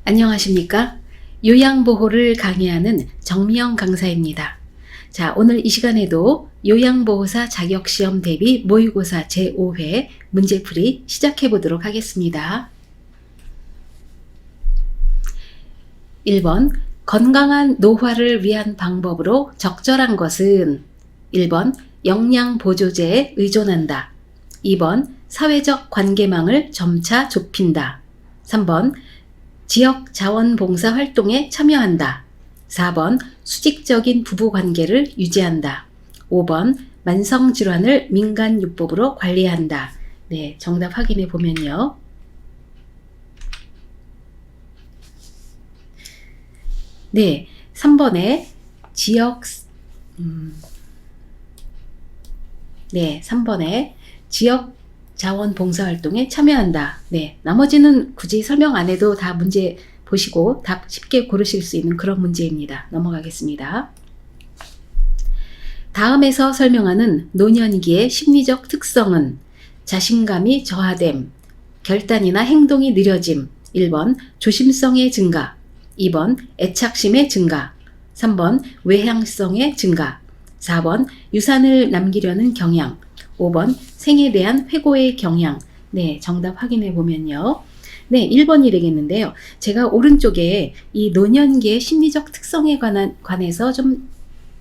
안녕하십니까? 요양보호를 강의하는 정미영 강사입니다. 자, 오늘 이 시간에도 요양보호사 자격시험 대비 모의고사 제5회 문제풀이 시작해 보도록 하겠습니다. 1번 건강한 노화를 위한 방법으로 적절한 것은 1번 영양보조제에 의존한다. 2번 사회적 관계망을 점차 좁힌다. 3번 지역 자원봉사 활동에 참여한다. 4번 수직적인 부부관계를 유지한다. 5번 만성질환을 민간요법으로 관리한다. 네, 정답 확인해 보면요. 네, 3번에 지역 자원봉사활동에 참여한다. 네, 나머지는 굳이 설명 안 해도 다 문제 보시고 답 쉽게 고르실 수 있는 그런 문제입니다. 넘어가겠습니다. 다음에서 설명하는 노년기의 심리적 특성은 자신감이 저하됨, 결단이나 행동이 느려짐, 1번 조심성의 증가, 2번 애착심의 증가, 3번 외향성의 증가, 4번 유산을 남기려는 경향, 5번 생에 대한 회고의 경향. 네, 정답 확인해 보면요. 네, 1번이 되겠는데요. 제가 오른쪽에 이 노년기의 심리적 특성에 관해서 좀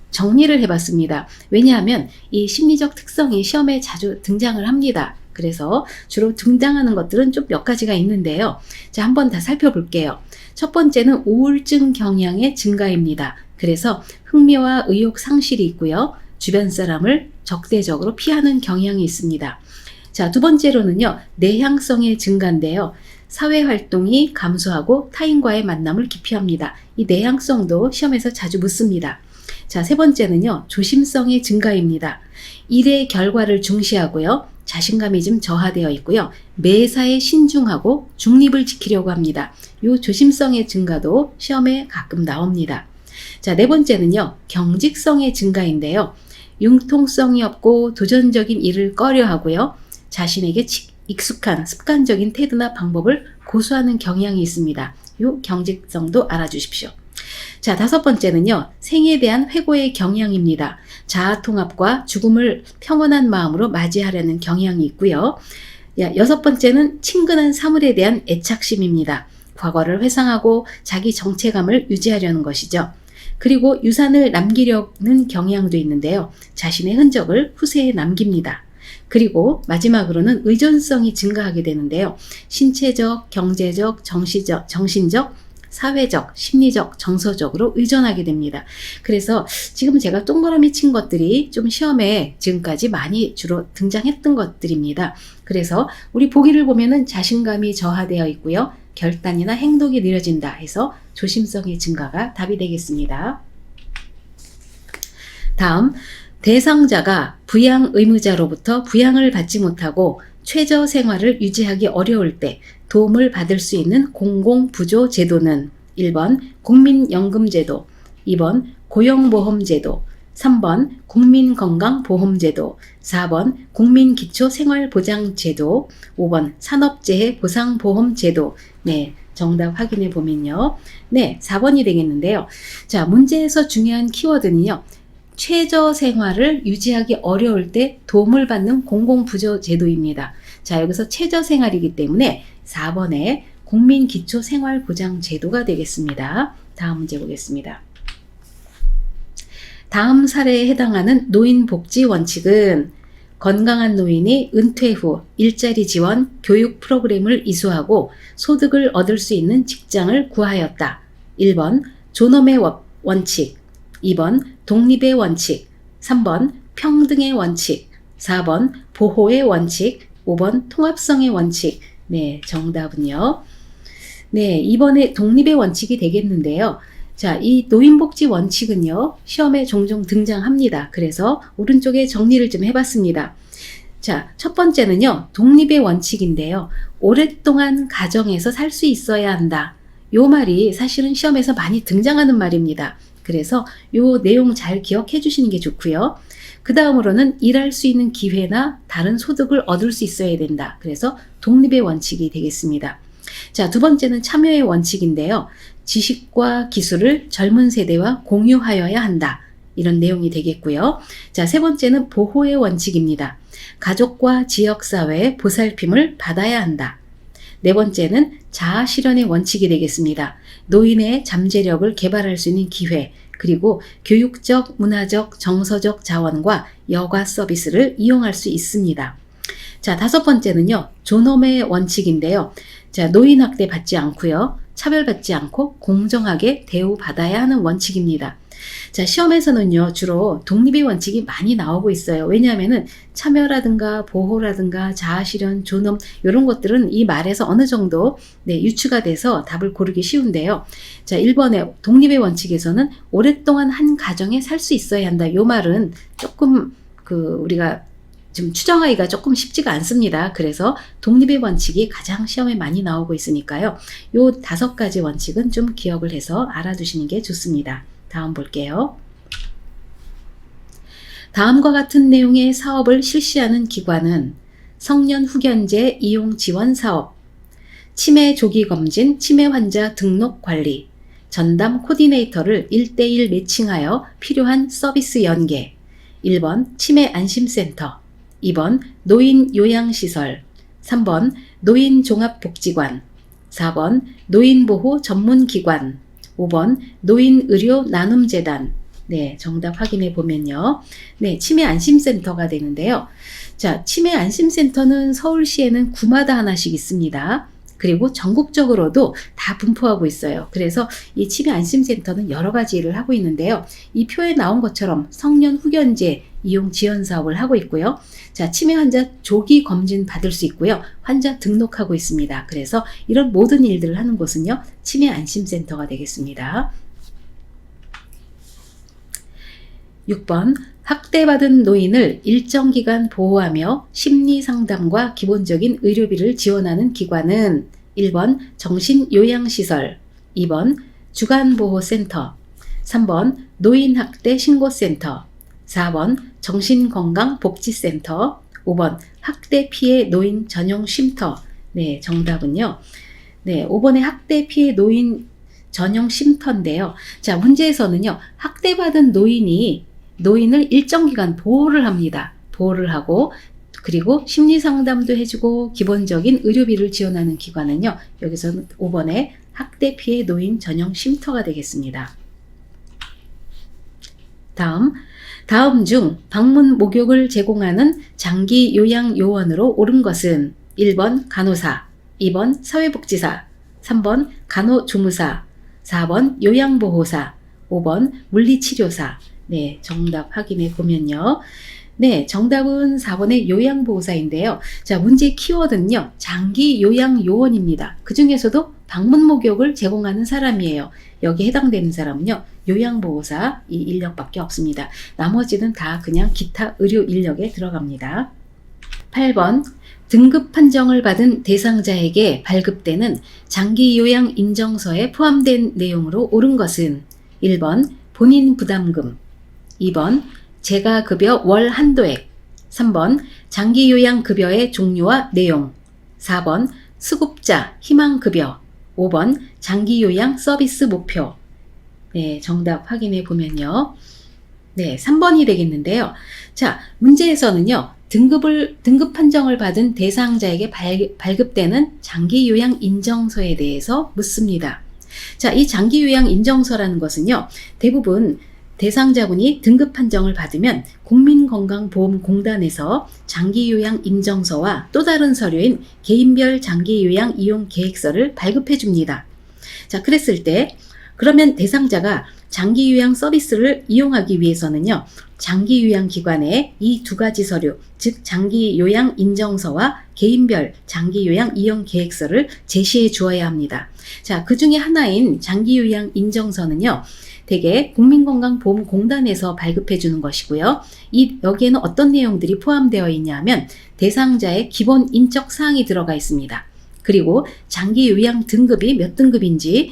정리를 해봤습니다. 왜냐하면 이 심리적 특성이 시험에 자주 등장을 합니다. 그래서 주로 등장하는 것들은 좀 몇 가지가 있는데요. 자, 한번 다 살펴볼게요. 첫 번째는 우울증 경향의 증가입니다. 그래서 흥미와 의욕 상실이 있고요. 주변 사람을 적대적으로 피하는 경향이 있습니다. 자, 두 번째로는요, 내향성의 증가인데요. 사회활동이 감소하고 타인과의 만남을 기피합니다. 이 내향성도 시험에서 자주 묻습니다. 자, 세 번째는요, 조심성의 증가입니다. 일의 결과를 중시하고요, 자신감이 좀 저하되어 있고요, 매사에 신중하고 중립을 지키려고 합니다. 이 조심성의 증가도 시험에 가끔 나옵니다. 자, 네 번째는요, 경직성의 증가인데요. 융통성이 없고 도전적인 일을 꺼려하고요, 자신에게 익숙한 습관적인 태도나 방법을 고수하는 경향이 있습니다. 이 경직성도 알아주십시오. 자, 다섯 번째는요, 생에 대한 회고의 경향입니다. 자아통합과 죽음을 평온한 마음으로 맞이하려는 경향이 있고요. 여섯 번째는 친근한 사물에 대한 애착심입니다. 과거를 회상하고 자기 정체감을 유지하려는 것이죠. 그리고 유산을 남기려는 경향도 있는데요. 자신의 흔적을 후세에 남깁니다. 그리고 마지막으로는 의존성이 증가하게 되는데요. 신체적, 경제적, 정신적, 사회적, 심리적, 정서적으로 의존하게 됩니다. 그래서 지금 제가 동그라미 친 것들이 좀 시험에 지금까지 많이 주로 등장했던 것들입니다. 그래서 우리 보기를 보면은 자신감이 저하되어 있고요. 결단이나 행동이 느려진다 해서 조심성의 증가가 답이 되겠습니다. 다음, 대상자가 부양 의무자로부터 부양을 받지 못하고 최저 생활을 유지하기 어려울 때 도움을 받을 수 있는 공공부조 제도는 1번 국민연금제도, 2번 고용보험제도, 3번 국민건강보험제도, 4번 국민기초생활보장제도, 5번 산업재해보상보험제도. 네, 정답 확인해 보면요. 네, 4번이 되겠는데요. 자, 문제에서 중요한 키워드는요, 최저 생활을 유지하기 어려울 때 도움을 받는 공공부조제도입니다. 자, 여기서 최저 생활이기 때문에 4번에 국민기초생활보장제도가 되겠습니다. 다음 문제 보겠습니다. 다음 사례에 해당하는 노인복지 원칙은 건강한 노인이 은퇴 후 일자리 지원, 교육 프로그램을 이수하고 소득을 얻을 수 있는 직장을 구하였다. 1번 존엄의 원칙, 2번 독립의 원칙, 3번 평등의 원칙, 4번 보호의 원칙, 5번 통합성의 원칙. 네, 정답은요. 네, 2번에 독립의 원칙이 되겠는데요. 자, 이 노인복지 원칙은요, 시험에 종종 등장합니다. 그래서 오른쪽에 정리를 좀 해봤습니다. 자, 첫 번째는요, 독립의 원칙인데요. 오랫동안 가정에서 살 수 있어야 한다. 요 말이 사실은 시험에서 많이 등장하는 말입니다. 그래서 요 내용 잘 기억해 주시는 게 좋고요. 그 다음으로는 일할 수 있는 기회나 다른 소득을 얻을 수 있어야 된다. 그래서 독립의 원칙이 되겠습니다. 자, 두 번째는 참여의 원칙인데요. 지식과 기술을 젊은 세대와 공유하여야 한다. 이런 내용이 되겠고요. 자, 세 번째는 보호의 원칙입니다. 가족과 지역사회의 보살핌을 받아야 한다. 네 번째는 자아 실현의 원칙이 되겠습니다. 노인의 잠재력을 개발할 수 있는 기회, 그리고 교육적, 문화적, 정서적 자원과 여가 서비스를 이용할 수 있습니다. 자, 다섯 번째는요, 존엄의 원칙인데요. 자, 노인 학대 받지 않고요, 차별받지 않고 공정하게 대우받아야 하는 원칙입니다. 자, 시험에서는요, 주로 독립의 원칙이 많이 나오고 있어요. 왜냐하면은 참여라든가 보호라든가 자아실현, 존엄 이런 것들은 이 말에서 어느 정도 유추가 돼서 답을 고르기 쉬운데요. 자, 1번의 독립의 원칙에서는 오랫동안 한 가정에 살 수 있어야 한다. 이 말은 조금 우리가 좀 추정하기가 조금 쉽지가 않습니다. 그래서 독립의 원칙이 가장 시험에 많이 나오고 있으니까요. 요 5가지 원칙은 좀 기억을 해서 알아두시는 게 좋습니다. 다음 볼게요. 다음과 같은 내용의 사업을 실시하는 기관은 성년 후견제 이용 지원 사업, 치매 조기 검진, 치매 환자 등록 관리, 전담 코디네이터를 1:1 매칭하여 필요한 서비스 연계, 1번 치매 안심센터, 2번 노인 요양시설, 3번 노인 종합복지관, 4번 노인보호 전문기관, 5번 노인의료 나눔재단. 네, 정답 확인해 보면요. 네, 치매 안심센터가 되는데요. 자, 치매 안심센터는 서울시에는 구마다 하나씩 있습니다. 그리고 전국적으로도 다 분포하고 있어요. 그래서 이 치매 안심센터는 여러 가지 일을 하고 있는데요. 이 표에 나온 것처럼 성년 후견제 이용 지원 사업을 하고 있고요. 자, 치매 환자 조기 검진 받을 수 있고요. 환자 등록하고 있습니다. 그래서 이런 모든 일들을 하는 곳은요, 치매 안심센터가 되겠습니다. 6번, 학대받은 노인을 일정 기간 보호하며 심리 상담과 기본적인 의료비를 지원하는 기관은 1번 정신요양시설, 2번 주간보호센터, 3번 노인학대 신고센터, 4번 정신건강복지센터, 5번 학대 피해 노인 전용 쉼터. 네, 정답은요. 네, 5번의 학대 피해 노인 전용 쉼터인데요. 자, 문제에서는요, 학대받은 노인을 일정 기간 보호를 합니다. 보호를 하고, 그리고 심리 상담도 해주고 기본적인 의료비를 지원하는 기관은요, 여기서는 5번의 학대 피해 노인 전용 쉼터가 되겠습니다. 다음 중 방문 목욕을 제공하는 장기 요양 요원으로 옳은 것은 1번 간호사, 2번 사회복지사, 3번 간호조무사, 4번 요양보호사, 5번 물리치료사. 네, 정답 확인해 보면요. 네, 정답은 4번의 요양보호사인데요. 자, 문제 키워드는요, 장기 요양 요원입니다. 그 중에서도 방문 목욕을 제공하는 사람이에요. 여기에 해당되는 사람은요, 요양보호사 이 인력밖에 없습니다. 나머지는 다 그냥 기타 의료 인력에 들어갑니다. 8번, 등급 판정을 받은 대상자에게 발급되는 장기 요양 인정서에 포함된 내용으로 옳은 것은 1번 본인 부담금, 2번 재가급여 월 한도액, 3번 장기요양급여의 종류와 내용, 4번 수급자 희망급여, 5번 장기요양 서비스 목표. 네, 정답 확인해 보면요. 네, 3번이 되겠는데요. 자, 문제에서는요, 등급 판정을 받은 대상자에게 발급되는 장기요양 인정서에 대해서 묻습니다. 자, 이 장기요양 인정서라는 것은요, 대부분 대상자분이 등급 판정을 받으면 국민건강보험공단에서 장기요양 인정서와 또 다른 서류인 개인별 장기요양 이용 계획서를 발급해 줍니다. 자, 그랬을 때 그러면 대상자가 장기요양 서비스를 이용하기 위해서는요, 장기요양기관에 이 2가지 서류, 즉 장기요양 인정서와 개인별 장기요양 이용 계획서를 제시해 주어야 합니다. 자, 그 중에 하나인 장기요양 인정서는요, 대개 국민건강보험공단에서 발급해 주는 것이고요. 여기에는 어떤 내용들이 포함되어 있냐면 대상자의 기본 인적 사항이 들어가 있습니다. 그리고 장기요양 등급이 몇 등급인지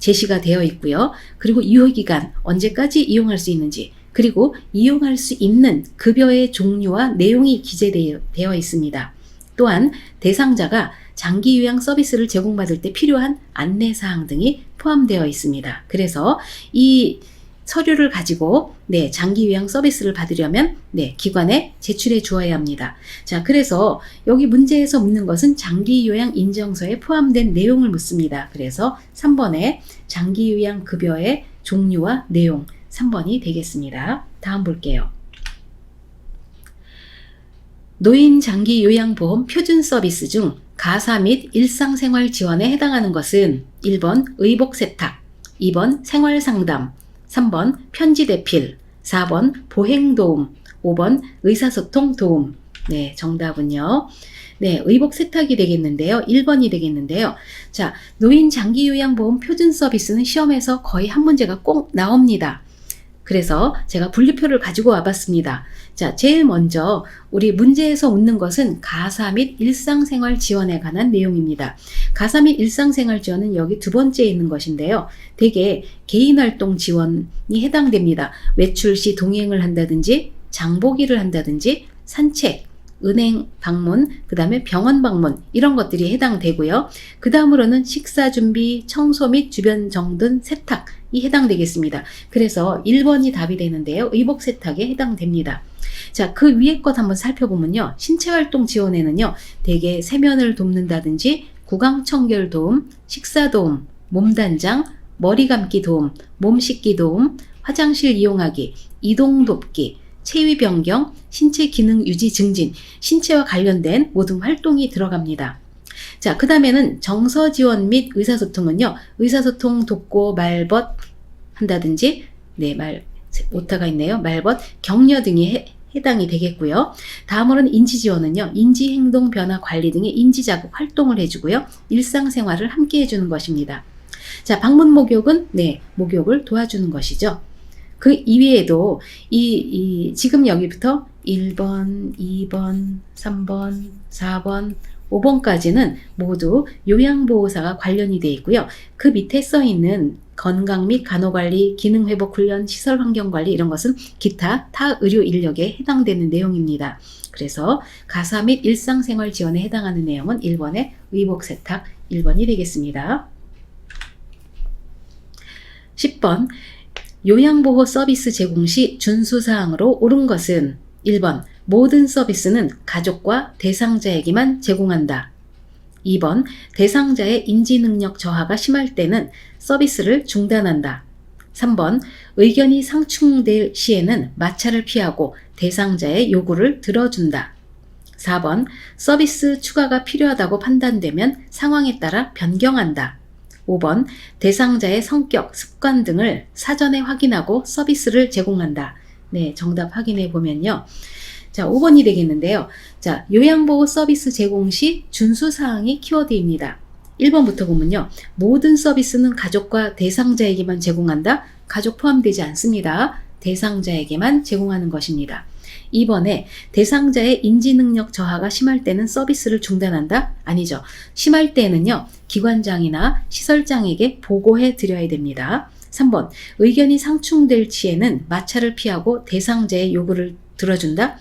제시가 되어 있고요. 그리고 유효기간, 언제까지 이용할 수 있는지, 그리고 이용할 수 있는 급여의 종류와 내용이 기재되어 있습니다. 또한 대상자가 장기 요양 서비스를 제공받을 때 필요한 안내사항 등이 포함되어 있습니다. 그래서 이 서류를 가지고 장기 요양 서비스를 받으려면 기관에 제출해 주어야 합니다. 자, 그래서 여기 문제에서 묻는 것은 장기 요양 인정서에 포함된 내용을 묻습니다. 그래서 3번에 장기 요양 급여의 종류와 내용 3번이 되겠습니다. 다음 볼게요. 노인 장기 요양보험 표준 서비스 중 가사 및 일상생활 지원에 해당하는 것은 1번 의복세탁, 2번 생활상담, 3번 편지대필, 4번 보행도움, 5번 의사소통 도움. 정답은요. 의복세탁이 되겠는데요. 1번이 되겠는데요. 자, 노인 장기요양보험 표준 서비스는 시험에서 거의 한 문제가 꼭 나옵니다. 그래서 제가 분류표를 가지고 와봤습니다. 자, 제일 먼저 우리 문제에서 묻는 것은 가사 및 일상생활 지원에 관한 내용입니다. 가사 및 일상생활 지원은 여기 두 번째에 있는 것인데요. 대개 개인활동 지원이 해당됩니다. 외출 시 동행을 한다든지 장보기를 한다든지 산책, 은행 방문, 그 다음에 병원 방문 이런 것들이 해당되고요. 그 다음으로는 식사 준비, 청소 및 주변 정돈, 세탁이 해당되겠습니다. 그래서 1번이 답이 되는데요. 의복 세탁에 해당됩니다. 자, 그 위에 것 한번 살펴보면요. 신체활동 지원에는요. 대개 세면을 돕는다든지 구강청결 도움, 식사 도움, 몸단장, 머리 감기 도움, 몸 씻기 도움, 화장실 이용하기, 이동 돕기, 체위 변경, 신체 기능 유지 증진, 신체와 관련된 모든 활동이 들어갑니다. 자, 그 다음에는 정서 지원 및 의사소통은요. 의사소통 돕고 말벗 한다든지, 오타가 있네요. 말벗, 격려 등이 해당이 되겠고요. 다음으로는 인지 지원은요. 인지 행동 변화 관리 등의 인지 자극 활동을 해주고요. 일상생활을 함께 해주는 것입니다. 자, 방문 목욕은 목욕을 도와주는 것이죠. 그 이외에도 지금 여기부터 1번, 2번, 3번, 4번, 5번까지는 모두 요양보호사가 관련이 되어 있고요. 그 밑에 써 있는 건강 및 간호관리, 기능회복훈련, 시설환경관리 이런 것은 기타 타 의료 인력에 해당되는 내용입니다. 그래서 가사 및 일상생활 지원에 해당하는 내용은 1번의 의복세탁 1번이 되겠습니다. 10번 요양보호 서비스 제공 시 준수사항으로 옳은 것은 1번 모든 서비스는 가족과 대상자에게만 제공한다. 2번 대상자의 인지능력 저하가 심할 때는 서비스를 중단한다. 3번 의견이 상충될 시에는 마찰을 피하고 대상자의 요구를 들어준다. 4번 서비스 추가가 필요하다고 판단되면 상황에 따라 변경한다. 5번 대상자의 성격, 습관 등을 사전에 확인하고 서비스를 제공한다. 정답 확인해 보면요. 자, 5번이 되겠는데요. 자, 요양보호 서비스 제공 시 준수사항이 키워드입니다. 1번부터 보면요. 모든 서비스는 가족과 대상자에게만 제공한다. 가족 포함되지 않습니다. 대상자에게만 제공하는 것입니다. 2번에 대상자의 인지능력 저하가 심할 때는 서비스를 중단한다? 아니죠. 심할 때는요. 기관장이나 시설장에게 보고해 드려야 됩니다. 3번 의견이 상충될 시에는 마찰을 피하고 대상자의 요구를 들어준다?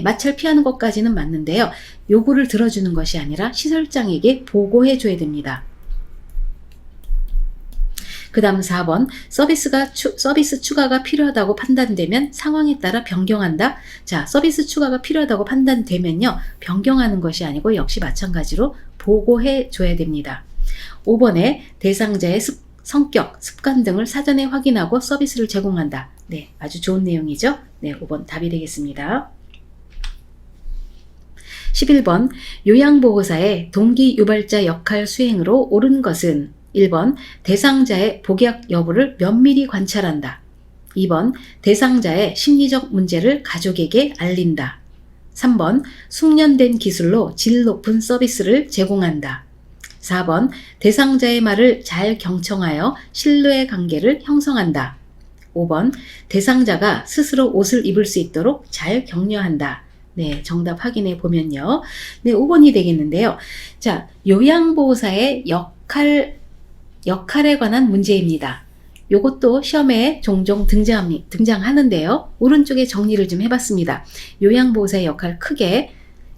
마찰 피하는 것까지는 맞는데요. 요구를 들어주는 것이 아니라 시설장에게 보고해 줘야 됩니다. 그 다음 4번 서비스 추가가 필요하다고 판단되면 상황에 따라 변경한다. 자, 서비스 추가가 필요하다고 판단되면요. 변경하는 것이 아니고 역시 마찬가지로 보고해 줘야 됩니다. 5번에 대상자의 성격, 습관 등을 사전에 확인하고 서비스를 제공한다. 아주 좋은 내용이죠. 5번 답이 되겠습니다. 11번 요양보호사의 동기유발자 역할 수행으로 옳은 것은 1번 대상자의 복약 여부를 면밀히 관찰한다. 2번 대상자의 심리적 문제를 가족에게 알린다. 3번 숙련된 기술로 질 높은 서비스를 제공한다. 4번 대상자의 말을 잘 경청하여 신뢰의 관계를 형성한다. 5번 대상자가 스스로 옷을 입을 수 있도록 잘 격려한다. 정답 확인해 보면요. 5번이 되겠는데요. 자, 요양보호사의 역할에 관한 문제입니다. 요것도 시험에 종종 등장하는데요. 오른쪽에 정리를 좀 해봤습니다. 요양보호사의 역할 크게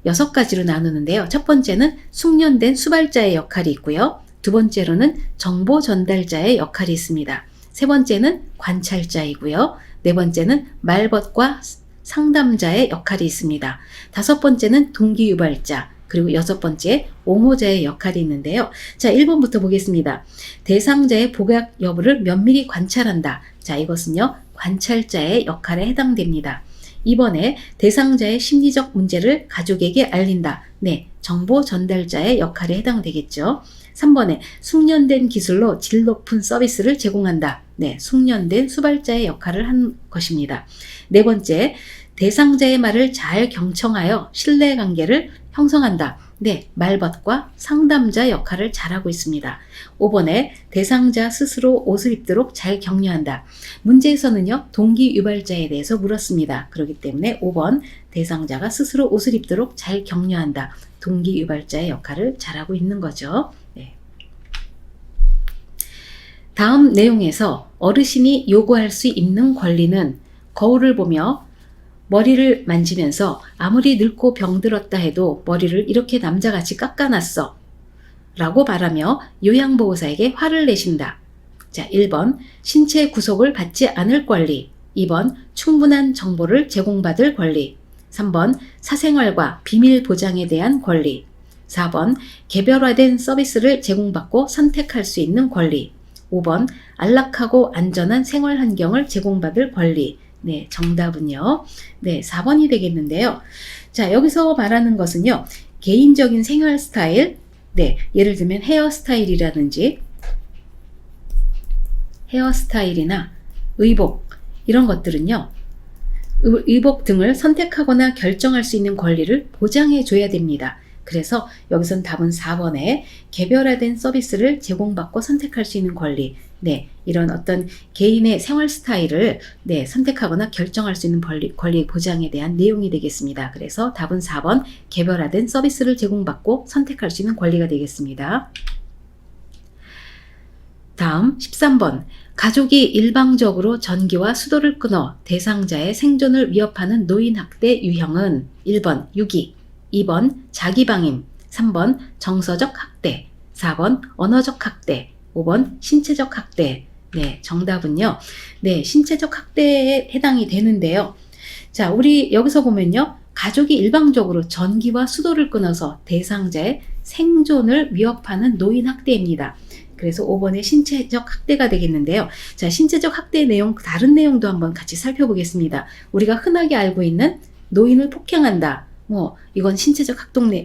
6가지로 나누는데요. 첫 번째는 숙련된 수발자의 역할이 있고요. 두 번째로는 정보 전달자의 역할이 있습니다. 세 번째는 관찰자이고요. 네 번째는 말벗과 상담자의 역할이 있습니다. 다섯 번째는 동기유발자, 그리고 여섯 번째 옹호자의 역할이 있는데요. 자, 1번부터 보겠습니다. 대상자의 복약 여부를 면밀히 관찰한다. 자, 이것은요, 관찰자의 역할에 해당됩니다. 2번에 대상자의 심리적 문제를 가족에게 알린다. 네, 정보 전달자의 역할에 해당되겠죠. 3번에 숙련된 기술로 질 높은 서비스를 제공한다. 네, 숙련된 수발자의 역할을 한 것입니다. 네 번째, 대상자의 말을 잘 경청하여 신뢰관계를 형성한다. 네, 말벗과 상담자 역할을 잘하고 있습니다. 5번에 대상자 스스로 옷을 입도록 잘 격려한다. 문제에서는요, 동기유발자에 대해서 물었습니다. 그렇기 때문에 5번 대상자가 스스로 옷을 입도록 잘 격려한다. 동기유발자의 역할을 잘하고 있는 거죠. 네. 다음 내용에서 어르신이 요구할 수 있는 권리는 거울을 보며 머리를 만지면서 아무리 늙고 병들었다 해도 머리를 이렇게 남자같이 깎아놨어 라고 말하며 요양보호사에게 화를 내신다. 자, 1번 신체 구속을 받지 않을 권리, 2번 충분한 정보를 제공받을 권리, 3번 사생활과 비밀 보장에 대한 권리, 4번 개별화된 서비스를 제공받고 선택할 수 있는 권리, 5번 안락하고 안전한 생활 환경을 제공받을 권리. 네, 정답은요. 네, 4번이 되겠는데요. 자, 여기서 말하는 것은요, 개인적인 생활 스타일, 네, 예를 들면 헤어스타일이나 의복, 이런 것들은요, 의복 등을 선택하거나 결정할 수 있는 권리를 보장해 줘야 됩니다. 그래서 여기선 답은 4번에 개별화된 서비스를 제공받고 선택할 수 있는 권리, 네, 이런 어떤 개인의 생활 스타일을 네, 선택하거나 결정할 수 있는 권리 보장에 대한 내용이 되겠습니다. 그래서 답은 4번 개별화된 서비스를 제공받고 선택할 수 있는 권리가 되겠습니다. 다음 13번 가족이 일방적으로 전기와 수도를 끊어 대상자의 생존을 위협하는 노인학대 유형은 1번 유기, 2번 자기방임, 3번 정서적 학대, 4번 언어적 학대, 5번 신체적 학대. 네, 정답은요. 네, 신체적 학대에 해당이 되는데요. 자, 우리 여기서 보면요. 가족이 일방적으로 전기와 수도를 끊어서 대상자의 생존을 위협하는 노인 학대입니다. 그래서 5번의 신체적 학대가 되겠는데요. 자, 신체적 학대 내용, 다른 내용도 한번 같이 살펴보겠습니다. 우리가 흔하게 알고 있는 노인을 폭행한다. 이건 신체적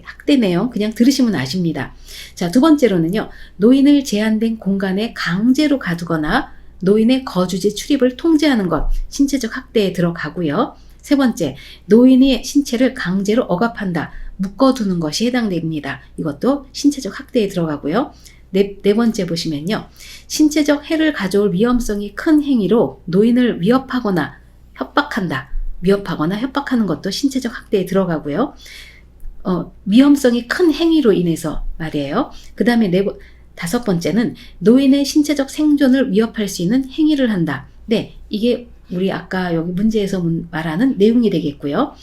학대 내용 그냥 들으시면 아십니다. 자, 두 번째로는요, 노인을 제한된 공간에 강제로 가두거나 노인의 거주지 출입을 통제하는 것, 신체적 학대에 들어가고요. 세 번째, 노인의 신체를 강제로 억압한다, 묶어두는 것이 해당됩니다. 이것도 신체적 학대에 들어가고요. 네 번째 보시면요, 신체적 해를 가져올 위험성이 큰 행위로 노인을 위협하거나 협박하는 것도 신체적 학대에 들어가고요. 위험성이 큰 행위로 인해서 말이에요. 그 다음에 다섯 번째는 노인의 신체적 생존을 위협할 수 있는 행위를 한다. 네, 이게 우리 아까 여기 문제에서 말하는 내용이 되겠고요.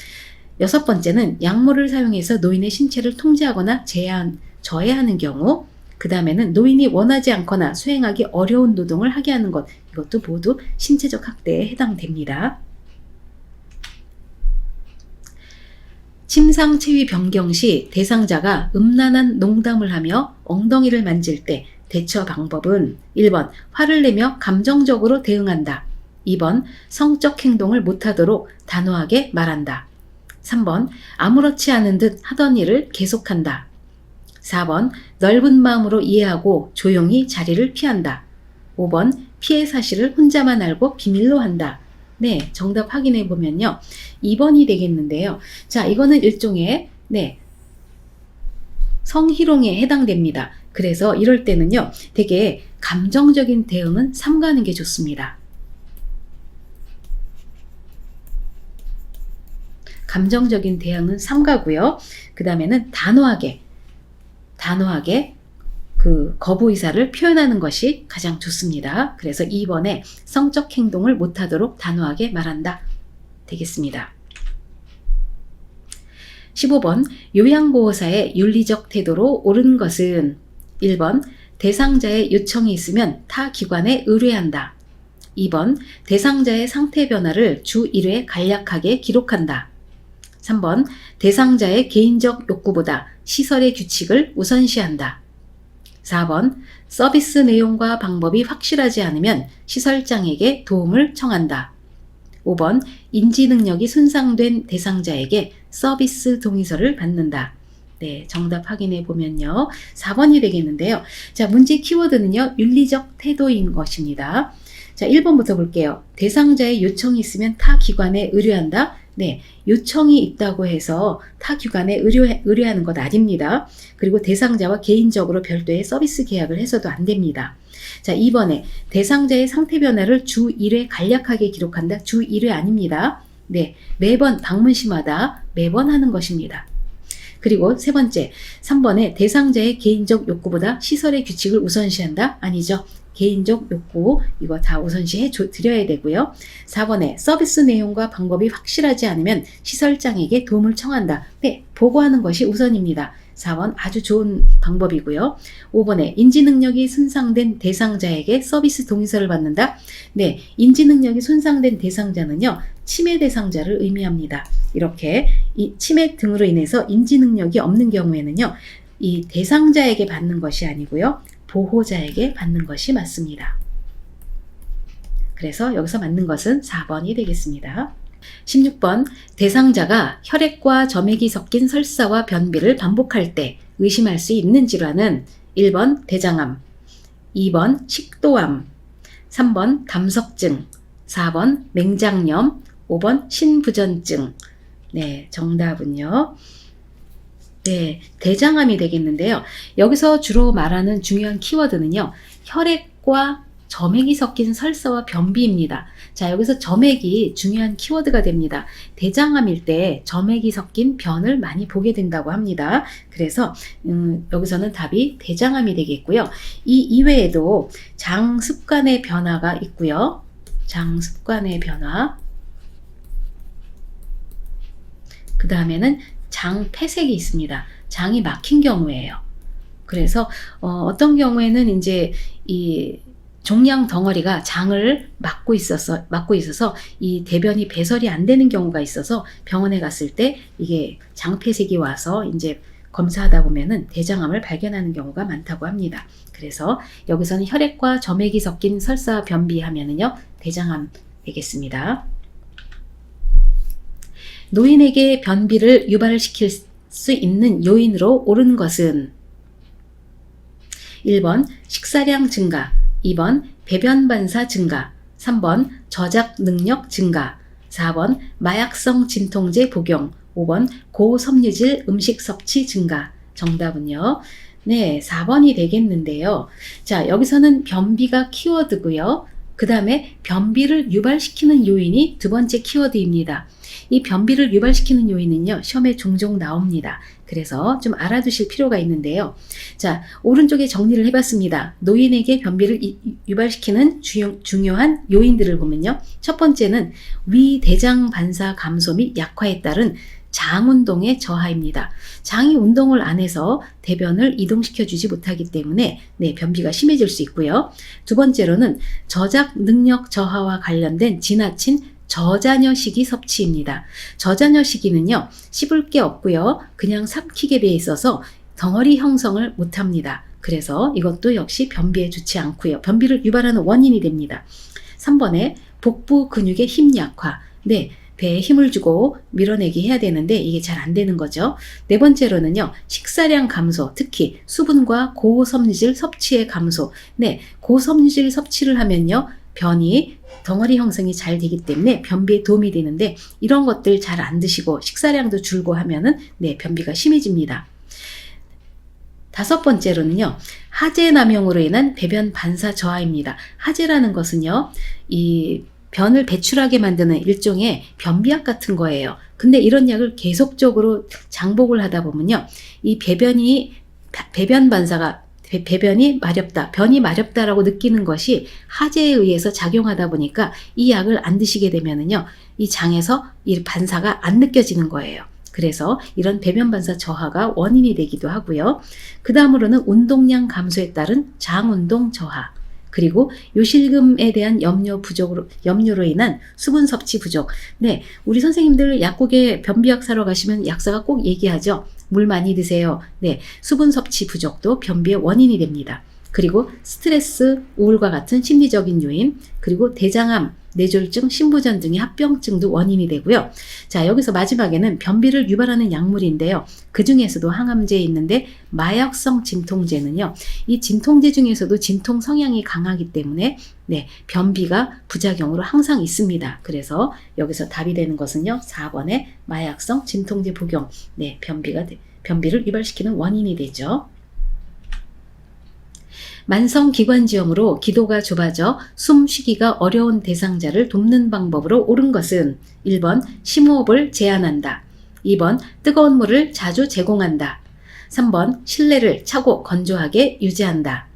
여섯 번째는 약물을 사용해서 노인의 신체를 통제하거나 저해하는 경우, 그 다음에는 노인이 원하지 않거나 수행하기 어려운 노동을 하게 하는 것, 이것도 모두 신체적 학대에 해당됩니다. 침상체위 변경 시 대상자가 음란한 농담을 하며 엉덩이를 만질 때 대처 방법은 1번 화를 내며 감정적으로 대응한다. 2번 성적 행동을 못하도록 단호하게 말한다. 3번 아무렇지 않은 듯 하던 일을 계속한다. 4번 넓은 마음으로 이해하고 조용히 자리를 피한다. 5번 피해 사실을 혼자만 알고 비밀로 한다. 네, 정답 확인해 보면요, 2번이 되겠는데요. 자, 이거는 일종의 성희롱에 해당됩니다. 그래서 이럴 때는요, 되게 감정적인 대응은 삼가는 게 좋습니다. 감정적인 대응은 삼가고요. 그 다음에는 단호하게 그 거부 의사를 표현하는 것이 가장 좋습니다. 그래서 2번에 성적 행동을 못하도록 단호하게 말한다 되겠습니다. 15번 요양보호사의 윤리적 태도로 옳은 것은 1번 대상자의 요청이 있으면 타 기관에 의뢰한다. 2번 대상자의 상태 변화를 주 1회 간략하게 기록한다. 3번 대상자의 개인적 욕구보다 시설의 규칙을 우선시한다. 4번 서비스 내용과 방법이 확실하지 않으면 시설장에게 도움을 청한다. 5번 인지 능력이 손상된 대상자에게 서비스 동의서를 받는다. 네, 정답 확인해 보면요. 4번이 되겠는데요. 자, 문제 키워드는요. 윤리적 태도인 것입니다. 자, 1번부터 볼게요. 대상자의 요청이 있으면 타 기관에 의뢰한다. 네, 요청이 있다고 해서 타 기관에 의뢰하는 것 아닙니다. 그리고 대상자와 개인적으로 별도의 서비스 계약을 해서도 안 됩니다. 자, 2번에 대상자의 상태 변화를 주 1회 간략하게 기록한다. 주 1회 아닙니다. 네, 매번 방문 시마다 매번 하는 것입니다. 그리고 세 번째, 3번에 대상자의 개인적 욕구보다 시설의 규칙을 우선시한다? 아니죠. 개인적 욕구 이거 다 우선시해 드려야 되고요. 4번에 서비스 내용과 방법이 확실하지 않으면 시설장에게 도움을 청한다. 네, 보고하는 것이 우선입니다. 4번 아주 좋은 방법이고요. 5번에 인지능력이 손상된 대상자에게 서비스 동의서를 받는다. 네, 인지능력이 손상된 대상자는요. 치매 대상자를 의미합니다. 이렇게 이 치매 등으로 인해서 인지능력이 없는 경우에는요. 이 대상자에게 받는 것이 아니고요. 보호자에게 받는 것이 맞습니다. 그래서 여기서 맞는 것은 4번이 되겠습니다. 16번 대상자가 혈액과 점액이 섞인 설사와 변비를 반복할 때 의심할 수 있는 질환은 1번 대장암, 2번 식도암, 3번 담석증, 4번 맹장염, 5번 신부전증. 네, 정답은요. 네, 대장암이 되겠는데요. 여기서 주로 말하는 중요한 키워드는요. 혈액과 점액이 섞인 설사와 변비입니다. 자, 여기서 점액이 중요한 키워드가 됩니다. 대장암일 때 점액이 섞인 변을 많이 보게 된다고 합니다. 그래서 여기서는 답이 대장암이 되겠고요. 이 이외에도 장 습관의 변화가 있고요. 장 습관의 변화. 그 다음에는 장 폐색이 있습니다. 장이 막힌 경우에요. 그래서 어떤 경우에는 이제 이 종양 덩어리가 장을 막고 있어서 이 대변이 배설이 안 되는 경우가 있어서 병원에 갔을 때 이게 장 폐색이 와서 이제 검사하다 보면은 대장암을 발견하는 경우가 많다고 합니다. 그래서 여기서는 혈액과 점액이 섞인 설사 변비하면은요 대장암 되겠습니다. 노인에게 변비를 유발시킬 수 있는 요인으로 옳은 것은 1번 식사량 증가, 2번 배변 반사 증가, 3번 저작 능력 증가, 4번 마약성 진통제 복용, 5번 고섬유질 음식 섭취 증가. 정답은요. 네, 4번이 되겠는데요. 자, 여기서는 변비가 키워드고요. 그 다음에 변비를 유발시키는 요인이 두 번째 키워드입니다. 이 변비를 유발시키는 요인은요, 시험에 종종 나옵니다. 그래서 좀 알아두실 필요가 있는데요. 자, 오른쪽에 정리를 해봤습니다. 노인에게 변비를 유발시키는 중요한 요인들을 보면요. 첫 번째는 위대장 반사 감소 및 약화에 따른 장 운동의 저하입니다. 장이 운동을 안 해서 대변을 이동시켜주지 못하기 때문에 네, 변비가 심해질 수 있고요. 두 번째로는 저작 능력 저하와 관련된 지나친 저자녀 시기 섭취입니다. 저자녀 시기는요, 씹을 게 없고요. 그냥 삼키게 돼 있어서 덩어리 형성을 못합니다. 그래서 이것도 역시 변비에 좋지 않고요. 변비를 유발하는 원인이 됩니다. 3번에 복부 근육의 힘 약화. 네, 배에 힘을 주고 밀어내기 해야 되는데 이게 잘 안 되는 거죠. 네 번째로는요, 식사량 감소, 특히 수분과 고섬유질 섭취의 감소. 네, 고섬유질 섭취를 하면요, 변이 덩어리 형성이 잘 되기 때문에 변비에 도움이 되는데 이런 것들 잘 안 드시고 식사량도 줄고 하면은 네, 변비가 심해집니다. 다섯 번째로는요, 하재 남용으로 인한 배변 반사 저하입니다. 하재라는 것은요, 이 변을 배출하게 만드는 일종의 변비약 같은 거예요. 근데 이런 약을 계속적으로 장복을 하다 보면요, 이 배변 반사가 배변이 마렵다, 변이 마렵다라고 느끼는 것이 하재에 의해서 작용하다 보니까 이 약을 안 드시게 되면은요, 이 장에서 이 반사가 안 느껴지는 거예요. 그래서 이런 배변 반사 저하가 원인이 되기도 하고요. 그 다음으로는 운동량 감소에 따른 장운동 저하, 그리고 요실금에 대한 염료로 인한 수분 섭취 부족. 네, 우리 선생님들 약국에 변비약 사러 가시면 약사가 꼭 얘기하죠. 물 많이 드세요. 네, 수분 섭취 부족도 변비의 원인이 됩니다. 그리고 스트레스, 우울과 같은 심리적인 요인, 그리고 대장암, 뇌졸중, 신부전 등의 합병증도 원인이 되고요. 자, 여기서 마지막에는 변비를 유발하는 약물인데요. 그 중에서도 항암제에 있는데 마약성 진통제는요. 이 진통제 중에서도 진통 성향이 강하기 때문에 네, 변비가 부작용으로 항상 있습니다. 그래서 여기서 답이 되는 것은요. 4번의 마약성 진통제 복용. 네, 변비를 유발시키는 원인이 되죠. 만성기관지염으로 기도가 좁아져 숨쉬기가 어려운 대상자를 돕는 방법으로 옳은 것은 1번 심호흡을 제한한다. 2번 뜨거운 물을 자주 제공한다. 3번 실내를 차고 건조하게 유지한다.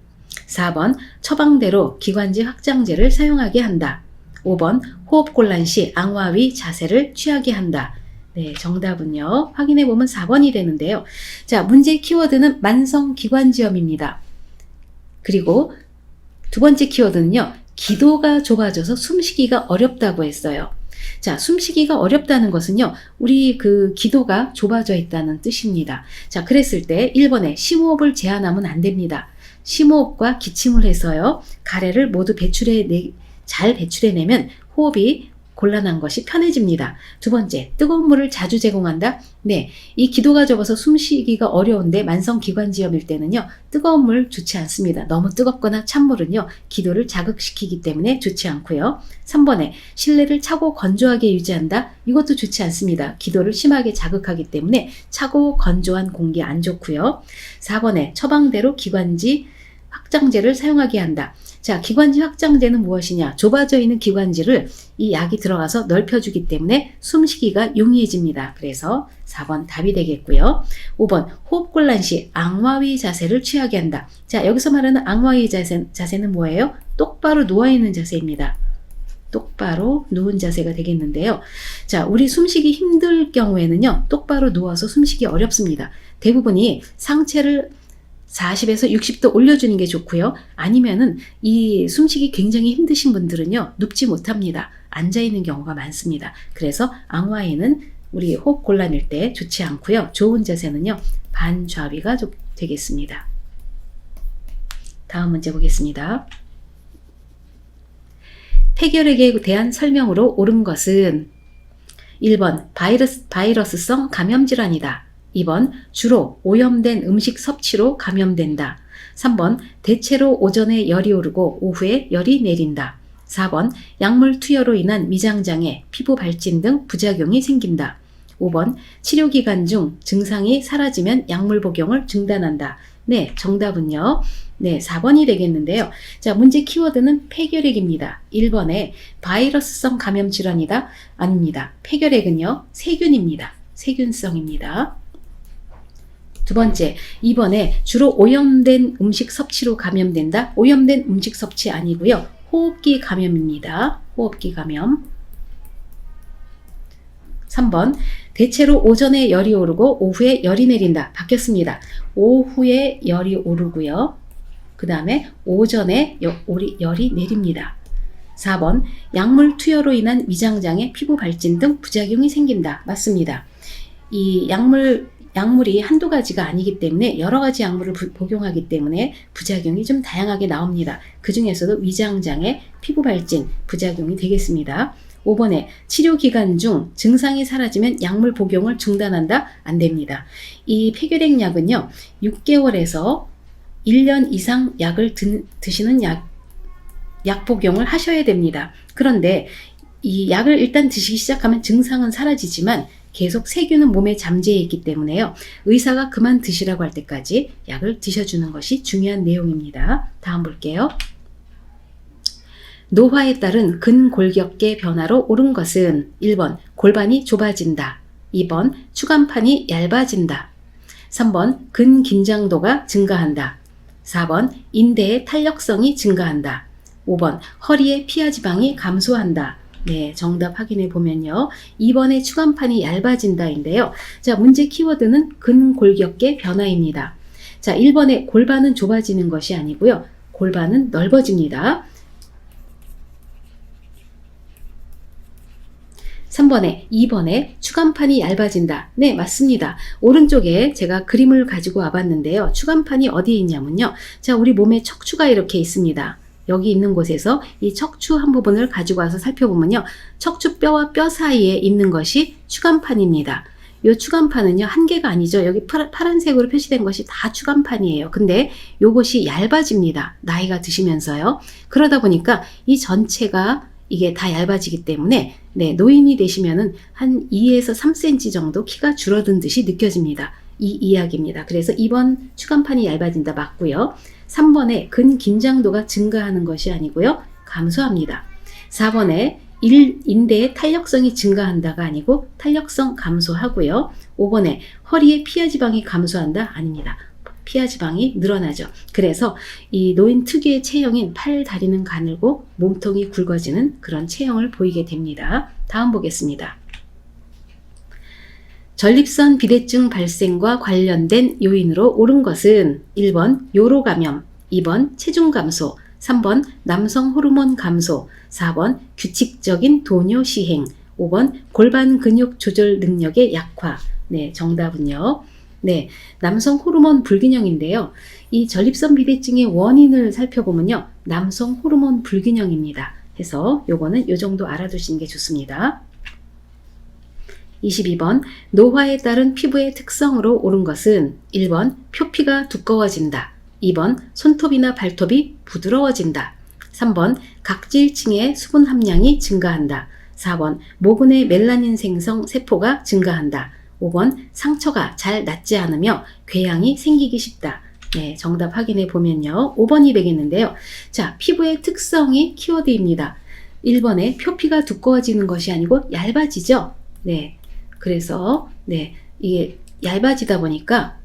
4번 처방대로 기관지 확장제를 사용하게 한다. 5번 호흡곤란 시 앙화위 자세를 취하게 한다. 네, 정답은요. 확인해 보면 4번이 되는데요. 자, 문제 키워드는 만성기관지염입니다. 그리고 두 번째 키워드는요. 기도가 좁아져서 숨쉬기가 어렵다고 했어요. 자, 숨쉬기가 어렵다는 것은요. 우리 그 기도가 좁아져 있다는 뜻입니다. 자, 그랬을 때 1번에 심호흡을 제한하면 안 됩니다. 심호흡과 기침을 해서요. 가래를 모두 잘 배출해내면 호흡이 곤란한 것이 편해집니다. 두 번째, 뜨거운 물을 자주 제공한다? 네, 이 기도가 좁아서 숨쉬기가 어려운데 만성기관지염일 때는요. 뜨거운 물 좋지 않습니다. 너무 뜨겁거나 찬물은요. 기도를 자극시키기 때문에 좋지 않고요. 3번에 실내를 차고 건조하게 유지한다? 이것도 좋지 않습니다. 기도를 심하게 자극하기 때문에 차고 건조한 공기 안 좋고요. 4번에 처방대로 기관지 확장제를 사용하게 한다. 자, 기관지 확장제는 무엇이냐? 좁아져 있는 기관지를 이 약이 들어가서 넓혀주기 때문에 숨쉬기가 용이해집니다. 그래서 4번 답이 되겠고요. 5번 호흡곤란 시 앙화위 자세를 취하게 한다. 자, 여기서 말하는 앙화위 자세는 뭐예요? 똑바로 누워있는 자세입니다. 똑바로 누운 자세가 되겠는데요. 자, 우리 숨쉬기 힘들 경우에는요. 똑바로 누워서 숨쉬기 어렵습니다. 대부분이 상체를 40에서 60도 올려주는 게 좋고요. 아니면은 이 숨쉬기 굉장히 힘드신 분들은요. 눕지 못합니다. 앉아있는 경우가 많습니다. 그래서 앙화위는 우리 호흡 곤란일 때 좋지 않고요. 좋은 자세는요. 반좌위가 되겠습니다. 다음 문제 보겠습니다. 폐결핵에 대한 설명으로 옳은 것은 1번 바이러스성 감염질환이다. 2번 주로 오염된 음식 섭취로 감염된다. 3번 대체로 오전에 열이 오르고 오후에 열이 내린다. 4번 약물 투여로 인한 위장장애, 피부 발진 등 부작용이 생긴다. 5번 치료기간 중 증상이 사라지면 약물 복용을 중단한다. 네, 정답은요. 네, 4번이 되겠는데요. 자, 문제 키워드는 폐결핵입니다. 1번에 바이러스성 감염 질환이다? 아닙니다. 폐결핵은요. 세균입니다. 세균성입니다. 두 번째, 2번에 주로 오염된 음식 섭취로 감염된다? 오염된 음식 섭취 아니고요. 호흡기 감염입니다. 호흡기 감염. 3번, 대체로 오전에 열이 오르고 오후에 열이 내린다. 바뀌었습니다. 오후에 열이 오르고요. 그 다음에 오전에 열이 내립니다. 4번, 약물 투여로 인한 위장장애, 피부 발진 등 부작용이 생긴다. 맞습니다. 이 약물이 한두 가지가 아니기 때문에 여러 가지 약물을 복용하기 때문에 부작용이 좀 다양하게 나옵니다. 그 중에서도 위장장애, 피부 발진, 부작용이 되겠습니다. 5번에 치료 기간 중 증상이 사라지면 약물 복용을 중단한다? 안 됩니다. 이 폐결핵 약은요, 6개월에서 1년 이상 약을 드시는 약 복용을 하셔야 됩니다. 그런데 이 약을 일단 드시기 시작하면 증상은 사라지지만 계속 세균은 몸에 잠재해 있기 때문에요. 의사가 그만 드시라고 할 때까지 약을 드셔주는 것이 중요한 내용입니다. 다음 볼게요. 노화에 따른 근골격계 변화로 옳은 것은 1번 골반이 좁아진다. 2번 추간판이 얇아진다. 3번 근긴장도가 증가한다. 4번 인대의 탄력성이 증가한다. 5번 허리의 피하 지방이 감소한다. 네, 정답 확인해 보면요. 2번에 추간판이 얇아진다인데요. 자, 문제 키워드는 근골격계 변화입니다. 자, 1번에 골반은 좁아지는 것이 아니고요. 골반은 넓어집니다. 3번에 2번에 추간판이 얇아진다. 네, 맞습니다. 오른쪽에 제가 그림을 가지고 와봤는데요. 추간판이 어디에 있냐면요. 자, 우리 몸에 척추가 이렇게 있습니다. 여기 있는 곳에서 이 척추 한 부분을 가지고 와서 살펴보면요. 척추뼈와 뼈 사이에 있는 것이 추간판입니다. 이 추간판은요, 한 개가 아니죠. 여기 파란색으로 표시된 것이 다 추간판이에요. 근데 요것이 얇아집니다. 나이가 드시면서요. 그러다 보니까 이 전체가 이게 다 얇아지기 때문에 네, 노인이 되시면은 한 2에서 3cm 정도 키가 줄어든 듯이 느껴집니다. 이 이야기입니다. 그래서 2번 추간판이 얇아진다 맞고요. 3번에 근긴장도가 증가하는 것이 아니고요. 감소합니다. 4번에 인대의 탄력성이 증가한다가 아니고 탄력성 감소하고요. 5번에 허리의 피하지방이 감소한다? 아닙니다. 피하지방이 늘어나죠. 그래서 이 노인 특유의 체형인 팔, 다리는 가늘고 몸통이 굵어지는 그런 체형을 보이게 됩니다. 다음 보겠습니다. 전립선 비대증 발생과 관련된 요인으로 옳은 것은 1번 요로 감염, 2번 체중 감소, 3번 남성 호르몬 감소, 4번 규칙적인 도뇨 시행, 5번 골반 근육 조절 능력의 약화. 네, 정답은요. 네, 남성 호르몬 불균형인데요. 이 전립선 비대증의 원인을 살펴보면요. 남성 호르몬 불균형입니다. 해서 요거는 요 정도 알아두시는 게 좋습니다. 22번 노화에 따른 피부의 특성으로 옳은 것은 1번 표피가 두꺼워진다. 2번 손톱이나 발톱이 부드러워진다. 3번 각질층의 수분 함량이 증가한다. 4번 모근의 멜라닌 생성 세포가 증가한다. 5번 상처가 잘 낫지 않으며 궤양이 생기기 쉽다. 네, 정답 확인해 보면요. 5번이 되겠는데요. 자, 피부의 특성이 키워드입니다. 1번에 표피가 두꺼워지는 것이 아니고 얇아지죠. 네, 그래서 네, 이게 얇아지다 보니까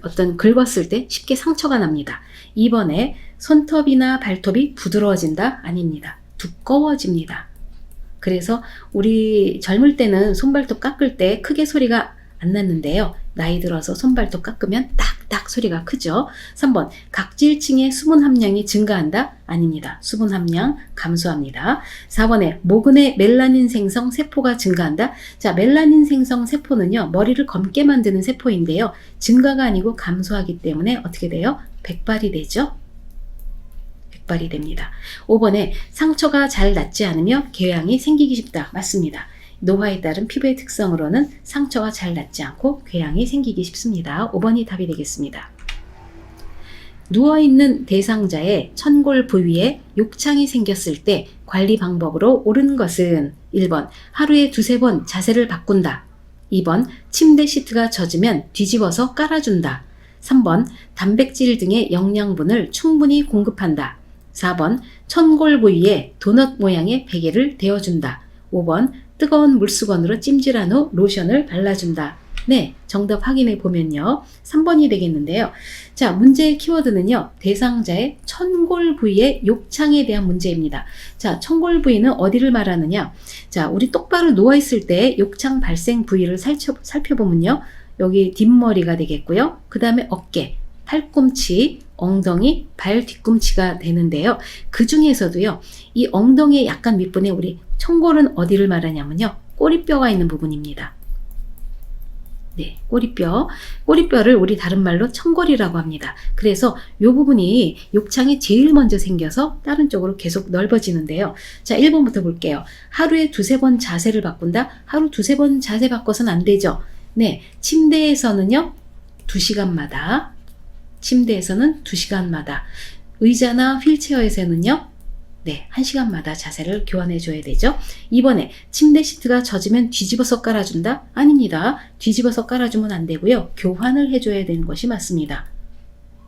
어떤 긁었을 때 쉽게 상처가 납니다. 2번에 손톱이나 발톱이 부드러워진다? 아닙니다. 두꺼워집니다. 그래서 우리 젊을 때는 손발톱 깎을 때 크게 소리가 안 났는데요. 나이 들어서 손발톱 깎으면 딱딱 소리가 크죠. 3번 각질층의 수분 함량이 증가한다? 아닙니다. 수분 함량 감소합니다. 4번에 모근의 멜라닌 생성 세포가 증가한다? 자, 멜라닌 생성 세포는요. 머리를 검게 만드는 세포인데요. 증가가 아니고 감소하기 때문에 어떻게 돼요? 백발이 되죠. 백발이 됩니다. 5번에 상처가 잘 낫지 않으며 궤양이 생기기 쉽다. 맞습니다. 노화에 따른 피부의 특성으로는 상처가 잘 낫지 않고 궤양이 생기기 쉽습니다. 5번이 답이 되겠습니다. 누워있는 대상자의 천골 부위에 욕창이 생겼을 때 관리 방법으로 옳은 것은 1번 하루에 2-3번 자세를 바꾼다. 2번 침대 시트가 젖으면 뒤집어서 깔아준다. 3번 단백질 등의 영양분을 충분히 공급한다. 4번 천골 부위에 도넛 모양의 베개를 대어준다. 5번 뜨거운 물수건으로 찜질한 후 로션을 발라준다. 네, 정답 확인해 보면요. 3번이 되겠는데요. 자, 문제의 키워드는요. 대상자의 천골 부위의 욕창에 대한 문제입니다. 자, 천골 부위는 어디를 말하느냐? 자, 우리 똑바로 누워있을 때 욕창 발생 부위를 살펴보면요. 여기 뒷머리가 되겠고요. 그 다음에 어깨, 팔꿈치, 엉덩이, 발 뒤꿈치가 되는데요. 그 중에서도요. 이 엉덩이의 약간 윗부분에 우리 천골은 어디를 말하냐면요. 꼬리뼈가 있는 부분입니다. 네, 꼬리뼈. 꼬리뼈를 우리 다른 말로 천골이라고 합니다. 그래서 이 부분이 욕창이 제일 먼저 생겨서 다른 쪽으로 계속 넓어지는데요. 자, 1번부터 볼게요. 하루에 2-3번 자세를 바꾼다? 하루 2-3번 자세 바꿔서는 안 되죠. 네, 침대에서는요. 2시간마다 침대에서는 2시간마다 의자나 휠체어에서는요. 네, 1시간마다 자세를 교환해 줘야 되죠. 이번에 침대 시트가 젖으면 뒤집어서 깔아준다? 아닙니다. 뒤집어서 깔아주면 안 되고요. 교환을 해줘야 되는 것이 맞습니다.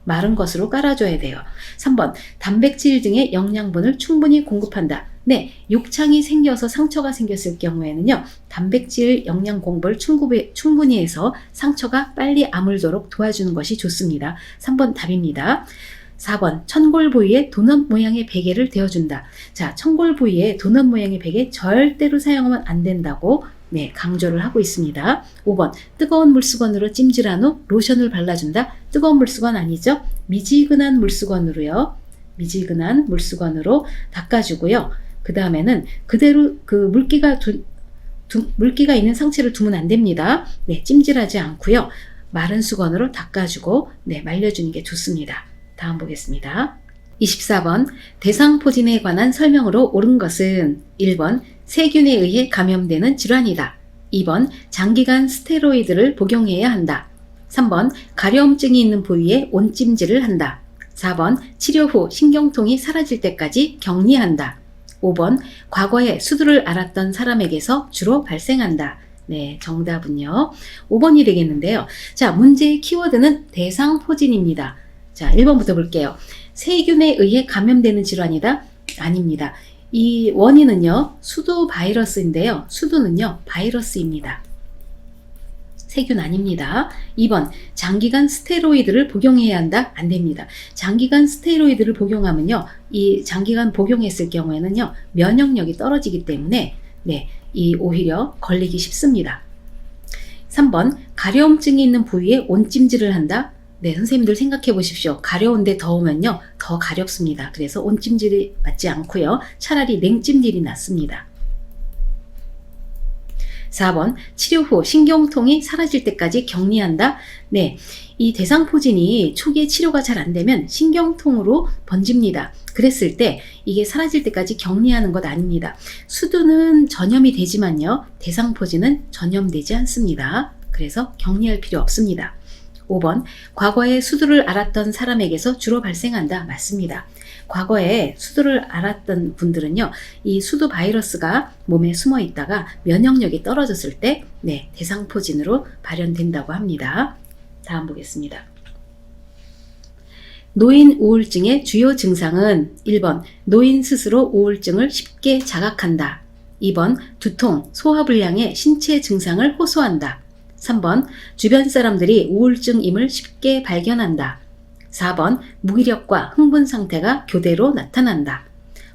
마른 것으로 깔아줘야 돼요. 3번 단백질 등의 영양분을 충분히 공급한다. 네, 욕창이 생겨서 상처가 생겼을 경우에는요. 단백질 영양 공급을 충분히 해서 상처가 빨리 아물도록 도와주는 것이 좋습니다. 3번 답입니다. 4번 천골 부위에 도넛 모양의 베개를 대어준다. 자, 천골 부위에 도넛 모양의 베개 절대로 사용하면 안 된다고 네, 강조를 하고 있습니다. 5번 뜨거운 물수건으로 찜질한 후 로션을 발라준다. 뜨거운 물수건 아니죠? 미지근한 물수건으로요. 미지근한 물수건으로 닦아주고요. 그 다음에는 그대로 그 물기가 있는 상체를 두면 안 됩니다. 네, 찜질하지 않고요. 마른 수건으로 닦아주고 네, 말려주는 게 좋습니다. 다음 보겠습니다. 24번 대상포진에 관한 설명으로 옳은 것은 1번 세균에 의해 감염되는 질환이다. 2번 장기간 스테로이드를 복용해야 한다. 3번 가려움증이 있는 부위에 온찜질을 한다. 4번 치료 후 신경통이 사라질 때까지 격리한다. 5번 과거에 수두를 앓았던 사람에게서 주로 발생한다. 네, 정답은요 5번이 되겠는데요. 자, 문제의 키워드는 대상포진입니다. 자, 1번부터 볼게요. 세균에 의해 감염되는 질환이다? 아닙니다. 이 원인은요 수두 바이러스인데요. 수두는요 바이러스입니다. 세균 아닙니다. 2번 장기간 스테로이드를 복용해야 한다? 안 됩니다. 장기간 스테로이드를 복용하면요 이 장기간 복용했을 경우에는요 면역력이 떨어지기 때문에 네, 이 오히려 걸리기 쉽습니다. 3번 가려움증이 있는 부위에 온찜질을 한다? 네, 선생님들 생각해 보십시오. 가려운데 더우면요 더 가렵습니다. 그래서 온찜질이 맞지 않고요 차라리 냉찜질이 낫습니다. 4번 치료 후 신경통이 사라질 때까지 격리한다. 네, 이 대상포진이 초기에 치료가 잘 안되면 신경통으로 번집니다. 그랬을 때 이게 사라질 때까지 격리하는 것 아닙니다. 수두는 전염이 되지만요 대상포진은 전염되지 않습니다. 그래서 격리할 필요 없습니다. 5번 과거에 수두를 앓았던 사람에게서 주로 발생한다. 맞습니다. 과거에 수두를 앓았던 분들은요 이 수두 바이러스가 몸에 숨어 있다가 면역력이 떨어졌을 때 네, 대상포진으로 발현된다고 합니다. 다음 보겠습니다. 노인 우울증의 주요 증상은 1번 노인 스스로 우울증을 쉽게 자각한다. 2번 두통, 소화불량의 신체 증상을 호소한다. 3번 주변 사람들이 우울증임을 쉽게 발견한다. 4번 무기력과 흥분 상태가 교대로 나타난다.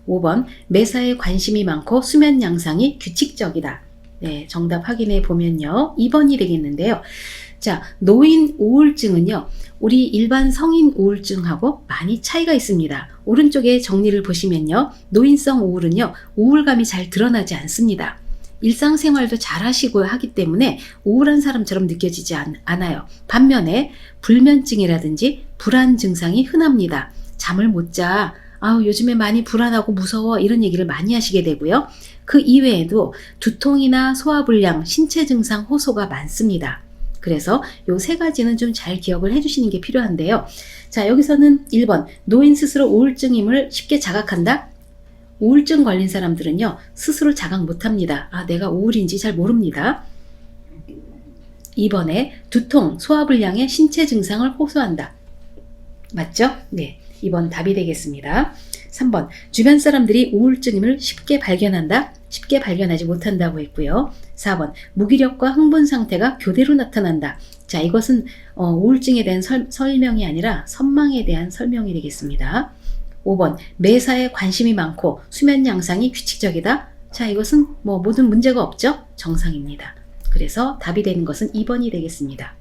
5번 매사에 관심이 많고 수면 양상이 규칙적이다. 네, 정답 확인해 보면요 2번이 되겠는데요. 자, 노인 우울증은요 우리 일반 성인 우울증하고 많이 차이가 있습니다. 오른쪽에 정리를 보시면요 노인성 우울은요 우울감이 잘 드러나지 않습니다. 일상생활도 잘 하시고 하기 때문에 우울한 사람처럼 느껴지지 않아요. 반면에 불면증이라든지 불안 증상이 흔합니다. 잠을 못 자, 요즘에 많이 불안하고 무서워 이런 얘기를 많이 하시게 되고요. 그 이외에도 두통이나 소화불량, 신체 증상 호소가 많습니다. 그래서 요 세 가지는 좀 잘 기억을 해주시는 게 필요한데요. 자, 여기서는 1번 노인 스스로 우울증임을 쉽게 자각한다. 우울증 걸린 사람들은요 스스로 자각 못합니다. 내가 우울인지 잘 모릅니다. 2번에 두통, 소화불량의 신체 증상을 호소한다. 맞죠? 네, 2번 답이 되겠습니다. 3번 주변 사람들이 우울증임을 쉽게 발견한다. 쉽게 발견하지 못한다고 했고요. 4번 무기력과 흥분 상태가 교대로 나타난다. 자, 이것은 우울증에 대한 설명이 아니라 선망에 대한 설명이 되겠습니다. 5번 매사에 관심이 많고 수면 양상이 규칙적이다. 자, 이것은 모든 문제가 없죠? 정상입니다. 그래서 답이 되는 것은 2번이 되겠습니다.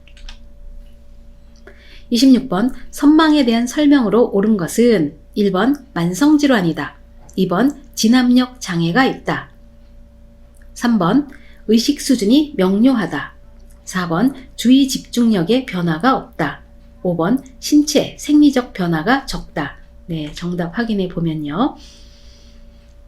26번 선망에 대한 설명으로 옳은 것은 1번 만성질환이다. 2번 진압력 장애가 있다. 3번 의식 수준이 명료하다. 4번 주의 집중력에 변화가 없다. 5번 신체 생리적 변화가 적다. 네, 정답 확인해 보면요.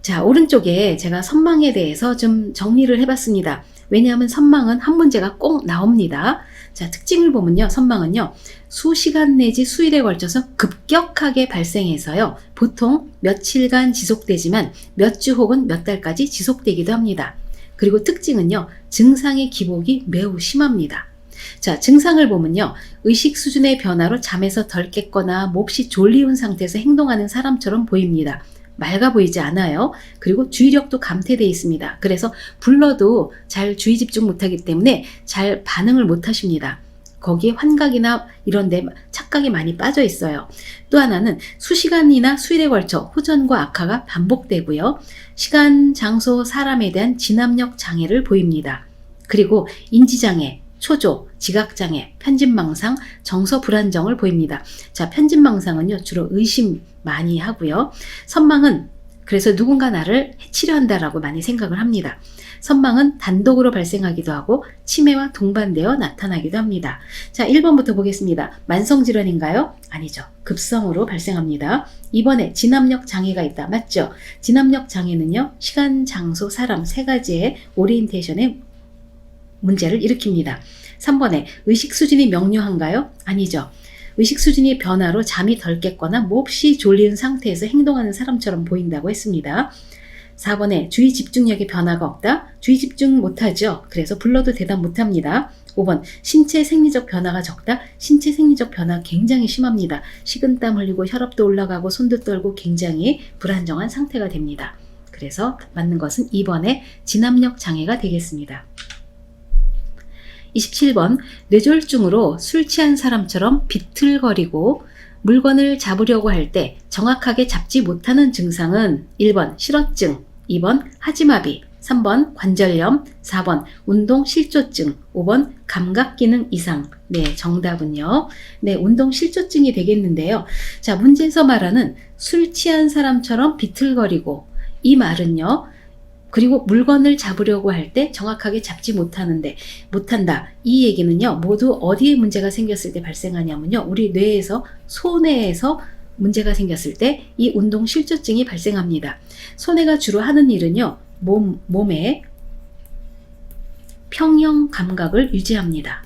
자, 오른쪽에 제가 선망에 대해서 좀 정리를 해봤습니다. 왜냐하면 선망은 한 문제가 꼭 나옵니다. 자, 특징을 보면요. 선망은요. 수시간 내지 수일에 걸쳐서 급격하게 발생해서요. 보통 며칠간 지속되지만 몇 주 혹은 몇 달까지 지속되기도 합니다. 그리고 특징은요. 증상의 기복이 매우 심합니다. 자, 증상을 보면요. 의식 수준의 변화로 잠에서 덜 깼거나 몹시 졸리운 상태에서 행동하는 사람처럼 보입니다. 맑아 보이지 않아요. 그리고 주의력도 감퇴되어 있습니다. 그래서 불러도 잘 주의 집중 못하기 때문에 잘 반응을 못 하십니다. 거기에 환각이나 이런 데 착각이 많이 빠져 있어요. 또 하나는 수시간이나 수일에 걸쳐 호전과 악화가 반복되고요. 시간, 장소, 사람에 대한 진압력 장애를 보입니다. 그리고 인지장애, 초조, 지각장애, 편집망상, 정서 불안정을 보입니다. 자, 편집망상은요, 주로 의심 많이 하고요. 선망은 그래서 누군가 나를 해치려 한다라고 많이 생각을 합니다. 선망은 단독으로 발생하기도 하고 치매와 동반되어 나타나기도 합니다. 자, 1번부터 보겠습니다. 만성질환인가요? 아니죠. 급성으로 발생합니다. 2번에 진압력 장애가 있다. 맞죠? 진압력 장애는요, 시간, 장소, 사람 세 가지의 오리엔테이션의 문제를 일으킵니다. 3번에 의식 수준이 명료한가요? 아니죠. 의식 수준이 변화로 잠이 덜 깼거나 몹시 졸린 상태에서 행동하는 사람처럼 보인다고 했습니다. 4번에 주의 집중력에 변화가 없다. 주의 집중 못하죠. 그래서 불러도 대답 못합니다. 5번 신체 생리적 변화가 적다. 신체 생리적 변화 굉장히 심합니다. 식은땀 흘리고 혈압도 올라가고 손도 떨고 굉장히 불안정한 상태가 됩니다. 그래서 맞는 것은 2번의 진압력 장애가 되겠습니다. 27번 뇌졸중으로 술 취한 사람처럼 비틀거리고 물건을 잡으려고 할 때 정확하게 잡지 못하는 증상은 1번 실어증, 2번 하지마비, 3번 관절염, 4번 운동실조증, 5번 감각기능 이상. 네, 정답은요. 네, 운동실조증이 되겠는데요. 자, 문제에서 말하는 술 취한 사람처럼 비틀거리고 이 말은요. 그리고 물건을 잡으려고 할 때 정확하게 잡지 못한다. 이 얘기는요, 모두 어디에 문제가 생겼을 때 발생하냐면요, 우리 뇌에서, 소뇌에서 문제가 생겼을 때 이 운동 실조증이 발생합니다. 소뇌가 주로 하는 일은요, 몸의 평형 감각을 유지합니다.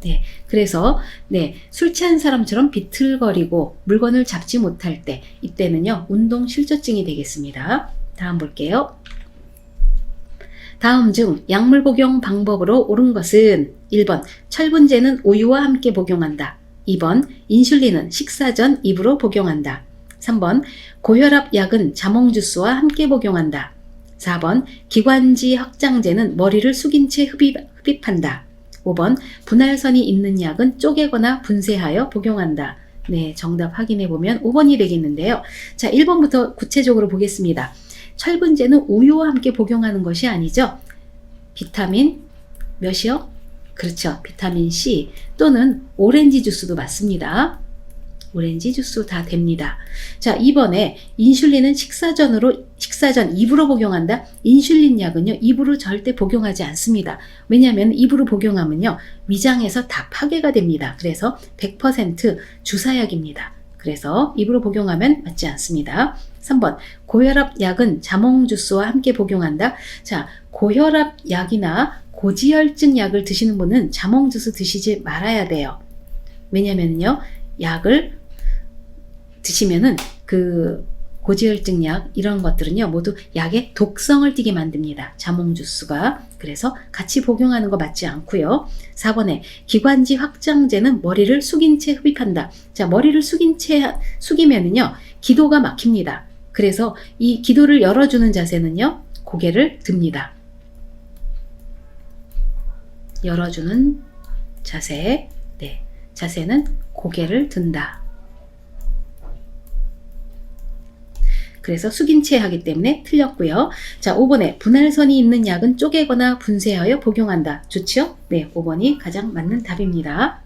네, 그래서 술 취한 사람처럼 비틀거리고 물건을 잡지 못할 때 이때는요 운동 실조증이 되겠습니다. 다음 볼게요. 다음 중 약물 복용 방법으로 옳은 것은 1번 철분제는 우유와 함께 복용한다. 2번 인슐린은 식사 전 입으로 복용한다. 3번 고혈압 약은 자몽 주스와 함께 복용한다. 4번 기관지 확장제는 머리를 숙인 채 흡입한다. 5번 분할선이 있는 약은 쪼개거나 분쇄하여 복용한다. 네, 정답 확인해 보면 5번이 되겠는데요. 자, 1번부터 구체적으로 보겠습니다. 철분제는 우유와 함께 복용하는 것이 아니죠. 비타민 몇이요? 그렇죠. 비타민 C 또는 오렌지 주스도 맞습니다. 오렌지 주스 다 됩니다. 자, 2번에 인슐린은 식사 전 입으로 복용한다. 인슐린 약은요, 입으로 절대 복용하지 않습니다. 왜냐하면 입으로 복용하면요, 위장에서 다 파괴가 됩니다. 그래서 100% 주사약입니다. 그래서 입으로 복용하면 맞지 않습니다. 3번 고혈압 약은 자몽 주스와 함께 복용한다. 자, 고혈압 약이나 고지혈증 약을 드시는 분은 자몽 주스 드시지 말아야 돼요. 왜냐면요, 약을 드시면은 그 고지혈증 약 이런 것들은요 모두 약의 독성을 띠게 만듭니다. 자몽 주스가. 그래서 같이 복용하는 거 맞지 않고요. 4번에 기관지 확장제는 머리를 숙인 채 흡입한다. 자, 머리를 숙이면은요 기도가 막힙니다. 그래서 이 기도를 열어주는 자세는요 고개를 듭니다. 열어주는 자세. 네, 자세는 고개를 든다. 그래서 숙인 채 하기 때문에 틀렸고요. 자, 5번에 분할선이 있는 약은 쪼개거나 분쇄하여 복용한다. 좋죠? 네, 5번이 가장 맞는 답입니다.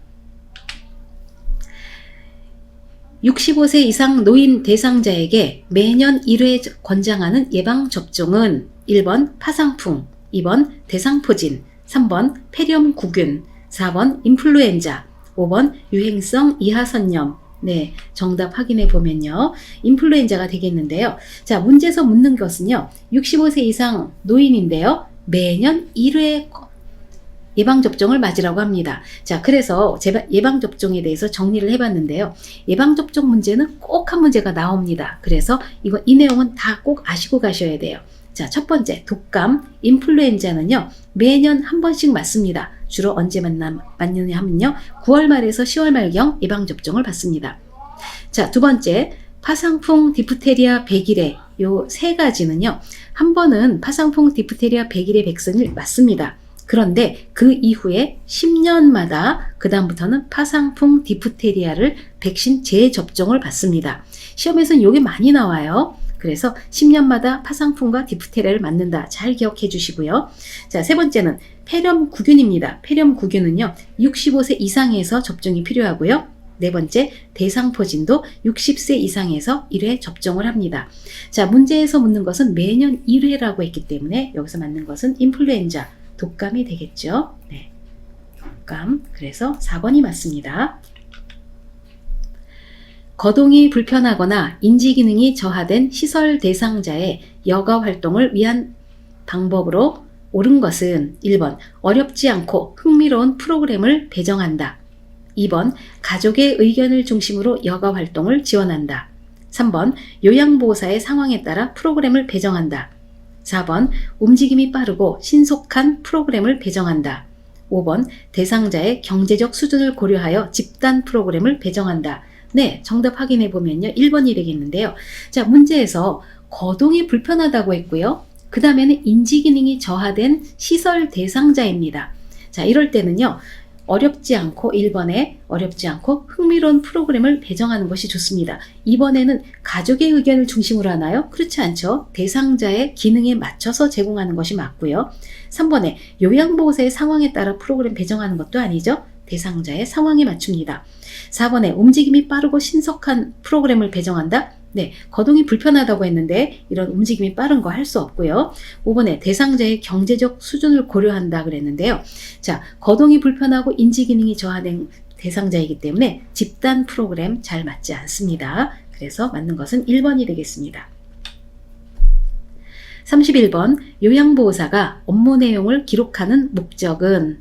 65세 이상 노인 대상자에게 매년 1회 권장하는 예방접종은 1번 파상풍, 2번 대상포진, 3번 폐렴구균, 4번 인플루엔자, 5번 유행성 이하선염. 네, 정답 확인해 보면요. 인플루엔자가 되겠는데요. 자, 문제에서 묻는 것은요. 65세 이상 노인인데요. 매년 1회 예방접종을 맞으라고 합니다. 자, 그래서 제가 예방접종에 대해서 정리를 해봤는데요. 예방접종 문제는 꼭 한 문제가 나옵니다. 그래서 이 내용은 다 꼭 아시고 가셔야 돼요. 자, 첫 번째, 독감, 인플루엔자는요. 매년 한 번씩 맞습니다. 주로 언제 맞느냐 하면요. 9월 말에서 10월 말경 예방접종을 받습니다. 자, 두 번째, 파상풍, 디프테리아, 백일해 요 세 가지는요. 한 번은 파상풍 디프테리아 100일의 백신을 맞습니다. 그런데 그 이후에 10년마다 그 다음부터는 파상풍 디프테리아를 백신 재접종을 받습니다. 시험에서는 이게 많이 나와요. 그래서 10년마다 파상풍과 디프테리아를 맞는다. 잘 기억해 주시고요. 자, 세 번째는 폐렴구균입니다. 폐렴구균은요, 65세 이상에서 접종이 필요하고요. 네 번째, 대상포진도 60세 이상에서 1회 접종을 합니다. 자, 문제에서 묻는 것은 매년 1회라고 했기 때문에 여기서 맞는 것은 인플루엔자, 독감이 되겠죠. 네, 독감. 그래서 4번이 맞습니다. 거동이 불편하거나 인지기능이 저하된 시설 대상자의 여가 활동을 위한 방법으로 옳은 것은 1번 어렵지 않고 흥미로운 프로그램을 배정한다. 2번 가족의 의견을 중심으로 여가 활동을 지원한다. 3번 요양보호사의 상황에 따라 프로그램을 배정한다. 4번 움직임이 빠르고 신속한 프로그램을 배정한다. 5번 대상자의 경제적 수준을 고려하여 집단 프로그램을 배정한다. 네, 정답 확인해 보면요. 1번이 되겠는데요. 자, 문제에서 거동이 불편하다고 했고요. 그 다음에는 인지기능이 저하된 시설 대상자입니다. 자, 이럴 때는요. 어렵지 않고 1번에 어렵지 않고 흥미로운 프로그램을 배정하는 것이 좋습니다. 2번에는 가족의 의견을 중심으로 하나요? 그렇지 않죠. 대상자의 기능에 맞춰서 제공하는 것이 맞고요. 3번에 요양보호사의 상황에 따라 프로그램 배정하는 것도 아니죠. 대상자의 상황에 맞춥니다. 4번에 움직임이 빠르고 신속한 프로그램을 배정한다. 네, 거동이 불편하다고 했는데 이런 움직임이 빠른 거 할 수 없고요. 5번에 대상자의 경제적 수준을 고려한다 그랬는데요. 자, 거동이 불편하고 인지기능이 저하된 대상자이기 때문에 집단 프로그램 잘 맞지 않습니다. 그래서 맞는 것은 1번이 되겠습니다. 31번 요양보호사가 업무 내용을 기록하는 목적은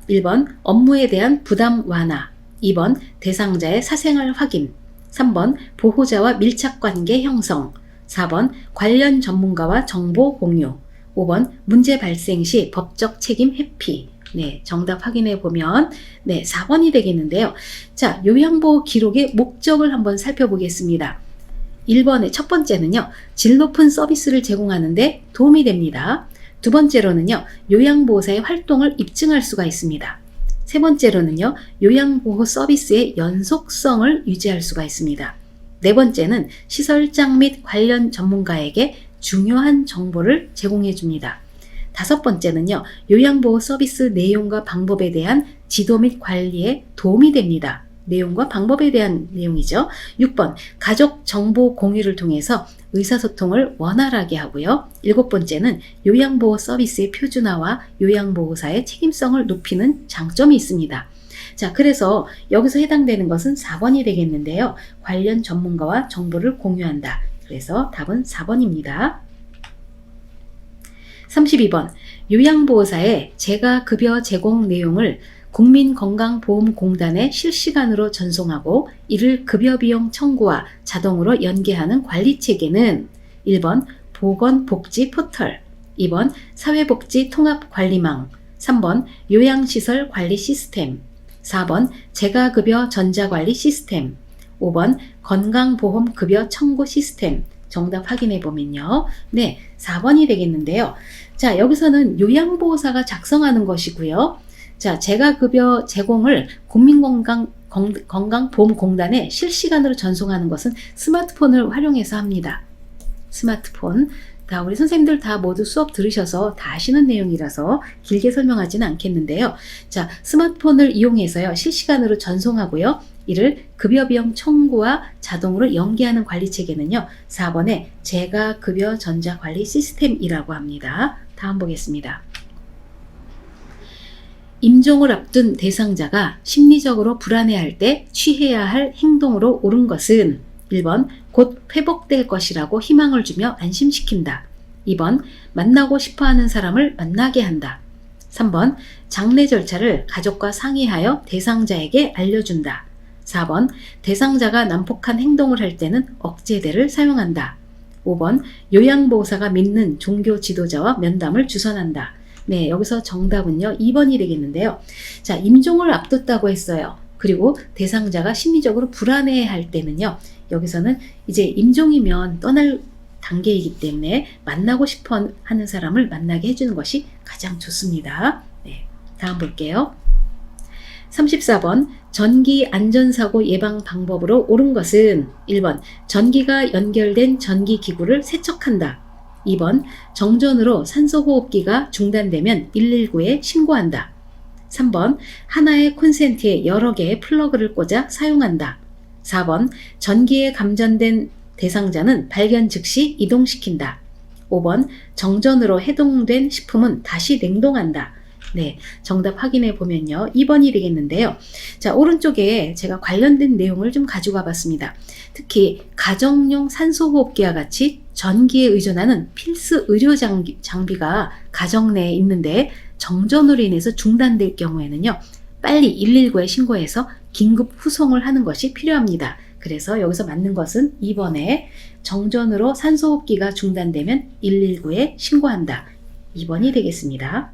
1번 업무에 대한 부담 완화, 2번 대상자의 사생활 확인, 3번 보호자와 밀착관계 형성, 4번 관련 전문가와 정보 공유, 5번 문제 발생 시 법적 책임 회피. 네, 정답 확인해 보면 네, 4번이 되겠는데요. 자, 요양보호 기록의 목적을 한번 살펴보겠습니다. 1번의 첫 번째는요. 질 높은 서비스를 제공하는데 도움이 됩니다. 두 번째로는요. 요양보호사의 활동을 입증할 수가 있습니다. 세 번째로는요. 요양보호 서비스의 연속성을 유지할 수가 있습니다. 네 번째는 시설장 및 관련 전문가에게 중요한 정보를 제공해 줍니다. 다섯 번째는요. 요양보호 서비스 내용과 방법에 대한 지도 및 관리에 도움이 됩니다. 내용과 방법에 대한 내용이죠. 6번 가족 정보 공유를 통해서 의사소통을 원활하게 하고요. 7번째는 요양보호 서비스의 표준화와 요양보호사의 책임성을 높이는 장점이 있습니다. 자, 그래서 여기서 해당되는 것은 4번이 되겠는데요. 관련 전문가와 정보를 공유한다. 그래서 답은 4번입니다. 32번 요양보호사의 재가급여 제공 내용을 국민건강보험공단에 실시간으로 전송하고 이를 급여비용 청구와 자동으로 연계하는 관리체계는 1번 보건복지 포털, 2번 사회복지 통합관리망, 3번 요양시설 관리 시스템, 4번 재가급여 전자관리 시스템, 5번 건강보험급여 청구 시스템. 정답 확인해 보면요. 네, 4번이 되겠는데요. 자, 여기서는 요양보호사가 작성하는 것이고요. 자, 재가급여 제공을 국민건강보험공단에 실시간으로 전송하는 것은 스마트폰을 활용해서 합니다. 스마트폰. 다 우리 선생님들 다 모두 수업 들으셔서 다 아시는 내용이라서 길게 설명하지는 않겠는데요. 자, 스마트폰을 이용해서요. 실시간으로 전송하고요. 이를 급여비용 청구와 자동으로 연계하는 관리체계는요. 4번에 재가급여 전자관리 시스템이라고 합니다. 다음 보겠습니다. 임종을 앞둔 대상자가 심리적으로 불안해할 때 취해야 할 행동으로 옳은 것은 1번 곧 회복될 것이라고 희망을 주며 안심시킨다. 2번 만나고 싶어하는 사람을 만나게 한다. 3번 장례 절차를 가족과 상의하여 대상자에게 알려준다. 4번 대상자가 난폭한 행동을 할 때는 억제대를 사용한다. 5번 요양보호사가 믿는 종교 지도자와 면담을 주선한다. 네, 여기서 정답은요 2번이 되겠는데요. 자, 임종을 앞뒀다고 했어요. 그리고 대상자가 심리적으로 불안해할 때는요. 여기서는 이제 임종이면 떠날 단계이기 때문에 만나고 싶어 하는 사람을 만나게 해주는 것이 가장 좋습니다. 네, 다음 볼게요. 34번 전기 안전사고 예방 방법으로 옳은 것은 1번 전기가 연결된 전기기구를 세척한다. 2번 정전으로 산소호흡기가 중단되면 119에 신고한다. 3번 하나의 콘센트에 여러 개의 플러그를 꽂아 사용한다. 4번 전기에 감전된 대상자는 발견 즉시 이동시킨다. 5번 정전으로 해동된 식품은 다시 냉동한다. 네, 정답 확인해 보면요. 2번이 되겠는데요. 자, 오른쪽에 제가 관련된 내용을 좀 가지고 와봤습니다. 특히 가정용 산소호흡기와 같이 전기에 의존하는 필수 의료 장비가 가정 내에 있는데 정전으로 인해서 중단될 경우에는요. 빨리 119에 신고해서 긴급 후송을 하는 것이 필요합니다. 그래서 여기서 맞는 것은 2번에 정전으로 산소호흡기가 중단되면 119에 신고한다. 2번이 되겠습니다.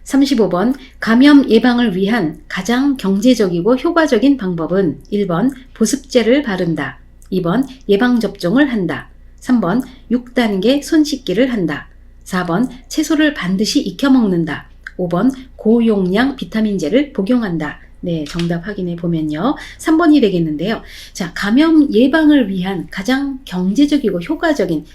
35번 감염 예방을 위한 가장 경제적이고 효과적인 방법은 1번 보습제를 바른다. 2번 예방접종을 한다. 3번 6단계 손 씻기를 한다. 4번 채소를 반드시 익혀 먹는다. 5번 고용량 비타민제를 복용한다. 네, 정답 확인해 보면요. 3번이 되겠는데요. 자, 감염 예방을 위한 가장 경제적이고 효과적인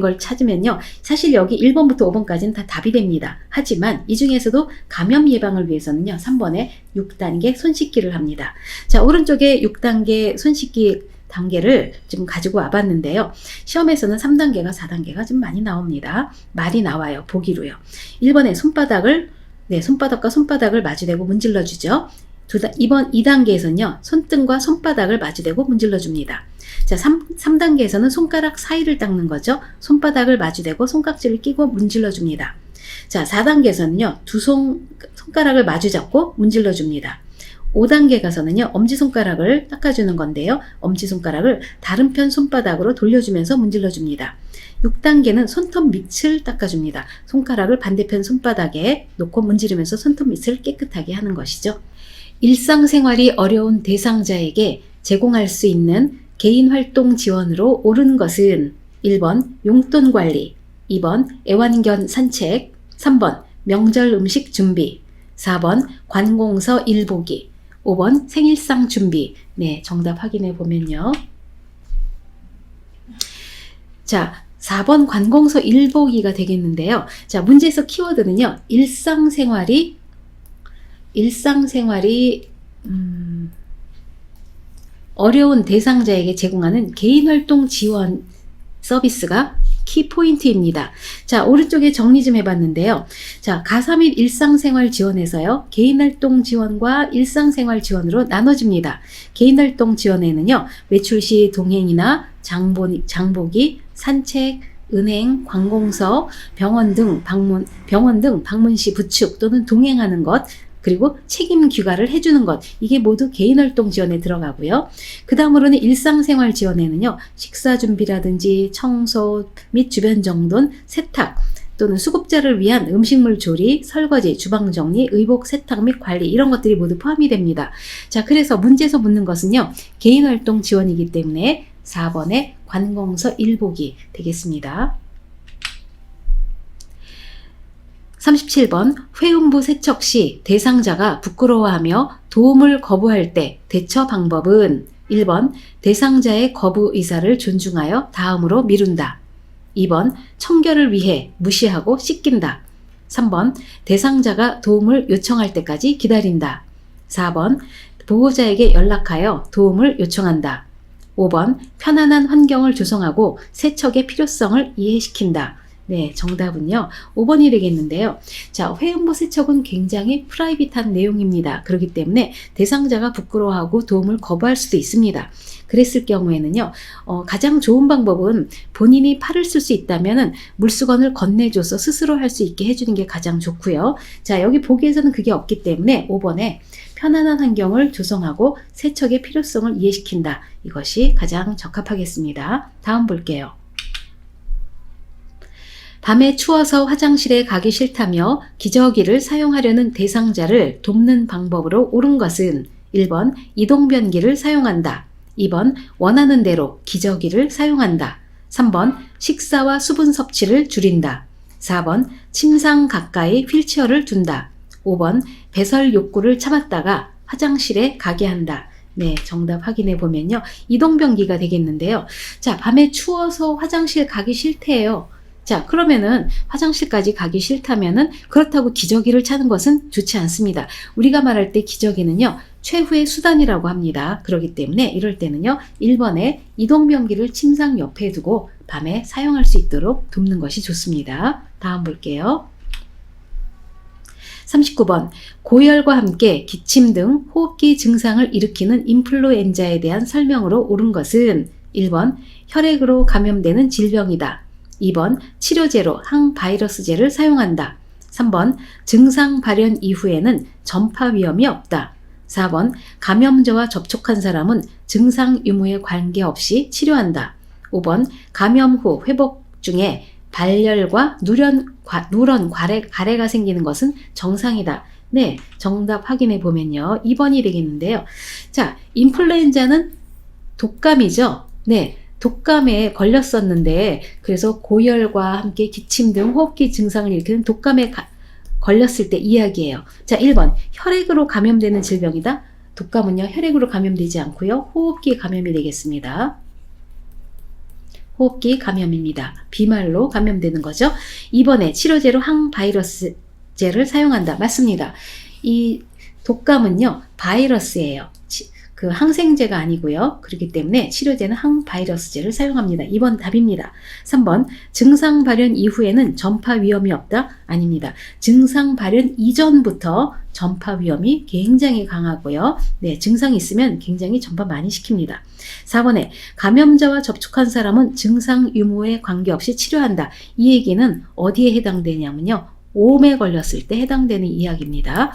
걸 찾으면요. 사실 여기 1번부터 5번까지는 다 답이 됩니다. 하지만 이 중에서도 감염 예방을 위해서는요. 3번에 6단계 손 씻기를 합니다. 자, 오른쪽에 6단계 손 씻기 단계를 좀 가지고 와봤는데요. 시험에서는 3단계가 4단계가 좀 많이 나옵니다. 말이 나와요. 보기로요. 1번에 손바닥과 손바닥을 마주대고 문질러 주죠. 2단계에서는요. 손등과 손바닥을 마주대고 문질러 줍니다. 자, 3단계에서는 손가락 사이를 닦는 거죠. 손바닥을 마주대고 손깍지를 끼고 문질러 줍니다. 자, 4단계에서는요. 두 손가락을 마주 잡고 문질러 줍니다. 5단계 가서는요. 엄지손가락을 닦아주는 건데요. 엄지손가락을 다른 편 손바닥으로 돌려주면서 문질러 줍니다. 6단계는 손톱 밑을 닦아줍니다. 손가락을 반대편 손바닥에 놓고 문지르면서 손톱 밑을 깨끗하게 하는 것이죠. 일상생활이 어려운 대상자에게 제공할 수 있는 개인활동 지원으로 옳은 것은 1번 용돈 관리, 2번 애완견 산책, 3번 명절 음식 준비, 4번 관공서 일보기, 5번 생일상 준비. 네, 정답 확인해 보면요. 자, 4번 관공서 일보기가 되겠는데요. 자, 문제에서 키워드는요. 일상생활이 어려운 대상자에게 제공하는 개인활동 지원 서비스가 키포인트입니다. 자, 오른쪽에 정리 좀 해봤는데요. 자, 가사 및 일상생활 지원에서요. 개인활동 지원과 일상생활 지원으로 나눠집니다. 개인활동 지원에는요. 외출 시 동행이나 장보기, 산책, 은행, 관공서, 병원 등 방문 시 부축 또는 동행하는 것, 그리고 책임 귀가를 해주는 것, 이게 모두 개인활동 지원에 들어가고요. 그 다음으로는 일상생활 지원에는요. 식사 준비라든지 청소 및 주변 정돈, 세탁 또는 수급자를 위한 음식물 조리, 설거지, 주방 정리, 의복 세탁 및 관리 이런 것들이 모두 포함이 됩니다. 자, 그래서 문제에서 묻는 것은요. 개인활동 지원이기 때문에 4번의 관공서 일보기 되겠습니다. 37번 회음부 세척 시 대상자가 부끄러워하며 도움을 거부할 때 대처 방법은 1번 대상자의 거부 의사를 존중하여 다음으로 미룬다. 2번 청결을 위해 무시하고 씻긴다. 3번 대상자가 도움을 요청할 때까지 기다린다. 4번 보호자에게 연락하여 도움을 요청한다. 5번 편안한 환경을 조성하고 세척의 필요성을 이해시킨다. 네, 정답은요. 5번이 되겠는데요. 자, 회음부 세척은 굉장히 프라이빗한 내용입니다. 그렇기 때문에 대상자가 부끄러워하고 도움을 거부할 수도 있습니다. 그랬을 경우에는요. 가장 좋은 방법은 본인이 팔을 쓸 수 있다면 물수건을 건네줘서 스스로 할 수 있게 해주는 게 가장 좋고요. 자, 여기 보기에서는 그게 없기 때문에 5번에 편안한 환경을 조성하고 세척의 필요성을 이해시킨다. 이것이 가장 적합하겠습니다. 다음 볼게요. 밤에 추워서 화장실에 가기 싫다며 기저귀를 사용하려는 대상자를 돕는 방법으로 옳은 것은 1번 이동변기를 사용한다. 2번 원하는 대로 기저귀를 사용한다. 3번 식사와 수분 섭취를 줄인다. 4번 침상 가까이 휠체어를 둔다. 5번 배설 욕구를 참았다가 화장실에 가게 한다. 네, 정답 확인해 보면요. 이동변기가 되겠는데요. 자, 밤에 추워서 화장실 가기 싫대요. 자, 그러면은 화장실까지 가기 싫다면은 그렇다고 기저귀를 차는 것은 좋지 않습니다. 우리가 말할 때 기저귀는요, 최후의 수단이라고 합니다. 그렇기 때문에 이럴 때는요, 1번에 이동변기를 침상 옆에 두고 밤에 사용할 수 있도록 돕는 것이 좋습니다. 다음 볼게요. 39번 고열과 함께 기침 등 호흡기 증상을 일으키는 인플루엔자에 대한 설명으로 옳은 것은 1번 혈액으로 감염되는 질병이다. 2번 치료제로 항바이러스제를 사용한다. 3번 증상 발현 이후에는 전파 위험이 없다. 4번 감염자와 접촉한 사람은 증상 유무에 관계없이 치료한다. 5번 감염 후 회복 중에 발열과 누런 가래가 생기는 것은 정상이다. 네, 정답 확인해 보면요. 2번이 되겠는데요. 자, 인플루엔자는 독감이죠. 네, 독감에 걸렸었는데 그래서 고열과 함께 기침 등 호흡기 증상을 일으키는 독감에 걸렸을 때 이야기예요. 자, 1번 혈액으로 감염되는 질병이다. 독감은요, 혈액으로 감염되지 않고요. 호흡기 감염이 되겠습니다. 호흡기 감염입니다. 비말로 감염되는 거죠. 2번에 치료제로 항바이러스제를 사용한다. 맞습니다. 이 독감은요, 바이러스예요. 그 항생제가 아니고요. 그렇기 때문에 치료제는 항바이러스제를 사용합니다. 2번 답입니다. 3번 증상 발현 이후에는 전파 위험이 없다? 아닙니다. 증상 발현 이전부터 전파 위험이 굉장히 강하고요. 네, 증상이 있으면 굉장히 전파 많이 시킵니다. 4번에 감염자와 접촉한 사람은 증상 유무에 관계없이 치료한다. 이 얘기는 어디에 해당되냐면요. 오음에 걸렸을 때 해당되는 이야기입니다.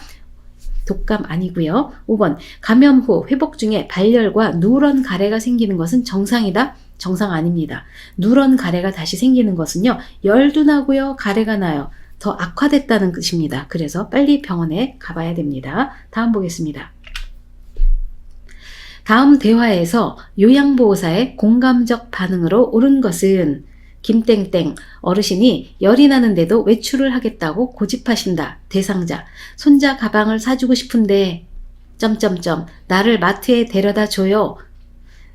독감 아니고요. 5번 감염 후 회복 중에 발열과 누런 가래가 생기는 것은 정상이다? 정상 아닙니다. 누런 가래가 다시 생기는 것은요. 열도 나고요. 가래가 나요. 더 악화됐다는 뜻입니다. 그래서 빨리 병원에 가봐야 됩니다. 다음 보겠습니다. 다음 대화에서 요양보호사의 공감적 반응으로 옳은 것은 김땡땡 어르신이 열이 나는데도 외출을 하겠다고 고집하신다. 대상자 손자 가방을 사주고 싶은데 점점점 나를 마트에 데려다 줘요.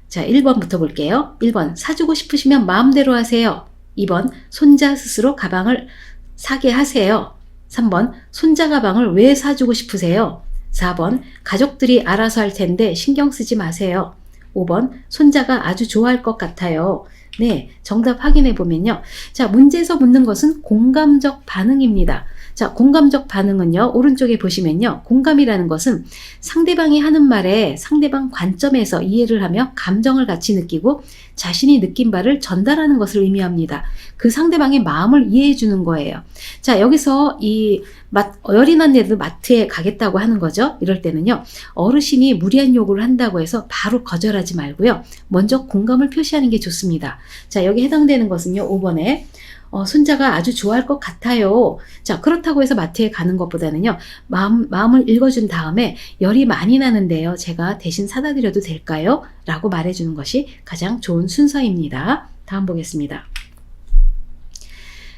자, 1번부터 볼게요. 1번 사주고 싶으시면 마음대로 하세요. 2번 손자 스스로 가방을 사게 하세요. 3번 손자 가방을 왜 사주고 싶으세요? 4번 가족들이 알아서 할 텐데 신경 쓰지 마세요. 5번 손자가 아주 좋아할 것 같아요. 네, 정답 확인해 보면요. 자, 문제에서 묻는 것은 공감적 반응입니다. 자, 공감적 반응은요. 오른쪽에 보시면요. 공감이라는 것은 상대방이 하는 말에 상대방 관점에서 이해를 하며 감정을 같이 느끼고 자신이 느낀 바를 전달하는 것을 의미합니다. 그 상대방의 마음을 이해해 주는 거예요. 자, 여기서 열이 난데도 마트에 가겠다고 하는 거죠. 이럴 때는요. 어르신이 무리한 요구를 한다고 해서 바로 거절하지 말고요. 먼저 공감을 표시하는 게 좋습니다. 자, 여기 해당되는 것은요. 5번에 손자가 아주 좋아할 것 같아요. 자, 그렇다고 해서 마트에 가는 것보다는요. 마음을 읽어준 다음에 열이 많이 나는데요. 제가 대신 사다 드려도 될까요? 라고 말해주는 것이 가장 좋은 순서입니다. 다음 보겠습니다.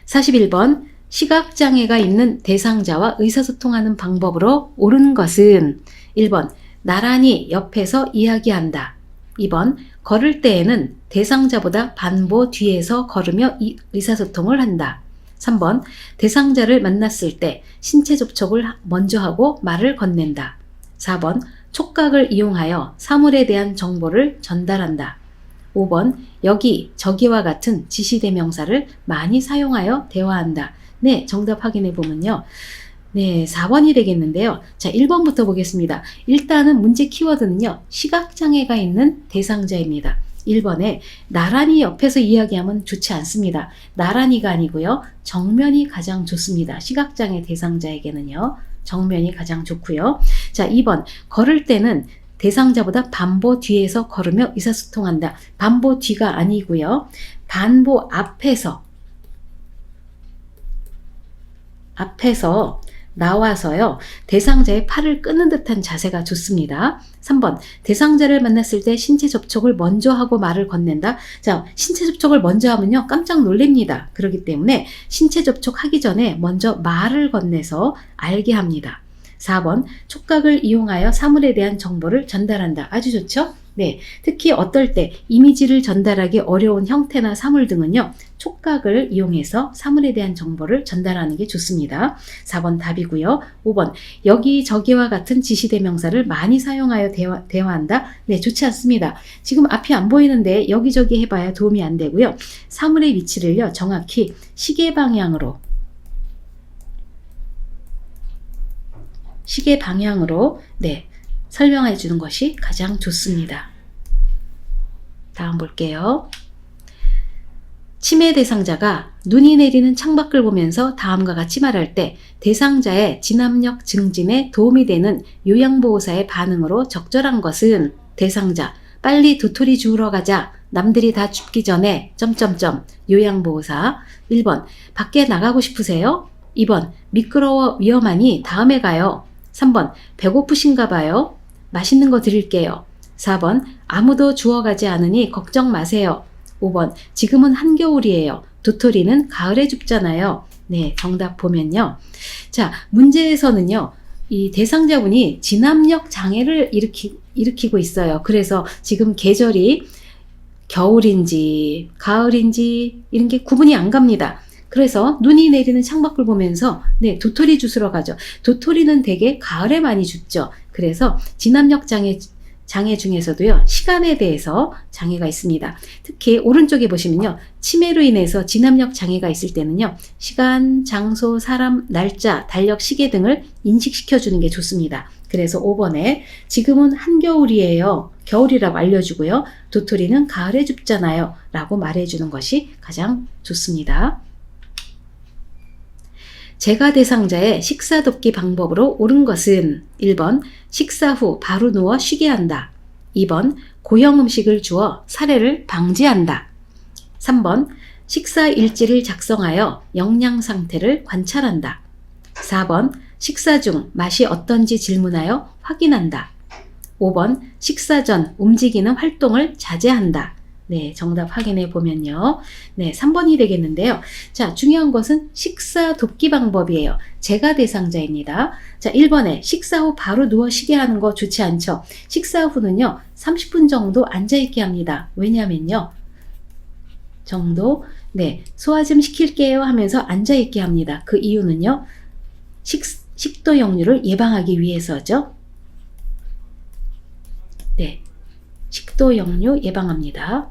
41번 시각장애가 있는 대상자와 의사소통하는 방법으로 옳은 것은 1번 나란히 옆에서 이야기한다. 2번 걸을 때에는 대상자보다 반보 뒤에서 걸으며 의사소통을 한다. 3번 대상자를 만났을 때 신체 접촉을 먼저 하고 말을 건넨다. 4번 촉각을 이용하여 사물에 대한 정보를 전달한다. 5번 여기, 저기와 같은 지시대명사를 많이 사용하여 대화한다. 네, 정답 확인해 보면요. 네, 4번이 되겠는데요. 자, 1번부터 보겠습니다. 일단은 문제 키워드는요. 시각장애가 있는 대상자입니다. 1번에 나란히 옆에서 이야기하면 좋지 않습니다. 나란히가 아니고요. 정면이 가장 좋습니다. 시각장애 대상자에게는요. 정면이 가장 좋고요. 자, 2번 걸을 때는 대상자보다 반보 뒤에서 걸으며 의사소통한다. 반보 뒤가 아니고요. 반보 앞에서 나와서요. 대상자의 팔을 끄는 듯한 자세가 좋습니다. 3번 대상자를 만났을 때 신체 접촉을 먼저 하고 말을 건넨다. 자, 신체 접촉을 먼저 하면요. 깜짝 놀랍니다. 그렇기 때문에 신체 접촉하기 전에 먼저 말을 건네서 알게 합니다. 4번 촉각을 이용하여 사물에 대한 정보를 전달한다. 아주 좋죠? 네, 특히 어떨 때 이미지를 전달하기 어려운 형태나 사물 등은요. 촉각을 이용해서 사물에 대한 정보를 전달하는 게 좋습니다. 4번 답이고요. 5번 여기저기와 같은 지시대명사를 많이 사용하여 대화한다. 네, 좋지 않습니다. 지금 앞이 안 보이는데 여기저기 해봐야 도움이 안 되고요. 사물의 위치를요. 정확히 시계 방향으로 네, 설명해 주는 것이 가장 좋습니다. 다음 볼게요. 치매 대상자가 눈이 내리는 창밖을 보면서 다음과 같이 말할 때 대상자의 진압력 증진에 도움이 되는 요양보호사의 반응으로 적절한 것은 대상자 빨리 도토리 주우러 가자. 남들이 다 춥기 전에 요양보호사 1번 밖에 나가고 싶으세요? 2번 미끄러워 위험하니 다음에 가요. 3번 배고프신가 봐요. 맛있는 거 드릴게요. 4번 아무도 주워가지 않으니 걱정 마세요. 5번 지금은 한겨울이에요. 도토리는 가을에 줍잖아요. 네, 정답 보면요. 자, 문제에서는요. 이 대상자분이 진압력 장애를 일으키고 있어요. 그래서 지금 계절이 겨울인지 가을인지 이런 게 구분이 안 갑니다. 그래서 눈이 내리는 창밖을 보면서 네, 도토리 주스러 가죠. 도토리는 되게 가을에 많이 줍죠. 그래서 진압력 장애 중에서도요. 시간에 대해서 장애가 있습니다. 특히 오른쪽에 보시면요. 치매로 인해서 진압력 장애가 있을 때는요. 시간, 장소, 사람, 날짜, 달력, 시계 등을 인식시켜 주는 게 좋습니다. 그래서 5번에 지금은 한겨울이에요. 겨울이라고 알려주고요. 도토리는 가을에 줍잖아요. 라고 말해주는 것이 가장 좋습니다. 재가 대상자의 식사 돕기 방법으로 옳은 것은 1번 식사 후 바로 누워 쉬게 한다. 2번 고형 음식을 주어 사례를 방지한다. 3번 식사 일지를 작성하여 영양 상태를 관찰한다. 4번 식사 중 맛이 어떤지 질문하여 확인한다. 5번 식사 전 움직이는 활동을 자제한다. 네, 정답 확인해 보면요. 네, 3번이 되겠는데요. 자, 중요한 것은 식사 돕기 방법이에요. 재가 대상자입니다. 자, 1번에 식사 후 바로 누워 쉬게 하는 거 좋지 않죠? 식사 후는요, 30분 정도 앉아있게 합니다. 왜냐면요, 네, 소화 좀 시킬게요 하면서 앉아있게 합니다. 그 이유는요, 식도 역류를 예방하기 위해서죠. 네, 식도 역류 예방합니다.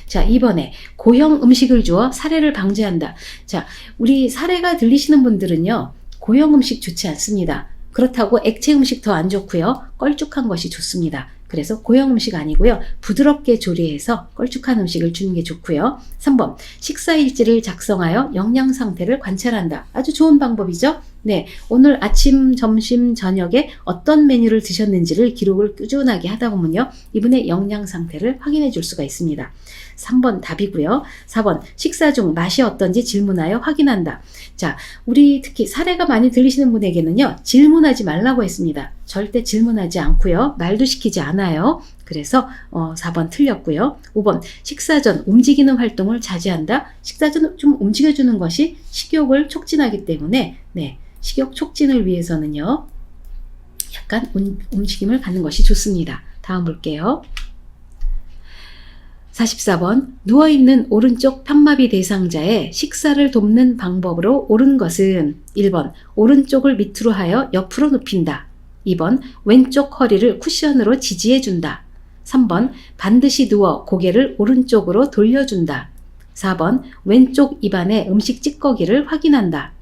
자, 2번에 고형 음식을 주어 사례를 방지한다. 자, 우리 사례가 들리시는 분들은요. 고형 음식 좋지 않습니다. 그렇다고 액체 음식 더 안 좋고요. 걸쭉한 것이 좋습니다. 그래서 고형 음식 아니고요. 부드럽게 조리해서 걸쭉한 음식을 주는 게 좋고요. 3번 식사 일지를 작성하여 영양 상태를 관찰한다. 아주 좋은 방법이죠. 네, 오늘 아침, 점심, 저녁에 어떤 메뉴를 드셨는지를 기록을 꾸준하게 하다 보면요. 이분의 영양 상태를 확인해 줄 수가 있습니다. 3번 답이고요. 4번 식사 중 맛이 어떤지 질문하여 확인한다. 자, 우리 특히 사례가 많이 들리시는 분에게는요. 질문하지 말라고 했습니다. 절대 질문하지 않고요. 말도 시키지 않아요. 그래서 4번 틀렸고요. 5번 식사 전 움직이는 활동을 자제한다. 식사 전 좀 움직여주는 것이 식욕을 촉진하기 때문에 네, 식욕 촉진을 위해서는요. 약간 움직임을 갖는 것이 좋습니다. 다음 볼게요. 44번 누워있는 오른쪽 편마비 대상자의 식사를 돕는 방법으로 옳은 것은 1번 오른쪽을 밑으로 하여 옆으로 눕힌다. 2번 왼쪽 허리를 쿠션으로 지지해준다. 3번 반드시 누워 고개를 오른쪽으로 돌려준다. 4번 왼쪽 입안에 음식 찌꺼기를 확인한다.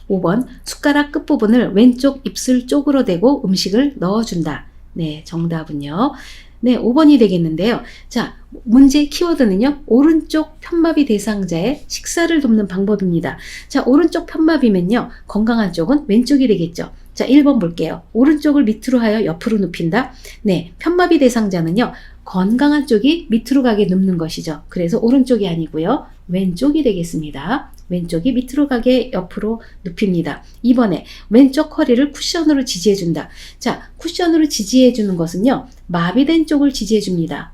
5번 숟가락 끝부분을 왼쪽 입술 쪽으로 대고 음식을 넣어준다. 네, 정답은요. 네, 5번이 되겠는데요. 자, 문제 키워드는요. 오른쪽 편마비 대상자의 식사를 돕는 방법입니다. 자, 오른쪽 편마비면요. 건강한 쪽은 왼쪽이 되겠죠. 자, 1번 볼게요. 오른쪽을 밑으로 하여 옆으로 눕힌다. 네, 편마비 대상자는요. 건강한 쪽이 밑으로 가게 눕는 것이죠. 그래서 오른쪽이 아니고요. 왼쪽이 되겠습니다. 왼쪽이 밑으로 가게 옆으로 눕힙니다. 2번에 왼쪽 허리를 쿠션으로 지지해준다. 자, 쿠션으로 지지해주는 것은요, 마비된 쪽을 지지해줍니다.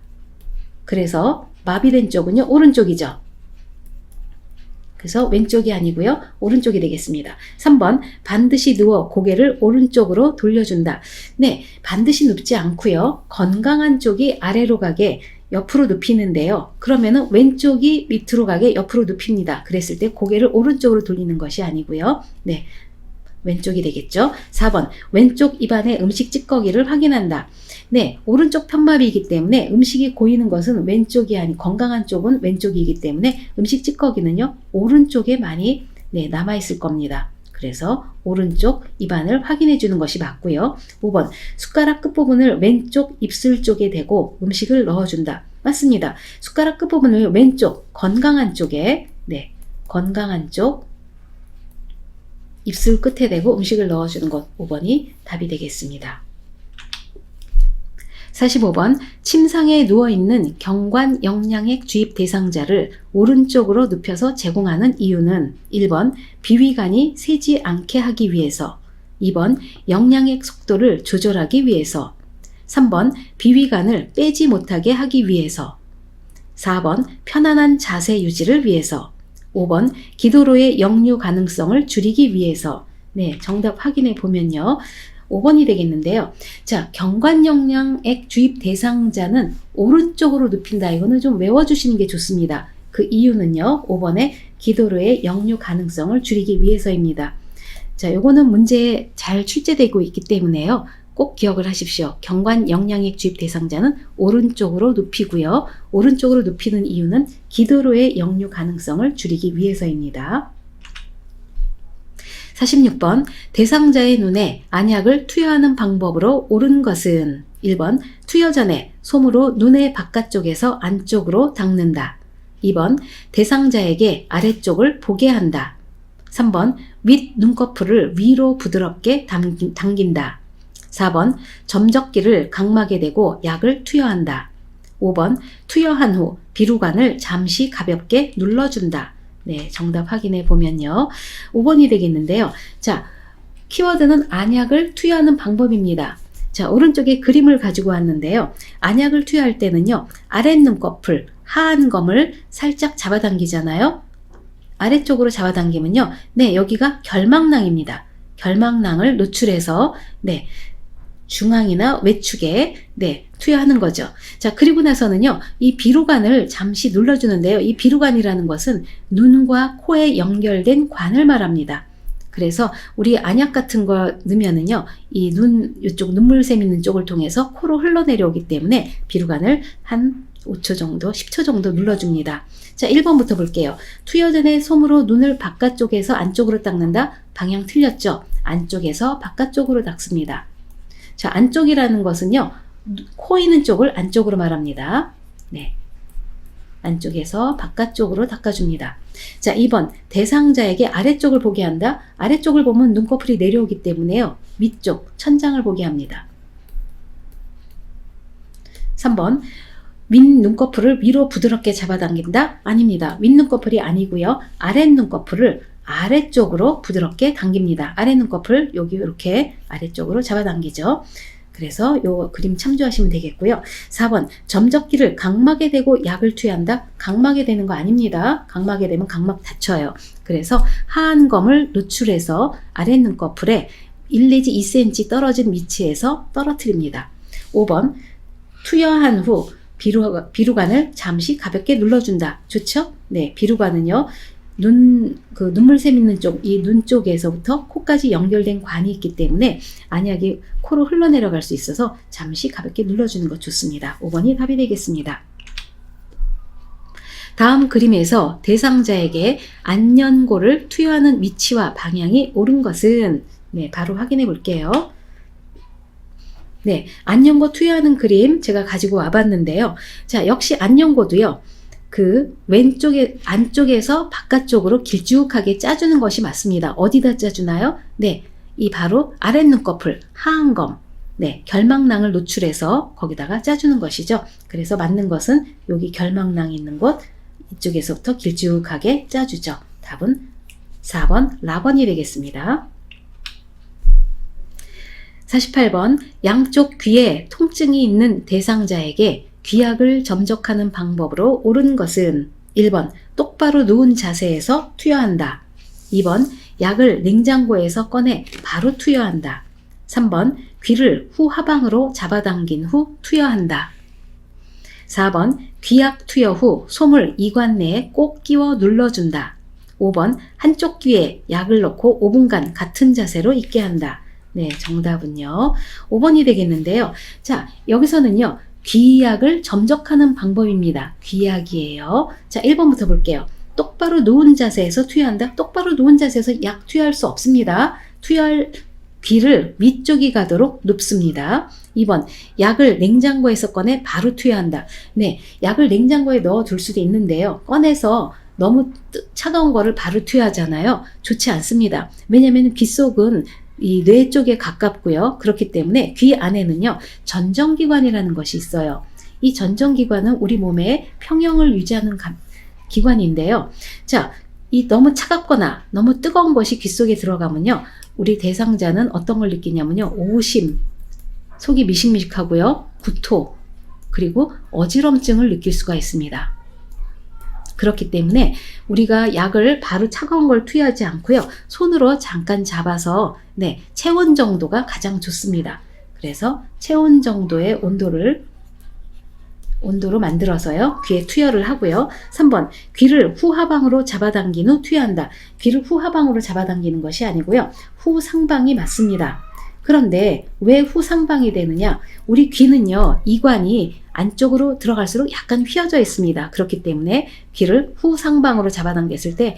그래서 마비된 쪽은요, 오른쪽이죠. 그래서 왼쪽이 아니고요, 오른쪽이 되겠습니다. 3번, 반드시 누워 고개를 오른쪽으로 돌려준다. 네, 반드시 눕지 않고요, 건강한 쪽이 아래로 가게 옆으로 눕히는데요. 그러면은 왼쪽이 밑으로 가게 옆으로 눕힙니다. 그랬을 때 고개를 오른쪽으로 돌리는 것이 아니고요. 네, 왼쪽이 되겠죠. 4번, 왼쪽 입안의 음식 찌꺼기를 확인한다. 네, 오른쪽 편마비이기 때문에 음식이 고이는 것은 왼쪽이 아닌, 건강한 쪽은 왼쪽이기 때문에 음식 찌꺼기는요, 오른쪽에 많이 남아있을 겁니다. 그래서 오른쪽 입안을 확인해 주는 것이 맞고요. 5번, 숟가락 끝부분을 왼쪽 입술 쪽에 대고 음식을 넣어준다. 맞습니다. 숟가락 끝부분을 왼쪽, 건강한 쪽에, 건강한 쪽 입술 끝에 대고 음식을 넣어주는 것, 5번이 답이 되겠습니다. 45번, 침상에 누워있는 경관 영양액 주입 대상자를 오른쪽으로 눕혀서 제공하는 이유는 1번, 비위관이 새지 않게 하기 위해서, 2번, 영양액 속도를 조절하기 위해서, 3번, 비위관을 빼지 못하게 하기 위해서, 4번, 편안한 자세 유지를 위해서, 5번, 기도로의 역류 가능성을 줄이기 위해서. 네, 정답 확인해 보면요, 5번이 되겠는데요. 자, 경관영양액 주입 대상자는 오른쪽으로 눕힌다. 이거는 좀 외워주시는 게 좋습니다. 그 이유는요, 5번에 기도로의 역류 가능성을 줄이기 위해서입니다. 자, 요거는 문제에 잘 출제되고 있기 때문에요, 꼭 기억을 하십시오. 경관영양액 주입 대상자는 오른쪽으로 눕히고요. 오른쪽으로 눕히는 이유는 기도로의 역류 가능성을 줄이기 위해서입니다. 46번, 대상자의 눈에 안약을 투여하는 방법으로 옳은 것은 1번, 투여 전에 솜으로 눈의 바깥쪽에서 안쪽으로 닦는다. 2번, 대상자에게 아래쪽을 보게 한다. 3번, 윗 눈꺼풀을 위로 부드럽게 당긴다. 4번, 점적기를 각막에 대고 약을 투여한다. 5번, 투여한 후 비루관을 잠시 가볍게 눌러준다. 네, 정답 확인해 보면요, 5번이 되겠는데요. 자, 키워드는 안약을 투여하는 방법입니다. 자, 오른쪽에 그림을 가지고 왔는데요. 안약을 투여할 때는요, 아랫눈꺼풀, 하안검을 살짝 잡아당기잖아요. 아래쪽으로 잡아당기면요, 네, 여기가 결막낭입니다. 결막낭을 노출해서 중앙이나 외축에 투여하는 거죠. 자, 그리고 나서는요, 이 비루관을 잠시 눌러주는데요. 이 비루관이라는 것은 눈과 코에 연결된 관을 말합니다. 그래서 우리 안약 같은 거 넣으면은요, 이 이쪽 눈물샘 있는 쪽을 통해서 코로 흘러내려오기 때문에 비루관을 한 5초 정도, 10초 정도 눌러줍니다. 자, 1번부터 볼게요. 투여 전에 솜으로 눈을 바깥쪽에서 안쪽으로 닦는다. 방향 틀렸죠? 안쪽에서 바깥쪽으로 닦습니다. 자, 안쪽이라는 것은요, 코 있는 쪽을 안쪽으로 말합니다. 네, 안쪽에서 바깥쪽으로 닦아줍니다. 자, 2번, 대상자에게 아래쪽을 보게 한다. 아래쪽을 보면 눈꺼풀이 내려오기 때문에요, 위쪽, 천장을 보게 합니다. 3번, 윗 눈꺼풀을 위로 부드럽게 잡아당긴다? 아닙니다. 윗 눈꺼풀이 아니고요, 아랫 눈꺼풀을 아래쪽으로 부드럽게 당깁니다. 아랫 눈꺼풀 여기 이렇게 아래쪽으로 잡아당기죠. 그래서 요 그림 참조하시면 되겠고요. 4번, 점적기를 각막에 대고 약을 투여한다? 각막에 대는 거 아닙니다. 각막에 대면 각막 다쳐요. 그래서 하안검을 노출해서 아랫 눈꺼풀에 1 내지 2cm 떨어진 위치에서 떨어뜨립니다. 5번, 투여한 후 비루관을 잠시 가볍게 눌러준다. 좋죠? 네, 비루관은요, 눈물샘 있는 쪽, 이 눈 쪽에서부터 코까지 연결된 관이 있기 때문에 안약이 코로 흘러내려갈 수 있어서 잠시 가볍게 눌러주는 것 좋습니다. 5번이 답이 되겠습니다. 다음 그림에서 대상자에게 안연고를 투여하는 위치와 방향이 옳은 것은, 바로 확인해 볼게요. 네, 안연고 투여하는 그림 제가 가지고 와봤는데요. 자, 역시 안연고도요, 그 왼쪽에 안쪽에서 바깥쪽으로 길쭉하게 짜주는 것이 맞습니다. 어디다 짜주나요? 네, 이 바로 아랫 눈꺼풀, 하안검, 결막낭을 노출해서 거기다가 짜주는 것이죠. 그래서 맞는 것은 여기 결막낭이 있는 곳, 이쪽에서부터 길쭉하게 짜주죠. 답은 4번 라번이 되겠습니다. 48번 양쪽 귀에 통증이 있는 대상자에게 귀약을 점적하는 방법으로 옳은 것은 1번 똑바로 누운 자세에서 투여한다. 2번 약을 냉장고에서 꺼내 바로 투여한다. 3번 귀를 후하방으로 잡아당긴 후 투여한다. 4번 귀약 투여 후 솜을 이관 내에 꼭 끼워 눌러준다. 5번 한쪽 귀에 약을 넣고 5분간 같은 자세로 있게 한다. 네, 정답은요 5번이 되겠는데요. 자, 여기서는요 귀약을 점적하는 방법입니다. 귀약이에요. 자, 1번부터 볼게요. 똑바로 누운 자세에서 투여한다. 똑바로 누운 자세에서 약 투여할 수 없습니다. 투여할 귀를 위쪽이 가도록 눕습니다. 2번 약을 냉장고에서 꺼내 바로 투여한다. 네, 약을 냉장고에 넣어 둘 수도 있는데요. 꺼내서 너무 차가운 거를 바로 투여하잖아요. 좋지 않습니다. 왜냐하면 귀 속은 이 뇌 쪽에 가깝고요. 그렇기 때문에 귀 안에는요 전정기관이라는 것이 있어요. 이 전정기관은 우리 몸의 평형을 유지하는 기관인데요. 자, 이 너무 차갑거나 너무 뜨거운 것이 귀 속에 들어가면요 우리 대상자는 어떤 걸 느끼냐면요 오심, 속이 미식미식하고요 구토, 그리고 어지럼증을 느낄 수가 있습니다. 그렇기 때문에 우리가 약을 바로 차가운 걸 투여하지 않고요. 손으로 잠깐 잡아서 네, 체온 정도가 가장 좋습니다. 그래서 체온 정도의 온도로 만들어서요. 귀에 투여를 하고요. 3번 귀를 후하방으로 잡아당긴 후 투여한다. 귀를 후하방으로 잡아당기는 것이 아니고요. 후상방이 맞습니다. 그런데 왜 후상방이 되느냐? 우리 귀는요. 이관이 안쪽으로 들어갈수록 약간 휘어져 있습니다. 그렇기 때문에 귀를 후상방으로 잡아당겼을 때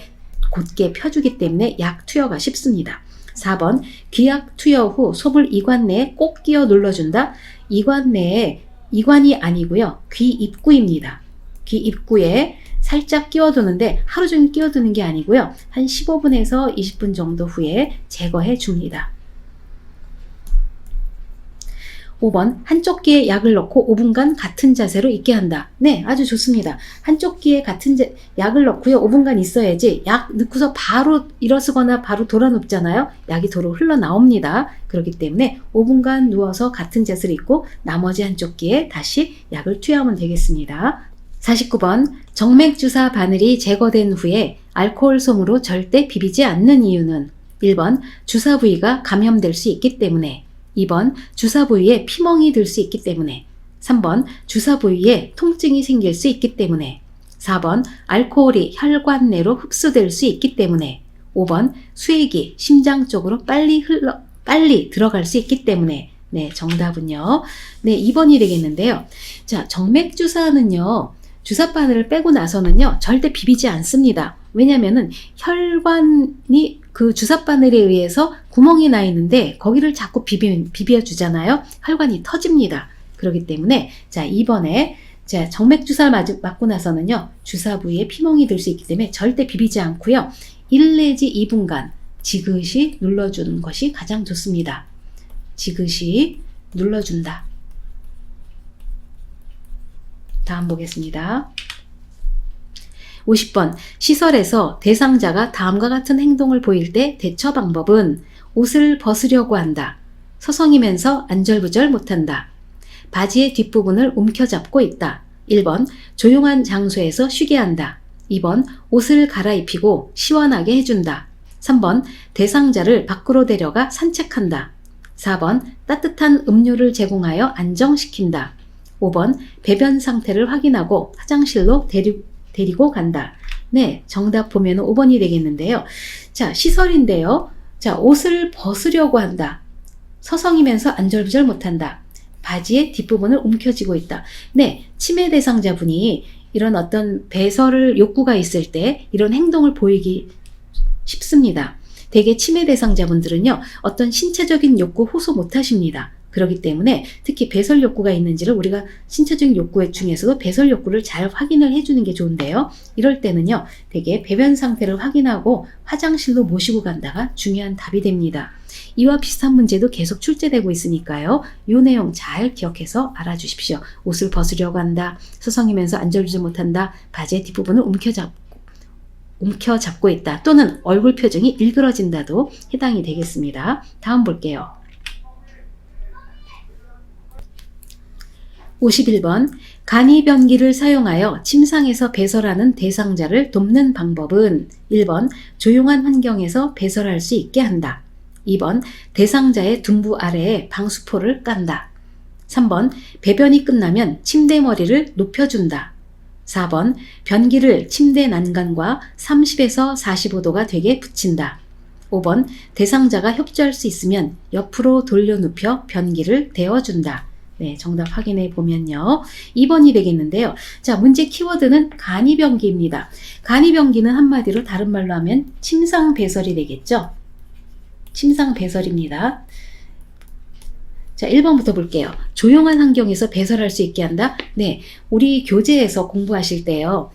곧게 펴주기 때문에 약 투여가 쉽습니다. 4번 귀약 투여 후 솜을 이관 내에 꼭 끼워 눌러준다. 이관이 아니고요. 귀 입구입니다. 귀 입구에 살짝 끼워두는데 하루 종일 끼워두는 게 아니고요. 한 15분에서 20분 정도 후에 제거해 줍니다. 5번 한쪽 귀에 약을 넣고 5분간 같은 자세로 있게 한다. 네, 아주 좋습니다. 한쪽 귀에 약을 넣고요. 5분간 있어야지 약 넣고서 바로 일어서거나 바로 돌아 눕잖아요. 약이 도로 흘러나옵니다. 그렇기 때문에 5분간 누워서 같은 자세로 있고 나머지 한쪽 귀에 다시 약을 투여하면 되겠습니다. 49번 정맥주사 바늘이 제거된 후에 알코올 솜으로 절대 비비지 않는 이유는 1번 주사 부위가 감염될 수 있기 때문에 2번 주사 부위에 피멍이 들 수 있기 때문에 3번 주사 부위에 통증이 생길 수 있기 때문에 4번 알코올이 혈관 내로 흡수될 수 있기 때문에 5번 수액이 심장 쪽으로 빨리 들어갈 수 있기 때문에 네, 정답은요. 네, 2번이 되겠는데요. 자, 정맥주사는요. 주사바늘을 빼고 나서는요. 절대 비비지 않습니다. 왜냐면은 혈관이 그 주사바늘에 의해서 구멍이 나 있는데 거기를 자꾸 비벼주잖아요. 혈관이 터집니다. 그렇기 때문에 자 2번에 자 정맥주사를 맞고 나서는요. 주사 부위에 피멍이 들 수 있기 때문에 절대 비비지 않고요. 1 내지 2분간 지그시 눌러주는 것이 가장 좋습니다. 지그시 눌러준다. 다음 보겠습니다. 50번 시설에서 대상자가 다음과 같은 행동을 보일 때 대처 방법은 옷을 벗으려고 한다. 서성이면서 안절부절 못한다. 바지의 뒷부분을 움켜잡고 있다. 1번 조용한 장소에서 쉬게 한다. 2번 옷을 갈아입히고 시원하게 해준다. 3번 대상자를 밖으로 데려가 산책한다. 4번 따뜻한 음료를 제공하여 안정시킨다. 5번 배변 상태를 확인하고 화장실로 데리고 간다. 네, 정답 보면 5번이 되겠는데요. 자, 시설인데요. 자, 옷을 벗으려고 한다. 서성이면서 안절부절 못한다. 바지의 뒷부분을 움켜쥐고 있다. 네, 치매 대상자분이 이런 어떤 배설을 욕구가 있을 때 이런 행동을 보이기 쉽습니다. 대개 치매 대상자분들은요, 어떤 신체적인 욕구 호소 못 하십니다. 그렇기 때문에 특히 배설 욕구가 있는지를 우리가 신체적인 욕구 중에서도 배설 욕구를 잘 확인을 해주는 게 좋은데요. 이럴 때는요, 대개 배변 상태를 확인하고 화장실로 모시고 간다가 중요한 답이 됩니다. 이와 비슷한 문제도 계속 출제되고 있으니까요. 이 내용 잘 기억해서 알아주십시오. 옷을 벗으려고 한다. 서성이면서 안절부절 못한다. 바지의 뒷부분을 움켜잡고 있다 또는 얼굴 표정이 일그러진다도 해당이 되겠습니다. 다음 볼게요. 51번 간이변기를 사용하여 침상에서 배설하는 대상자를 돕는 방법은 1번 조용한 환경에서 배설할 수 있게 한다. 2번 대상자의 둔부 아래에 방수포를 깐다. 3번 배변이 끝나면 침대 머리를 높여준다. 4번 변기를 침대 난간과 30에서 45도가 되게 붙인다. 5번 대상자가 협조할 수 있으면 옆으로 돌려 눕혀 변기를 데워준다. 네, 정답 확인해 보면요. 2번이 되겠는데요. 자, 문제 키워드는 간이변기입니다. 간이변기는 한마디로 다른 말로 하면 침상 배설이 되겠죠. 침상 배설입니다. 자, 1번부터 볼게요. 조용한 환경에서 배설할 수 있게 한다. 네, 우리 교재에서 공부하실 때요.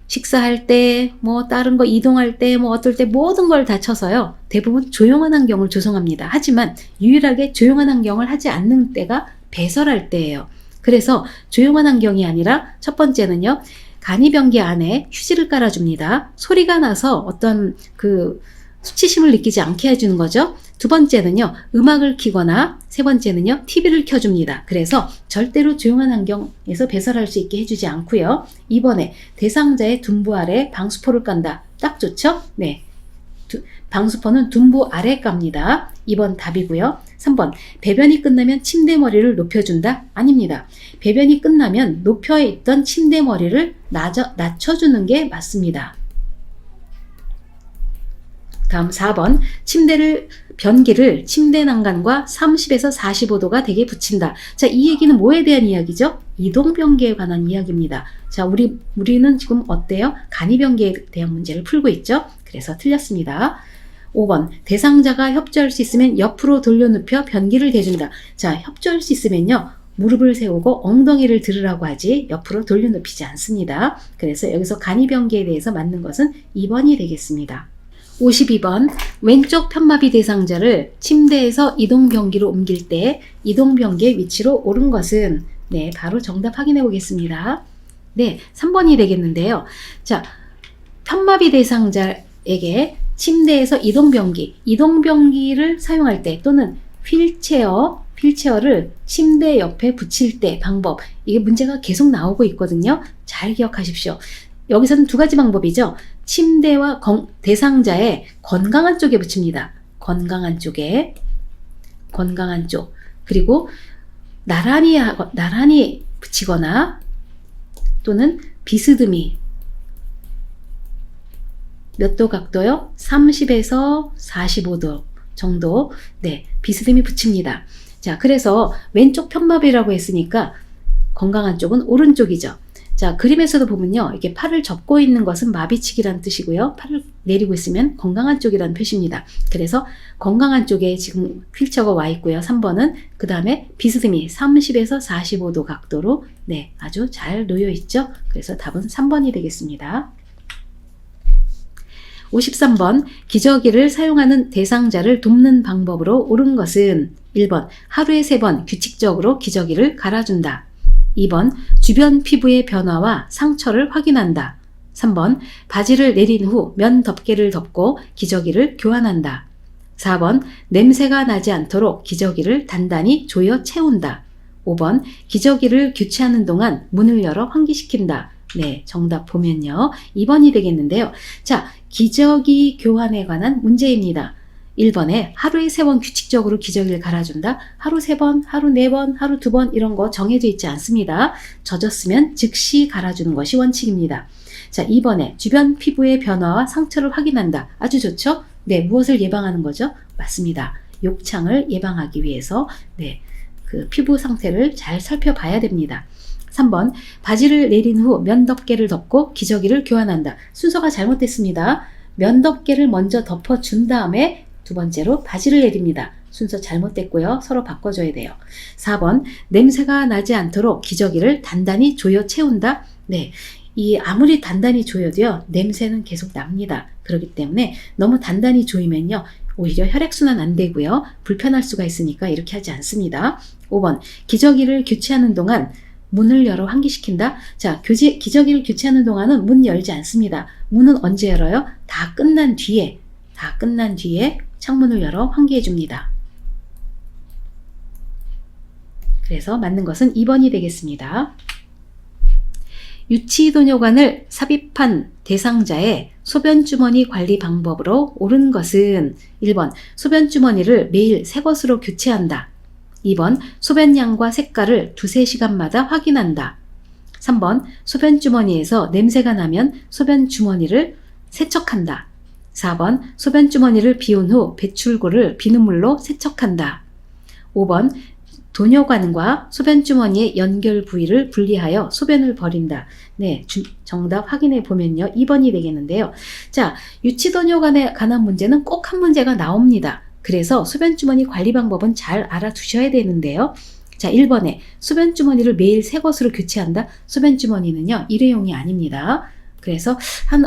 식사할 때, 다른 거 이동할 때, 어떨 때 모든 걸 다 쳐서요. 대부분 조용한 환경을 조성합니다. 하지만 유일하게 조용한 환경을 하지 않는 때가 배설할 때예요. 그래서 조용한 환경이 아니라 첫 번째는요. 간이변기 안에 휴지를 깔아줍니다. 소리가 나서 어떤 수치심을 느끼지 않게 해주는 거죠. 두 번째는요. 음악을 켜거나 세 번째는요. TV를 켜줍니다. 그래서 절대로 조용한 환경에서 배설할 수 있게 해주지 않고요. 이번에 대상자의 둔부 아래 방수포를 깐다. 딱 좋죠? 네. 방수포는 둔부 아래 깝니다. 2번 답이고요. 3번 배변이 끝나면 침대 머리를 높여준다? 아닙니다. 배변이 끝나면 높여있던 침대 머리를 낮춰주는 게 맞습니다. 다음 4번 변기를 침대 난간과 30에서 45도가 되게 붙인다. 자, 이 얘기는 뭐에 대한 이야기죠? 이동변기에 관한 이야기입니다. 자, 우리는 지금 어때요? 간이변기에 대한 문제를 풀고 있죠? 그래서 틀렸습니다. 5번 대상자가 협조할 수 있으면 옆으로 돌려눕혀 변기를 대준다. 자, 협조할 수 있으면요. 무릎을 세우고 엉덩이를 들으라고 하지 옆으로 돌려눕히지 않습니다. 그래서 여기서 간이변기에 대해서 맞는 것은 2번이 되겠습니다. 52번 왼쪽 편마비 대상자를 침대에서 이동변기로 옮길 때 이동변기의 위치로 옳은 것은 네, 바로 정답 확인해 보겠습니다. 네, 3번이 되겠는데요. 자, 편마비 대상자에게 침대에서 이동변기를 사용할 때 또는 휠체어를 침대 옆에 붙일 때 방법, 이게 문제가 계속 나오고 있거든요. 잘 기억하십시오. 여기서는 두 가지 방법이죠. 침대와 대상자의 건강한 쪽에 붙입니다. 건강한 쪽. 그리고 나란히 붙이거나 또는 비스듬히 몇 도 각도요? 30에서 45도 정도 네, 비스듬히 붙입니다. 자, 그래서 왼쪽 편마비라고 했으니까 건강한 쪽은 오른쪽이죠. 자, 그림에서도 보면요. 이게 팔을 접고 있는 것은 마비치기란 뜻이고요. 팔을 내리고 있으면 건강한 쪽이라는 표시입니다. 그래서 건강한 쪽에 지금 휠체어가 와 있고요. 3번은 그 다음에 비스듬히 30에서 45도 각도로 네, 아주 잘 놓여 있죠. 그래서 답은 3번이 되겠습니다. 53번 기저귀를 사용하는 대상자를 돕는 방법으로 옳은 것은 1번 하루에 3번 규칙적으로 기저귀를 갈아준다. 2번 주변 피부의 변화와 상처를 확인한다. 3번 바지를 내린 후 면 덮개를 덮고 기저귀를 교환한다. 4번 냄새가 나지 않도록 기저귀를 단단히 조여 채운다. 5번 기저귀를 교체하는 동안 문을 열어 환기시킨다. 네, 정답 보면요. 2번이 되겠는데요. 자, 기저귀 교환에 관한 문제입니다. 1번에 하루에 3번 규칙적으로 기저귀를 갈아준다. 하루 3번, 하루 4번, 하루 2번 이런 거 정해져 있지 않습니다. 젖었으면 즉시 갈아주는 것이 원칙입니다. 자, 2번에 주변 피부의 변화와 상처를 확인한다. 아주 좋죠? 네, 무엇을 예방하는 거죠? 맞습니다. 욕창을 예방하기 위해서 네, 그 피부 상태를 잘 살펴봐야 됩니다. 3번 바지를 내린 후 면덮개를 덮고 기저귀를 교환한다. 순서가 잘못됐습니다. 면덮개를 먼저 덮어준 다음에 두 번째로 바지를 내립니다. 순서 잘못됐고요. 서로 바꿔줘야 돼요. 4번 냄새가 나지 않도록 기저귀를 단단히 조여 채운다. 네, 아무리 단단히 조여도요. 냄새는 계속 납니다. 그렇기 때문에 너무 단단히 조이면요. 오히려 혈액순환 안 되고요. 불편할 수가 있으니까 이렇게 하지 않습니다. 5번 기저귀를 교체하는 동안 문을 열어 환기시킨다. 자, 기저귀를 교체하는 동안은 문 열지 않습니다. 문은 언제 열어요? 다 끝난 뒤에 창문을 열어 환기해 줍니다. 그래서 맞는 것은 2번이 되겠습니다. 유치도뇨관을 삽입한 대상자의 소변주머니 관리 방법으로 옳은 것은 1번 소변주머니를 매일 새 것으로 교체한다. 2번 소변량과 색깔을 두세 시간마다 확인한다. 3번 소변주머니에서 냄새가 나면 소변주머니를 세척한다. 4번 소변주머니를 비운 후 배출구를 비눗물로 세척한다. 5번 도뇨관과 소변주머니의 연결 부위를 분리하여 소변을 버린다. 네, 정답 확인해 보면요. 2번이 되겠는데요. 자, 유치도뇨관에 관한 문제는 꼭 한 문제가 나옵니다. 그래서 소변주머니 관리 방법은 잘 알아두셔야 되는데요. 자, 1번에 소변주머니를 매일 새 것으로 교체한다. 소변주머니는요, 일회용이 아닙니다. 그래서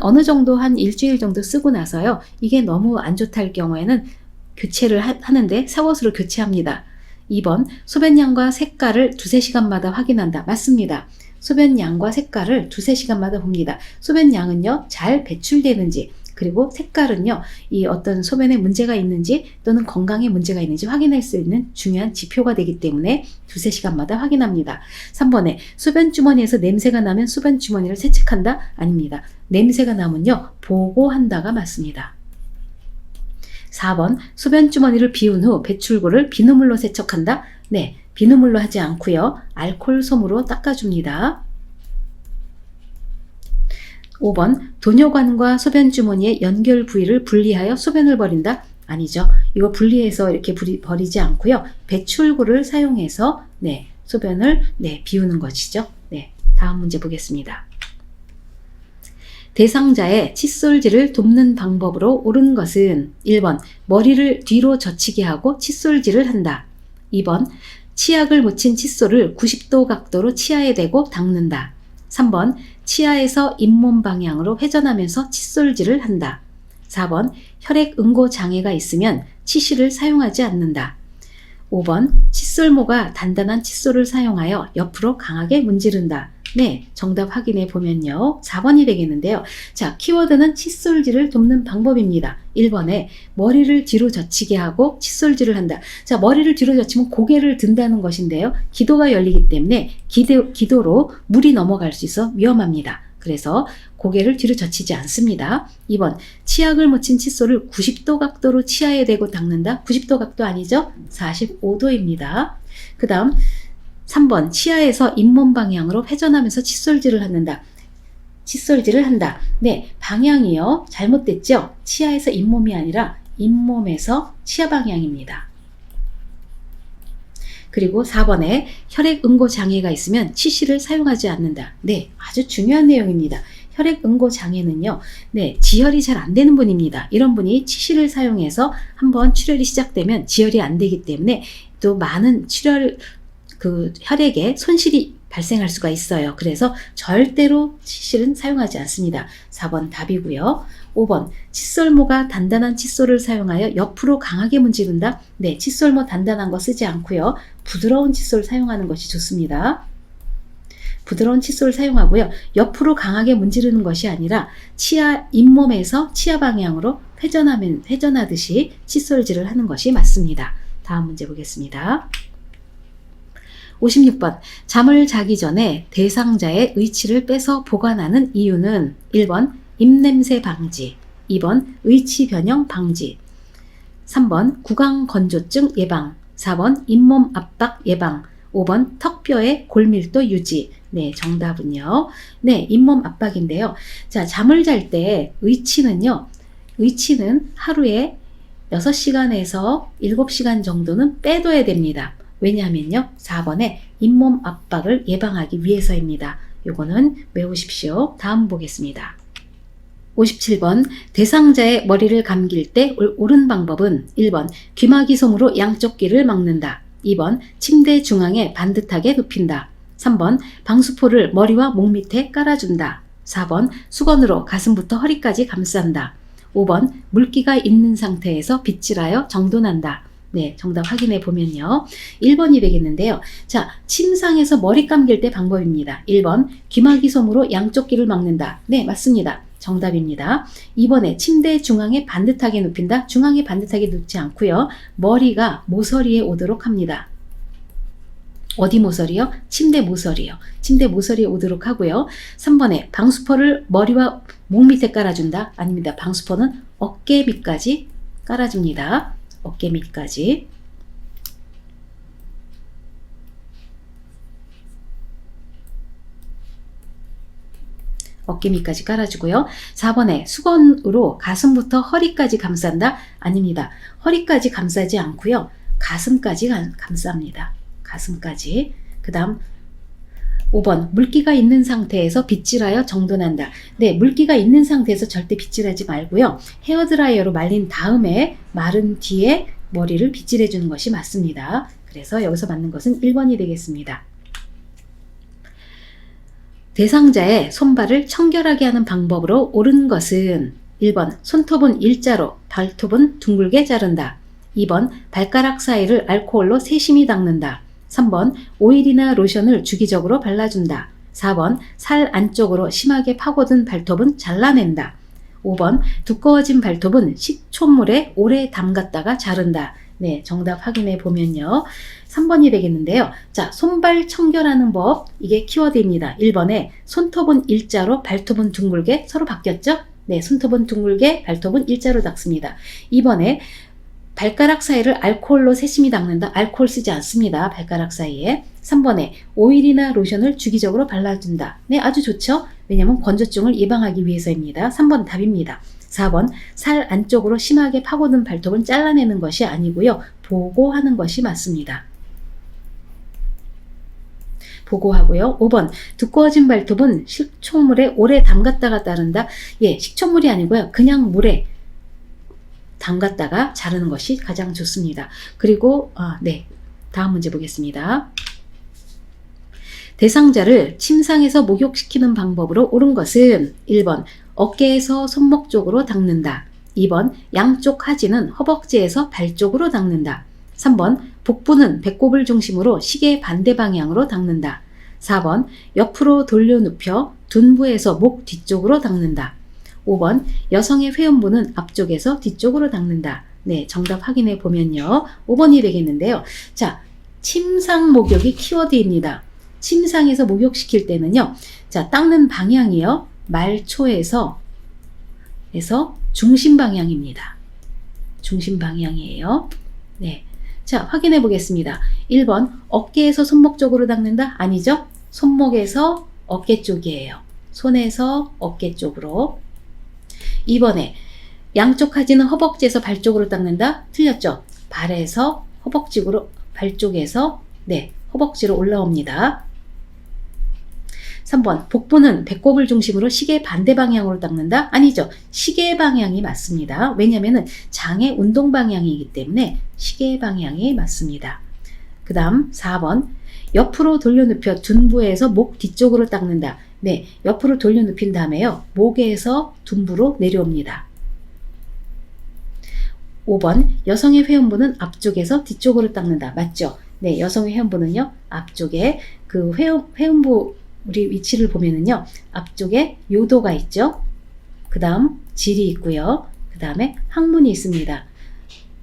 어느 정도 한 일주일 정도 쓰고 나서요. 이게 너무 안 좋다 할 경우에는 교체를 하는데 새 것으로 교체합니다. 2번 소변량과 색깔을 두세 시간마다 확인한다. 맞습니다. 소변량과 색깔을 두세 시간마다 봅니다. 소변량은요, 잘 배출되는지, 그리고 색깔은요, 이 어떤 소변에 문제가 있는지 또는 건강에 문제가 있는지 확인할 수 있는 중요한 지표가 되기 때문에 두세 시간마다 확인합니다. 3번에 소변주머니에서 냄새가 나면 소변주머니를 세척한다? 아닙니다. 냄새가 나면요, 보고한다가 맞습니다. 4번 소변주머니를 비운 후 배출구를 비눗물로 세척한다? 네, 비눗물로 하지 않고요. 알코올 솜으로 닦아줍니다. 5번 도뇨관과 소변주머니의 연결 부위를 분리하여 소변을 버린다? 아니죠. 이거 분리해서 이렇게 버리지 않고요. 배출구를 사용해서 소변을 비우는 것이죠. 네, 다음 문제 보겠습니다. 대상자의 칫솔질을 돕는 방법으로 옳은 것은 1번 머리를 뒤로 젖히게 하고 칫솔질을 한다. 2번 치약을 묻힌 칫솔을 90도 각도로 치아에 대고 닦는다. 3번 치아에서 잇몸 방향으로 회전하면서 칫솔질을 한다. 4번 혈액 응고 장애가 있으면 치실을 사용하지 않는다. 5번 칫솔모가 단단한 칫솔을 사용하여 옆으로 강하게 문지른다. 네, 정답 확인해 보면요. 4번이 되겠는데요. 자, 키워드는 칫솔질을 돕는 방법입니다. 1번에 머리를 뒤로 젖히게 하고 칫솔질을 한다. 자, 머리를 뒤로 젖히면 고개를 든다는 것인데요. 기도가 열리기 때문에 기도로 물이 넘어갈 수 있어 위험합니다. 그래서 고개를 뒤로 젖히지 않습니다. 2번, 치약을 묻힌 칫솔을 90도 각도로 치아에 대고 닦는다. 90도 각도 아니죠? 45도입니다. 그 다음 3번, 치아에서 잇몸 방향으로 회전하면서 칫솔질을 한다. 네, 방향이요. 잘못됐죠? 치아에서 잇몸이 아니라 잇몸에서 치아 방향입니다. 그리고 4번에 혈액 응고 장애가 있으면 치실을 사용하지 않는다. 네, 아주 중요한 내용입니다. 혈액 응고 장애는요, 지혈이 잘 안 되는 분입니다. 이런 분이 치실을 사용해서 한번 출혈이 시작되면 지혈이 안 되기 때문에 또 많은 혈액에 손실이 발생할 수가 있어요. 그래서 절대로 치실은 사용하지 않습니다. 4번 답이고요. 5번 칫솔모가 단단한 칫솔을 사용하여 옆으로 강하게 문지른다. 네, 칫솔모 단단한 거 쓰지 않고요. 부드러운 칫솔 사용하는 것이 좋습니다. 부드러운 칫솔 사용하고요. 옆으로 강하게 문지르는 것이 아니라 치아 잇몸에서 치아 방향으로 회전하듯이 칫솔질을 하는 것이 맞습니다. 다음 문제 보겠습니다. 56번 잠을 자기 전에 대상자의 의치를 빼서 보관하는 이유는 1번 입냄새 방지, 2번 의치 변형 방지, 3번 구강건조증 예방, 4번 잇몸 압박 예방, 5번 턱뼈의 골밀도 유지. 네, 정답은요. 네, 잇몸 압박인데요. 자, 잠을 잘 때 의치는 하루에 6시간에서 7시간 정도는 빼둬야 됩니다. 왜냐하면요, 4번에 잇몸 압박을 예방하기 위해서입니다. 요거는 외우십시오. 다음 보겠습니다. 57번 대상자의 머리를 감길 때 옳은 방법은 1번 귀마기 솜으로 양쪽 귀를 막는다. 2번 침대 중앙에 반듯하게 눕힌다. 3번 방수포를 머리와 목 밑에 깔아준다. 4번 수건으로 가슴부터 허리까지 감싼다. 5번 물기가 있는 상태에서 빗질하여 정돈한다. 네, 정답 확인해 보면요. 1번이 되겠는데요. 자, 침상에서 머리 감길 때 방법입니다. 1번, 귀마개 솜으로 양쪽 귀를 막는다. 네, 맞습니다. 정답입니다. 2번에 침대 중앙에 반듯하게 눕힌다. 중앙에 반듯하게 눕지 않고요. 머리가 모서리에 오도록 합니다. 어디 모서리요? 침대 모서리요. 침대 모서리에 오도록 하고요. 3번에 방수포를 머리와 목 밑에 깔아준다. 아닙니다. 방수포는 어깨 밑까지 깔아줍니다. 어깨 밑까지. 어깨 밑까지 깔아주고요. 4번에 수건으로 가슴부터 허리까지 감싼다? 아닙니다. 허리까지 감싸지 않고요. 가슴까지 감쌉니다. 가슴까지. 그 다음 5번, 물기가 있는 상태에서 빗질하여 정돈한다. 네, 물기가 있는 상태에서 절대 빗질하지 말고요. 헤어드라이어로 말린 다음에 마른 뒤에 머리를 빗질해 주는 것이 맞습니다. 그래서 여기서 맞는 것은 1번이 되겠습니다. 대상자의 손발을 청결하게 하는 방법으로 옳은 것은 1번, 손톱은 일자로, 발톱은 둥글게 자른다. 2번, 발가락 사이를 알코올로 세심히 닦는다. 3번, 오일이나 로션을 주기적으로 발라준다. 4번, 살 안쪽으로 심하게 파고든 발톱은 잘라낸다. 5번, 두꺼워진 발톱은 식초물에 오래 담갔다가 자른다. 네, 정답 확인해 보면요. 3번이 되겠는데요. 자, 손발 청결하는 법, 이게 키워드입니다. 1번에 손톱은 일자로, 발톱은 둥글게, 서로 바뀌었죠? 네, 손톱은 둥글게, 발톱은 일자로 닦습니다. 2번에 발가락 사이를 알코올로 세심히 닦는다. 알코올 쓰지 않습니다. 발가락 사이에. 3번에 오일이나 로션을 주기적으로 발라준다. 네, 아주 좋죠? 왜냐하면 건조증을 예방하기 위해서입니다. 3번 답입니다. 4번, 살 안쪽으로 심하게 파고든 발톱은 잘라내는 것이 아니고요. 보고하는 것이 맞습니다. 보고하고요. 5번, 두꺼워진 발톱은 식초물에 오래 담갔다가 자른다. 예, 식초물이 아니고요. 그냥 물에 담갔다가 자르는 것이 가장 좋습니다. 그리고 네, 다음 문제 보겠습니다. 대상자를 침상에서 목욕시키는 방법으로 옳은 것은 1번, 어깨에서 손목 쪽으로 닦는다. 2번, 양쪽 하지는 허벅지에서 발 쪽으로 닦는다. 3번, 복부는 배꼽을 중심으로 시계 반대 방향으로 닦는다. 4번, 옆으로 돌려 눕혀 둔부에서 목 뒤쪽으로 닦는다. 5번, 여성의 회음부는 앞쪽에서 뒤쪽으로 닦는다. 네, 정답 확인해 보면요. 5번이 되겠는데요. 자, 침상 목욕이 키워드입니다. 침상에서 목욕시킬 때는요. 자, 닦는 방향이요. 말초에서 중심 방향입니다. 중심 방향이에요. 네. 자, 확인해 보겠습니다. 1번, 어깨에서 손목 쪽으로 닦는다? 아니죠? 손목에서 어깨 쪽이에요. 손에서 어깨 쪽으로. 2번에 양쪽 하지는 허벅지에서 발 쪽으로 닦는다? 틀렸죠? 발에서 허벅지로, 발 쪽에서 네, 허벅지로 올라옵니다. 3번, 복부는 배꼽을 중심으로 시계 반대 방향으로 닦는다? 아니죠. 시계 방향이 맞습니다. 왜냐하면 장의 운동 방향이기 때문에 시계 방향이 맞습니다. 그 다음 4번, 옆으로 돌려 눕혀 둔부에서 목 뒤쪽으로 닦는다. 네, 옆으로 돌려 눕힌 다음에요. 목에서 둔부로 내려옵니다. 5번, 여성의 회음부는 앞쪽에서 뒤쪽으로 닦는다. 맞죠? 네, 여성의 회음부는요. 앞쪽에 그 회음부 우리 위치를 보면은요. 앞쪽에 요도가 있죠. 그 다음 질이 있고요. 그 다음에 항문이 있습니다.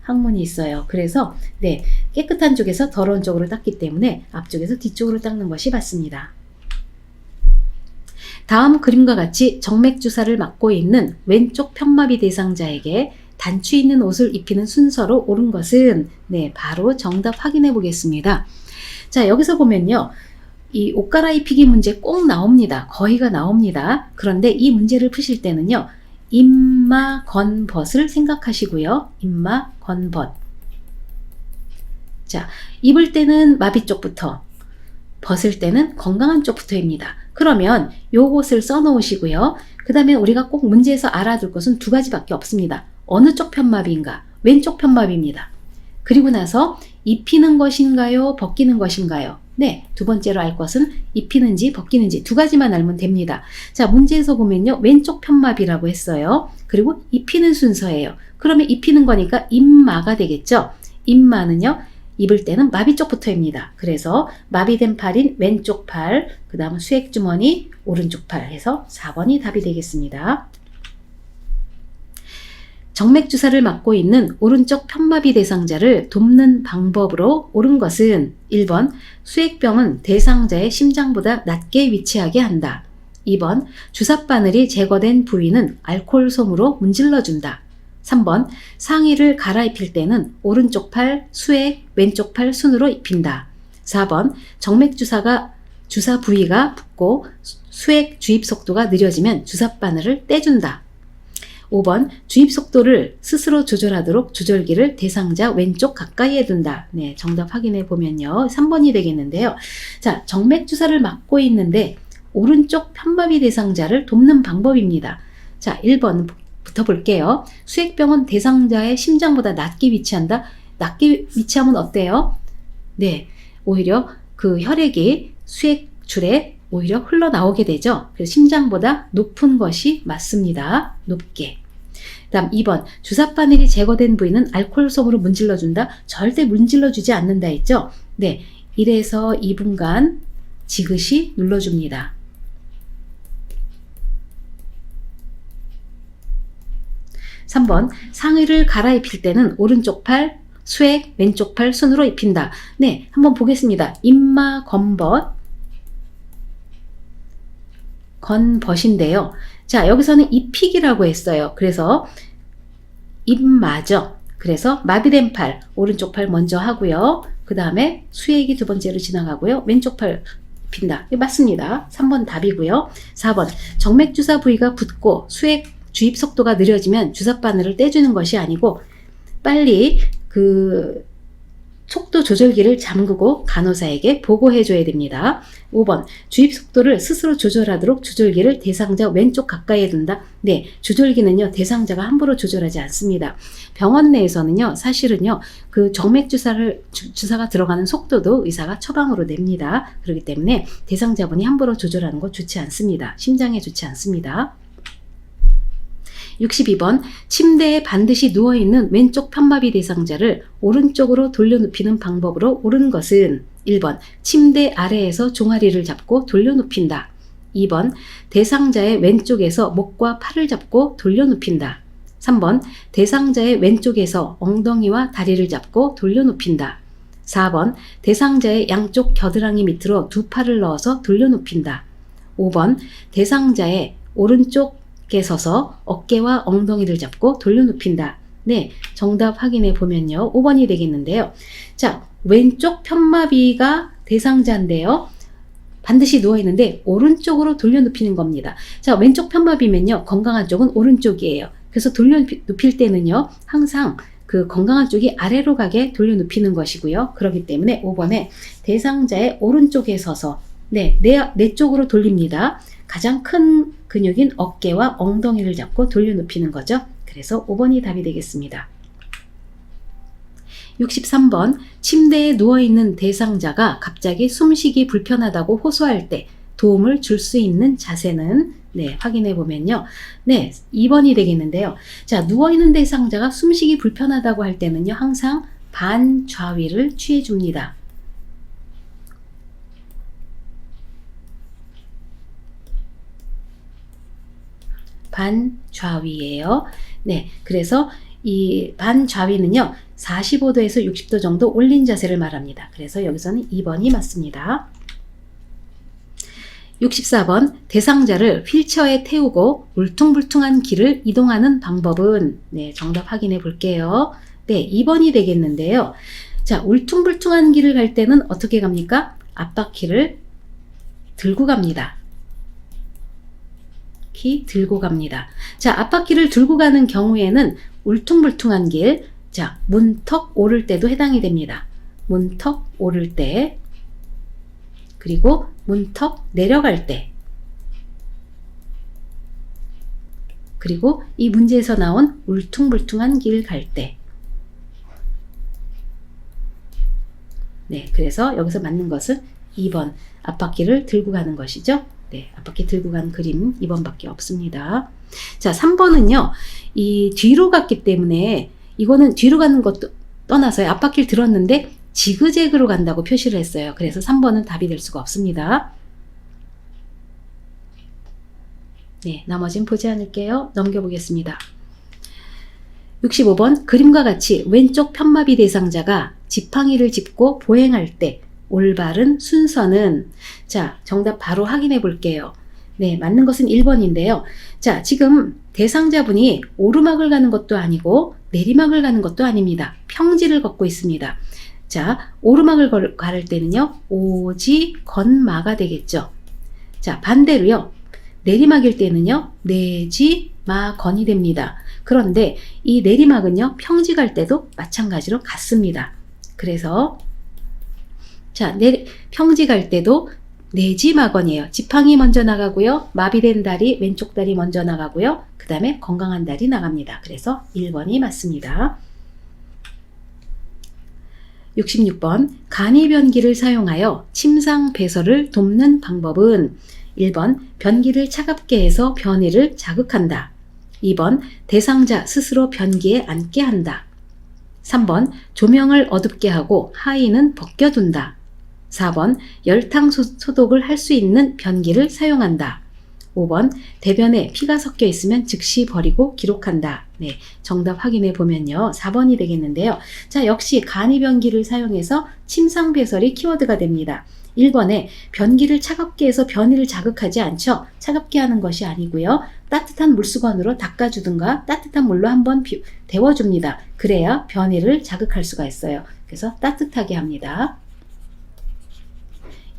항문이 있어요. 그래서 네, 깨끗한 쪽에서 더러운 쪽으로 닦기 때문에 앞쪽에서 뒤쪽으로 닦는 것이 맞습니다. 다음 그림과 같이 정맥 주사를 맞고 있는 왼쪽 편마비 대상자에게 단추 있는 옷을 입히는 순서로 옳은 것은 네, 바로 정답 확인해 보겠습니다. 자, 여기서 보면요. 이 옷 갈아입히기 문제 꼭 나옵니다. 거의가 나옵니다. 그런데 이 문제를 푸실 때는요. 임마 건벗을 생각하시고요. 임마 건벗. 자, 입을 때는 마비 쪽부터, 벗을 때는 건강한 쪽부터입니다. 그러면 요것을 써놓으시고요. 그 다음에 우리가 꼭 문제에서 알아둘 것은 두 가지밖에 없습니다. 어느 쪽 편마비인가? 왼쪽 편마비입니다. 그리고 나서 입히는 것인가요? 벗기는 것인가요? 네, 두 번째로 알 것은 입히는지 벗기는지 두 가지만 알면 됩니다. 자, 문제에서 보면요. 왼쪽 편마비라고 했어요. 그리고 입히는 순서예요. 그러면 입히는 거니까 임마가 되겠죠. 임마는요, 입을 때는 마비 쪽부터입니다. 그래서 마비된 팔인 왼쪽 팔, 그 다음 수액주머니 오른쪽 팔 해서 4번이 답이 되겠습니다. 정맥주사를 맞고 있는 오른쪽 편마비 대상자를 돕는 방법으로 옳은 것은 1번 수액병은 대상자의 심장보다 낮게 위치하게 한다. 2번 주사바늘이 제거된 부위는 알코올솜으로 문질러준다. 3번 상의를 갈아입힐 때는 오른쪽 팔 수액, 왼쪽 팔 순으로 입힌다. 4번 정맥주사 부위가 붓고 수액 주입 속도가 느려지면 주사바늘을 떼준다. 5번 주입 속도를 스스로 조절하도록 조절기를 대상자 왼쪽 가까이에 둔다. 네, 정답 확인해 보면요. 3번이 되겠는데요. 자, 정맥주사를 맞고 있는데 오른쪽 편마비 대상자를 돕는 방법입니다. 자, 1번부터 볼게요. 수액병은 대상자의 심장보다 낮게 위치한다. 낮게 위치하면 어때요? 네, 오히려 그 혈액이 수액줄에 오히려 흘러나오게 되죠. 그래서 심장보다 높은 것이 맞습니다. 높게. 다음 2번 주사바늘이 제거된 부위는 알코올솜으로 문질러준다. 절대 문질러주지 않는다 했죠. 네, 1에서 2분간 지그시 눌러줍니다. 3번 상의를 갈아입힐 때는 오른쪽 팔 수액, 왼쪽 팔 순으로 입힌다. 네, 한번 보겠습니다. 임마 건벗인데요. 자, 여기서는 입히기라고 했어요. 그래서 입마죠. 그래서 마비된 팔, 오른쪽 팔 먼저 하고요. 그 다음에 수액이 두 번째로 지나가고요. 왼쪽 팔 입힌다. 맞습니다. 3번 답이고요. 4번 정맥주사 부위가 붓고 수액 주입 속도가 느려지면 주사바늘을 떼주는 것이 아니고 빨리 그 속도 조절기를 잠그고 간호사에게 보고해 줘야 됩니다. 5번 주입 속도를 스스로 조절하도록 조절기를 대상자 왼쪽 가까이에 둔다. 네, 조절기는요 대상자가 함부로 조절하지 않습니다. 병원 내에서는요 사실은요 그 주사가 들어가는 속도도 의사가 처방으로 냅니다. 그렇기 때문에 대상자분이 함부로 조절하는 거 좋지 않습니다. 심장에 좋지 않습니다. 62번 침대에 반드시 누워있는 왼쪽 편마비 대상자를 오른쪽으로 돌려눕히는 방법으로 옳은 것은 1번 침대 아래에서 종아리를 잡고 돌려눕힌다. 2번 대상자의 왼쪽에서 목과 팔을 잡고 돌려눕힌다. 3번 대상자의 왼쪽에서 엉덩이와 다리를 잡고 돌려눕힌다. 4번 대상자의 양쪽 겨드랑이 밑으로 두 팔을 넣어서 돌려눕힌다. 5번 대상자의 오른쪽 서서 어깨와 엉덩이를 잡고 돌려눕힌다. 네, 정답 확인해 보면요. 5번이 되겠는데요. 자, 왼쪽 편마비가 대상자인데요. 반드시 누워있는데 오른쪽으로 돌려눕히는 겁니다. 자, 왼쪽 편마비면요. 건강한 쪽은 오른쪽이에요. 그래서 돌려눕힐 때는요. 항상 그 건강한 쪽이 아래로 가게 돌려눕히는 것이고요. 그렇기 때문에 5번에 대상자의 오른쪽에 서서 네, 내 쪽으로 돌립니다. 가장 큰 근육인 어깨와 엉덩이를 잡고 돌려눕히는 거죠. 그래서 5번이 답이 되겠습니다. 63번 침대에 누워있는 대상자가 갑자기 숨쉬기 불편하다고 호소할 때 도움을 줄 수 있는 자세는 네, 확인해 보면요. 네, 2번이 되겠는데요. 자, 누워있는 대상자가 숨쉬기 불편하다고 할 때는요. 항상 반좌위를 취해 줍니다. 반좌위예요. 네, 그래서 이 반좌위는요 45도에서 60도 정도 올린 자세를 말합니다. 그래서 여기서는 2번이 맞습니다. 64번 대상자를 휠체어에 태우고 울퉁불퉁한 길을 이동하는 방법은 네, 정답 확인해 볼게요. 네, 2번이 되겠는데요. 자, 울퉁불퉁한 길을 갈 때는 어떻게 갑니까? 앞바퀴를 들고 갑니다. 들고 갑니다. 자, 앞바퀴를 들고 가는 경우에는 울퉁불퉁한 길, 자, 문턱 오를 때도 해당이 됩니다. 문턱 오를 때, 그리고 문턱 내려갈 때, 그리고 이 문제에서 나온 울퉁불퉁한 길 갈 때. 네, 그래서 여기서 맞는 것은 2번 앞바퀴를 들고 가는 것이죠. 네, 앞바퀴 들고 간 그림 2번밖에 없습니다. 자, 3번은요. 이 뒤로 갔기 때문에 이거는 뒤로 가는 것도 떠나서요. 앞바퀴를 들었는데 지그재그로 간다고 표시를 했어요. 그래서 3번은 답이 될 수가 없습니다. 네, 나머지는 보지 않을게요. 넘겨보겠습니다. 65번 그림과 같이 왼쪽 편마비 대상자가 지팡이를 짚고 보행할 때 올바른 순서는, 자, 정답 바로 확인해 볼게요. 네, 맞는 것은 1번인데요. 자, 지금 대상자분이 오르막을 가는 것도 아니고 내리막을 가는 것도 아닙니다. 평지를 걷고 있습니다. 자, 오르막을 갈 때는요, 오지, 건마가 되겠죠. 자, 반대로요, 내리막일 때는요, 내지, 마, 건이 됩니다. 그런데 이 내리막은요, 평지 갈 때도 마찬가지로 같습니다. 그래서 자, 평지 갈 때도 내지 마건이에요. 지팡이 먼저 나가고요. 마비된 다리, 왼쪽 다리 먼저 나가고요. 그 다음에 건강한 다리 나갑니다. 그래서 1번이 맞습니다. 66번 간이 변기를 사용하여 침상 배설을 돕는 방법은 1번 변기를 차갑게 해서 변이를 자극한다. 2번 대상자 스스로 변기에 앉게 한다. 3번 조명을 어둡게 하고 하의는 벗겨둔다. 4번 열탕 소독을 할 수 있는 변기를 사용한다. 5번 대변에 피가 섞여 있으면 즉시 버리고 기록한다. 네, 정답 확인해 보면요, 4번이 되겠는데요. 자, 역시 간이 변기를 사용해서 침상 배설이 키워드가 됩니다. 1번에 변기를 차갑게 해서 변이를 자극하지 않죠. 차갑게 하는 것이 아니고요. 따뜻한 물수건으로 닦아주든가 따뜻한 물로 한번 데워줍니다. 그래야 변이를 자극할 수가 있어요. 그래서 따뜻하게 합니다.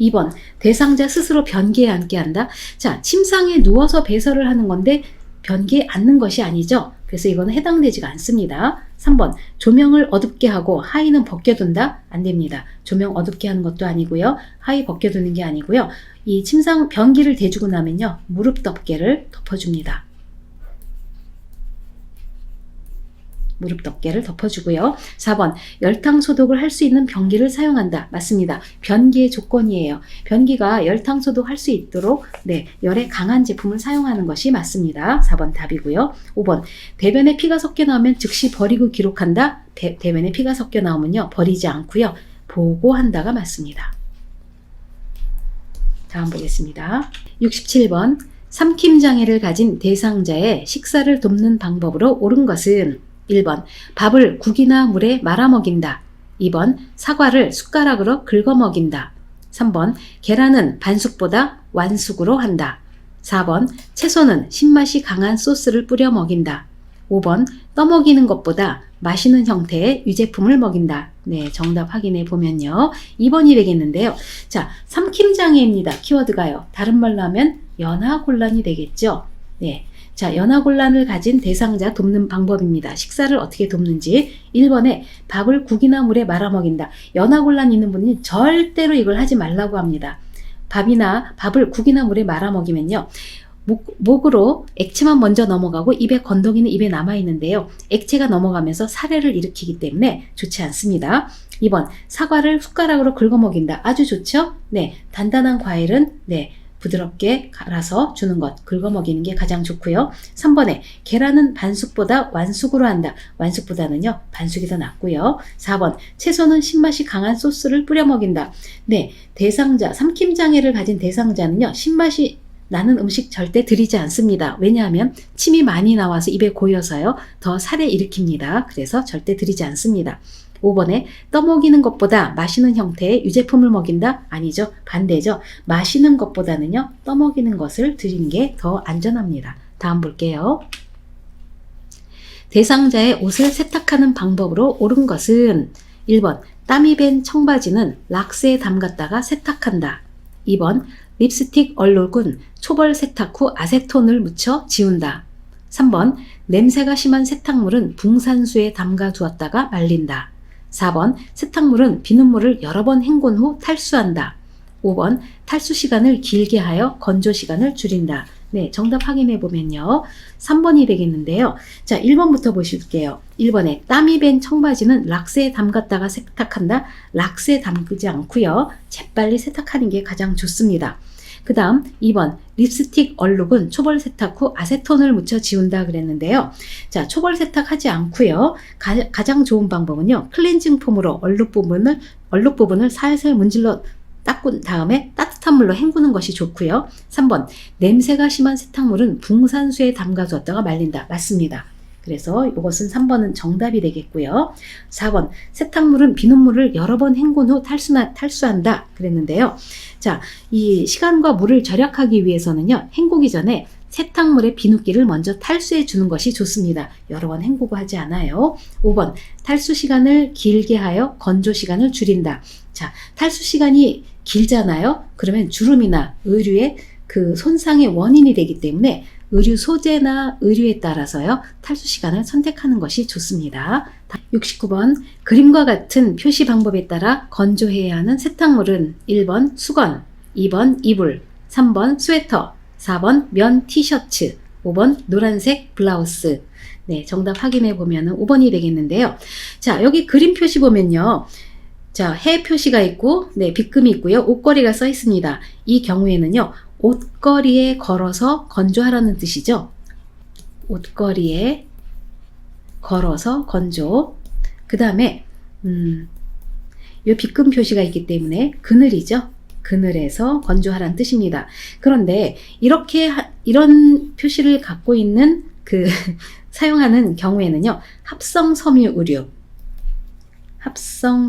2번 대상자 스스로 변기에 앉게 한다. 자, 침상에 누워서 배설을 하는 건데 변기에 앉는 것이 아니죠. 그래서 이거는 해당되지가 않습니다. 3번 조명을 어둡게 하고 하의는 벗겨둔다. 안 됩니다. 조명 어둡게 하는 것도 아니고요. 하의 벗겨두는 게 아니고요. 이 침상 변기를 대주고 나면요, 무릎 덮개를 덮어줍니다. 무릎 덮개를 덮어주고요. 4번 열탕 소독을 할 수 있는 변기를 사용한다. 맞습니다. 변기의 조건이에요. 변기가 열탕 소독할 수 있도록 열에 강한 제품을 사용하는 것이 맞습니다. 4번 답이고요. 5번 대변에 피가 섞여 나오면 즉시 버리고 기록한다. 대변에 피가 섞여 나오면요, 버리지 않고요, 보고한다가 맞습니다. 다음 보겠습니다. 67번 삼킴장애를 가진 대상자의 식사를 돕는 방법으로 옳은 것은 1번 밥을 국이나 물에 말아 먹인다. 2번 사과를 숟가락으로 긁어 먹인다. 3번 계란은 반숙보다 완숙으로 한다. 4번 채소는 신맛이 강한 소스를 뿌려 먹인다. 5번 떠먹이는 것보다 마시는 형태의 유제품을 먹인다. 네, 정답 확인해 보면요, 2번이 되겠는데요. 자, 삼킴장애입니다. 키워드가요. 다른 말로 하면 연하곤란이 되겠죠. 네. 자, 연하곤란을 가진 대상자 돕는 방법입니다. 식사를 어떻게 돕는지. 1번에 밥을 국이나 물에 말아 먹인다. 연하곤란 있는 분이 절대로 이걸 하지 말라고 합니다. 밥을 국이나 물에 말아 먹이면요, 목으로 액체만 먼저 넘어가고 입에 건더기는 입에 남아있는데요. 액체가 넘어가면서 사례를 일으키기 때문에 좋지 않습니다. 2번 사과를 숟가락으로 긁어 먹인다. 아주 좋죠? 네, 단단한 과일은 부드럽게 갈아서 주는 것, 긁어 먹이는 게 가장 좋고요. 3번에 계란은 반숙보다 완숙으로 한다. 완숙보다는요, 반숙이 더 낫고요. 4번 채소는 신맛이 강한 소스를 뿌려 먹인다. 네, 대상자, 삼킴장애를 가진 대상자는요, 신맛이 나는 음식 절대 드리지 않습니다. 왜냐하면 침이 많이 나와서 입에 고여서요, 더 살에 일으킵니다. 그래서 절대 드리지 않습니다. 5번에 떠먹이는 것보다 마시는 형태의 유제품을 먹인다? 아니죠. 반대죠. 마시는 것보다는요, 떠먹이는 것을 드리는 게 더 안전합니다. 다음 볼게요. 대상자의 옷을 세탁하는 방법으로 옳은 것은 1번 땀이 밴 청바지는 락스에 담갔다가 세탁한다. 2번 립스틱 얼룩은 초벌 세탁 후 아세톤을 묻혀 지운다. 3번 냄새가 심한 세탁물은 붕산수에 담가 두었다가 말린다. 4번 세탁물은 비눗물을 여러 번 헹군 후 탈수한다. 5번 탈수 시간을 길게 하여 건조 시간을 줄인다. 네, 정답 확인해 보면요, 3번이 되겠는데요. 자, 1번부터 보실게요. 1번에 땀이 밴 청바지는 락스에 담갔다가 세탁한다. 락스에 담그지 않고요, 재빨리 세탁하는 게 가장 좋습니다. 그 다음 2번 립스틱 얼룩은 초벌 세탁 후 아세톤을 묻혀 지운다 그랬는데요. 자, 초벌 세탁하지 않고요. 가장 좋은 방법은요. 클렌징 폼으로 얼룩 부분을 살살 문질러 닦은 다음에 따뜻한 물로 헹구는 것이 좋고요. 3번 냄새가 심한 세탁물은 붕산수에 담가두었다가 말린다. 맞습니다. 그래서 이것은 3번은 정답이 되겠고요. 4번 세탁물은 비눗물을 여러 번 헹군 후 탈수한다 그랬는데요. 자, 이 시간과 물을 절약하기 위해서는요. 헹구기 전에 세탁물의 비눗기를 먼저 탈수해 주는 것이 좋습니다. 여러 번 헹구고 하지 않아요. 5번 탈수 시간을 길게 하여 건조 시간을 줄인다. 자, 탈수 시간이 길잖아요. 그러면 주름이나 의류의 그 손상의 원인이 되기 때문에 의류 소재나 의류에 따라서요. 탈수 시간을 선택하는 것이 좋습니다. 69번 그림과 같은 표시 방법에 따라 건조해야 하는 세탁물은 1번 수건, 2번 이불, 3번 스웨터, 4번 면 티셔츠, 5번 노란색 블라우스. 네, 정답 확인해 보면 5번이 되겠는데요. 자, 여기 그림 표시 보면요. 자, 해 표시가 있고, 네, 빗금이 있고요. 옷걸이가 써 있습니다. 이 경우에는요, 옷걸이에 걸어서 건조하라는 뜻이죠. 옷걸이에 걸어서 건조. 그 다음에, 요 빗금 표시가 있기 때문에 그늘이죠. 그늘에서 건조하라는 뜻입니다. 그런데, 이런 표시를 갖고 있는 사용하는 경우에는요, 합성 섬유 의류, 합성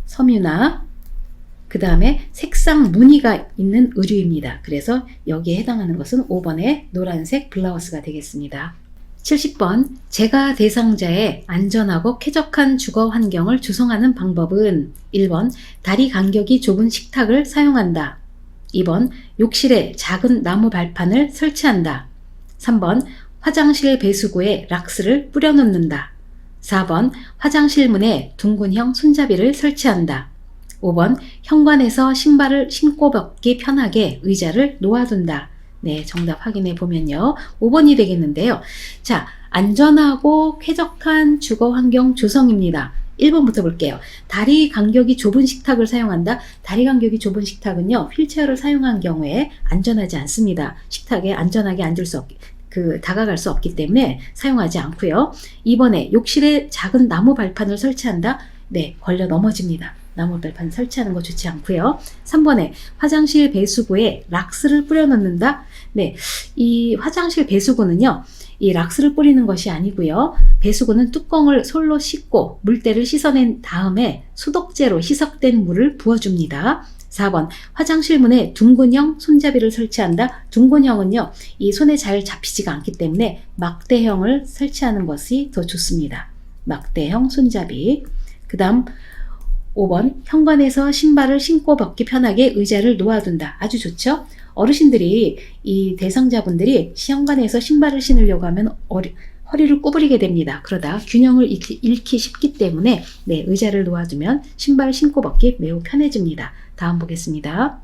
섬유나 그 다음에 색상 무늬가 있는 의류입니다. 그래서 여기에 해당하는 것은 5번의 노란색 블라우스가 되겠습니다. 70번 재가 대상자의 안전하고 쾌적한 주거 환경을 조성하는 방법은 1번 다리 간격이 좁은 식탁을 사용한다. 2번 욕실에 작은 나무 발판을 설치한다. 3번 화장실 배수구에 락스를 뿌려놓는다. 4번 화장실 문에 둥근형 손잡이를 설치한다. 5번 현관에서 신발을 신고 벗기 편하게 의자를 놓아둔다. 네, 정답 확인해 보면요. 5번이 되겠는데요. 자, 안전하고 쾌적한 주거 환경 조성입니다. 1번부터 볼게요. 다리 간격이 좁은 식탁을 사용한다. 다리 간격이 좁은 식탁은요. 휠체어를 사용한 경우에 안전하지 않습니다. 식탁에 안전하게 다가갈 수 없기 때문에 사용하지 않고요. 2번에 욕실에 작은 나무 발판을 설치한다. 네, 걸려 넘어집니다. 나무 발판 설치하는 거 좋지 않고요. 3번에 화장실 배수구에 락스를 뿌려놓는다. 네, 이 화장실 배수구는요. 이 락스를 뿌리는 것이 아니고요. 배수구는 뚜껑을 솔로 씻고 물때를 씻어낸 다음에 소독제로 희석된 물을 부어줍니다. 4번 화장실 문에 둥근형 손잡이를 설치한다. 둥근형은요. 이 손에 잘 잡히지가 않기 때문에 막대형을 설치하는 것이 더 좋습니다. 막대형 손잡이. 그 다음 5번 현관에서 신발을 신고 벗기 편하게 의자를 놓아둔다. 아주 좋죠? 어르신들이 이 대상자분들이 현관에서 신발을 신으려고 하면 허리를 구부리게 됩니다. 그러다 균형을 잃기 쉽기 때문에 네, 의자를 놓아두면 신발을 신고 벗기 매우 편해집니다. 다음 보겠습니다.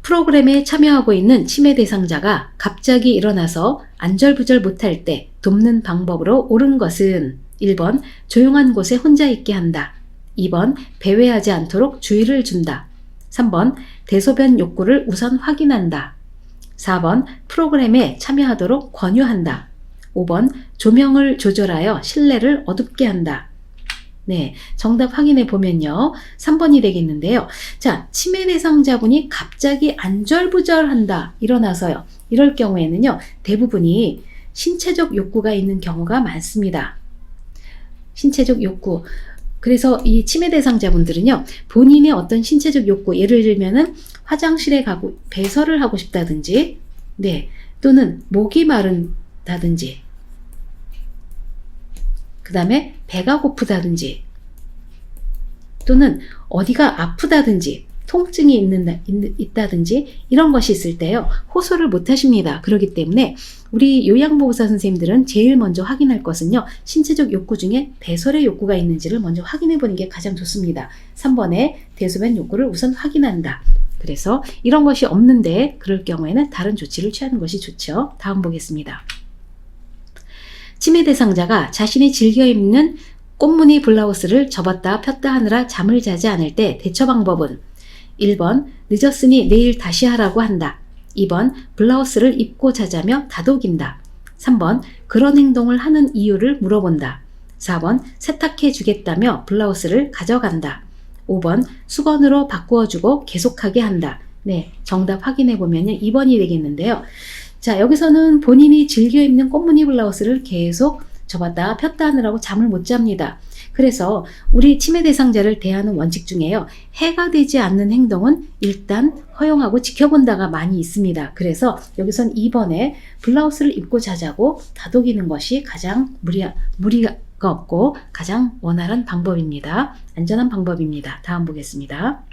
프로그램에 참여하고 있는 치매 대상자가 갑자기 일어나서 안절부절 못할 때 돕는 방법으로 옳은 것은 1번 조용한 곳에 혼자 있게 한다. 2번 배회하지 않도록 주의를 준다. 3번 대소변 욕구를 우선 확인한다. 4번 프로그램에 참여하도록 권유한다. 5번 조명을 조절하여 실내를 어둡게 한다. 네, 정답 확인해 보면요. 3번이 되겠는데요. 자, 치매 대상자분이 갑자기 안절부절한다. 일어나서요. 이럴 경우에는요. 대부분이 신체적 욕구가 있는 경우가 많습니다. 신체적 욕구. 그래서 이 치매 대상자분들은요. 본인의 어떤 신체적 욕구, 예를 들면은 화장실에 가고 배설을 하고 싶다든지, 네, 또는 목이 마른다든지, 그 다음에 배가 고프다든지, 또는 어디가 아프다든지, 통증이 있다든지 이런 것이 있을 때요. 호소를 못 하십니다. 그렇기 때문에 우리 요양보호사 선생님들은 제일 먼저 확인할 것은요. 신체적 욕구 중에 배설의 욕구가 있는지를 먼저 확인해 보는 게 가장 좋습니다. 3번에 대소변 욕구를 우선 확인한다. 그래서 이런 것이 없는데 그럴 경우에는 다른 조치를 취하는 것이 좋죠. 다음 보겠습니다. 치매 대상자가 자신이 즐겨 입는 꽃무늬 블라우스를 접었다 폈다 하느라 잠을 자지 않을 때 대처 방법은 1번 늦었으니 내일 다시 하라고 한다. 2번 블라우스를 입고 자자며 다독인다. 3번 그런 행동을 하는 이유를 물어본다. 4번 세탁해 주겠다며 블라우스를 가져간다. 5번 수건으로 바꾸어주고 계속하게 한다. 네, 정답 확인해 보면 2번이 되겠는데요. 자, 여기서는 본인이 즐겨 입는 꽃무늬 블라우스를 계속 접었다 폈다 하느라고 잠을 못 잡니다. 그래서 우리 치매 대상자를 대하는 원칙 중에요. 해가 되지 않는 행동은 일단 허용하고 지켜본다가 많이 있습니다. 그래서 여기선 2번에 블라우스를 입고 자자고 다독이는 것이 가장 무리가 없고 가장 원활한 방법입니다. 안전한 방법입니다. 다음 보겠습니다.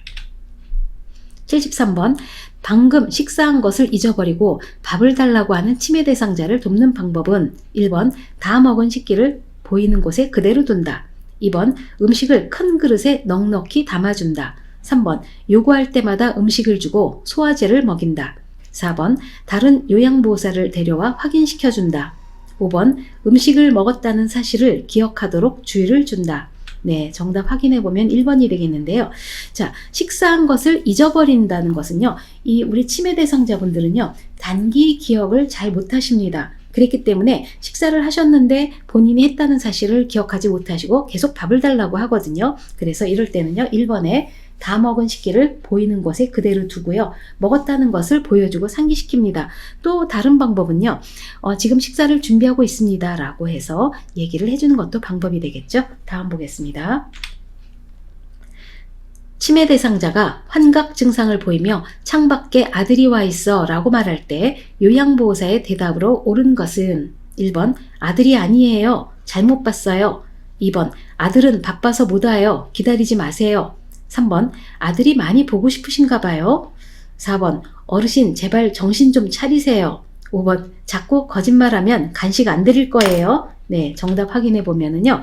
73번 방금 식사한 것을 잊어버리고 밥을 달라고 하는 치매 대상자를 돕는 방법은 1번 다 먹은 식기를 보이는 곳에 그대로 둔다. 2번 음식을 큰 그릇에 넉넉히 담아준다. 3번 요구할 때마다 음식을 주고 소화제를 먹인다. 4번 다른 요양보호사를 데려와 확인시켜준다. 5번 음식을 먹었다는 사실을 기억하도록 주의를 준다. 네, 정답 확인해 보면 1번이 되겠는데요. 자, 식사한 것을 잊어버린다는 것은요, 이 우리 치매 대상자분들은요, 단기 기억을 잘 못하십니다. 그랬기 때문에 식사를 하셨는데 본인이 했다는 사실을 기억하지 못하시고 계속 밥을 달라고 하거든요. 그래서 이럴 때는요, 1번에 다 먹은 식기를 보이는 곳에 그대로 두고요. 먹었다는 것을 보여주고 상기시킵니다. 또 다른 방법은요. 지금 식사를 준비하고 있습니다. 라고 해서 얘기를 해주는 것도 방법이 되겠죠. 다음 보겠습니다. 치매 대상자가 환각 증상을 보이며 창밖에 아들이 와 있어 라고 말할 때 요양보호사의 대답으로 옳은 것은 1번 아들이 아니에요. 잘못 봤어요. 2번 아들은 바빠서 못 와요. 기다리지 마세요. 3번 아들이 많이 보고 싶으신가 봐요. 4번 어르신 제발 정신 좀 차리세요. 5번 자꾸 거짓말하면 간식 안 드릴 거예요. 네, 정답 확인해 보면은요.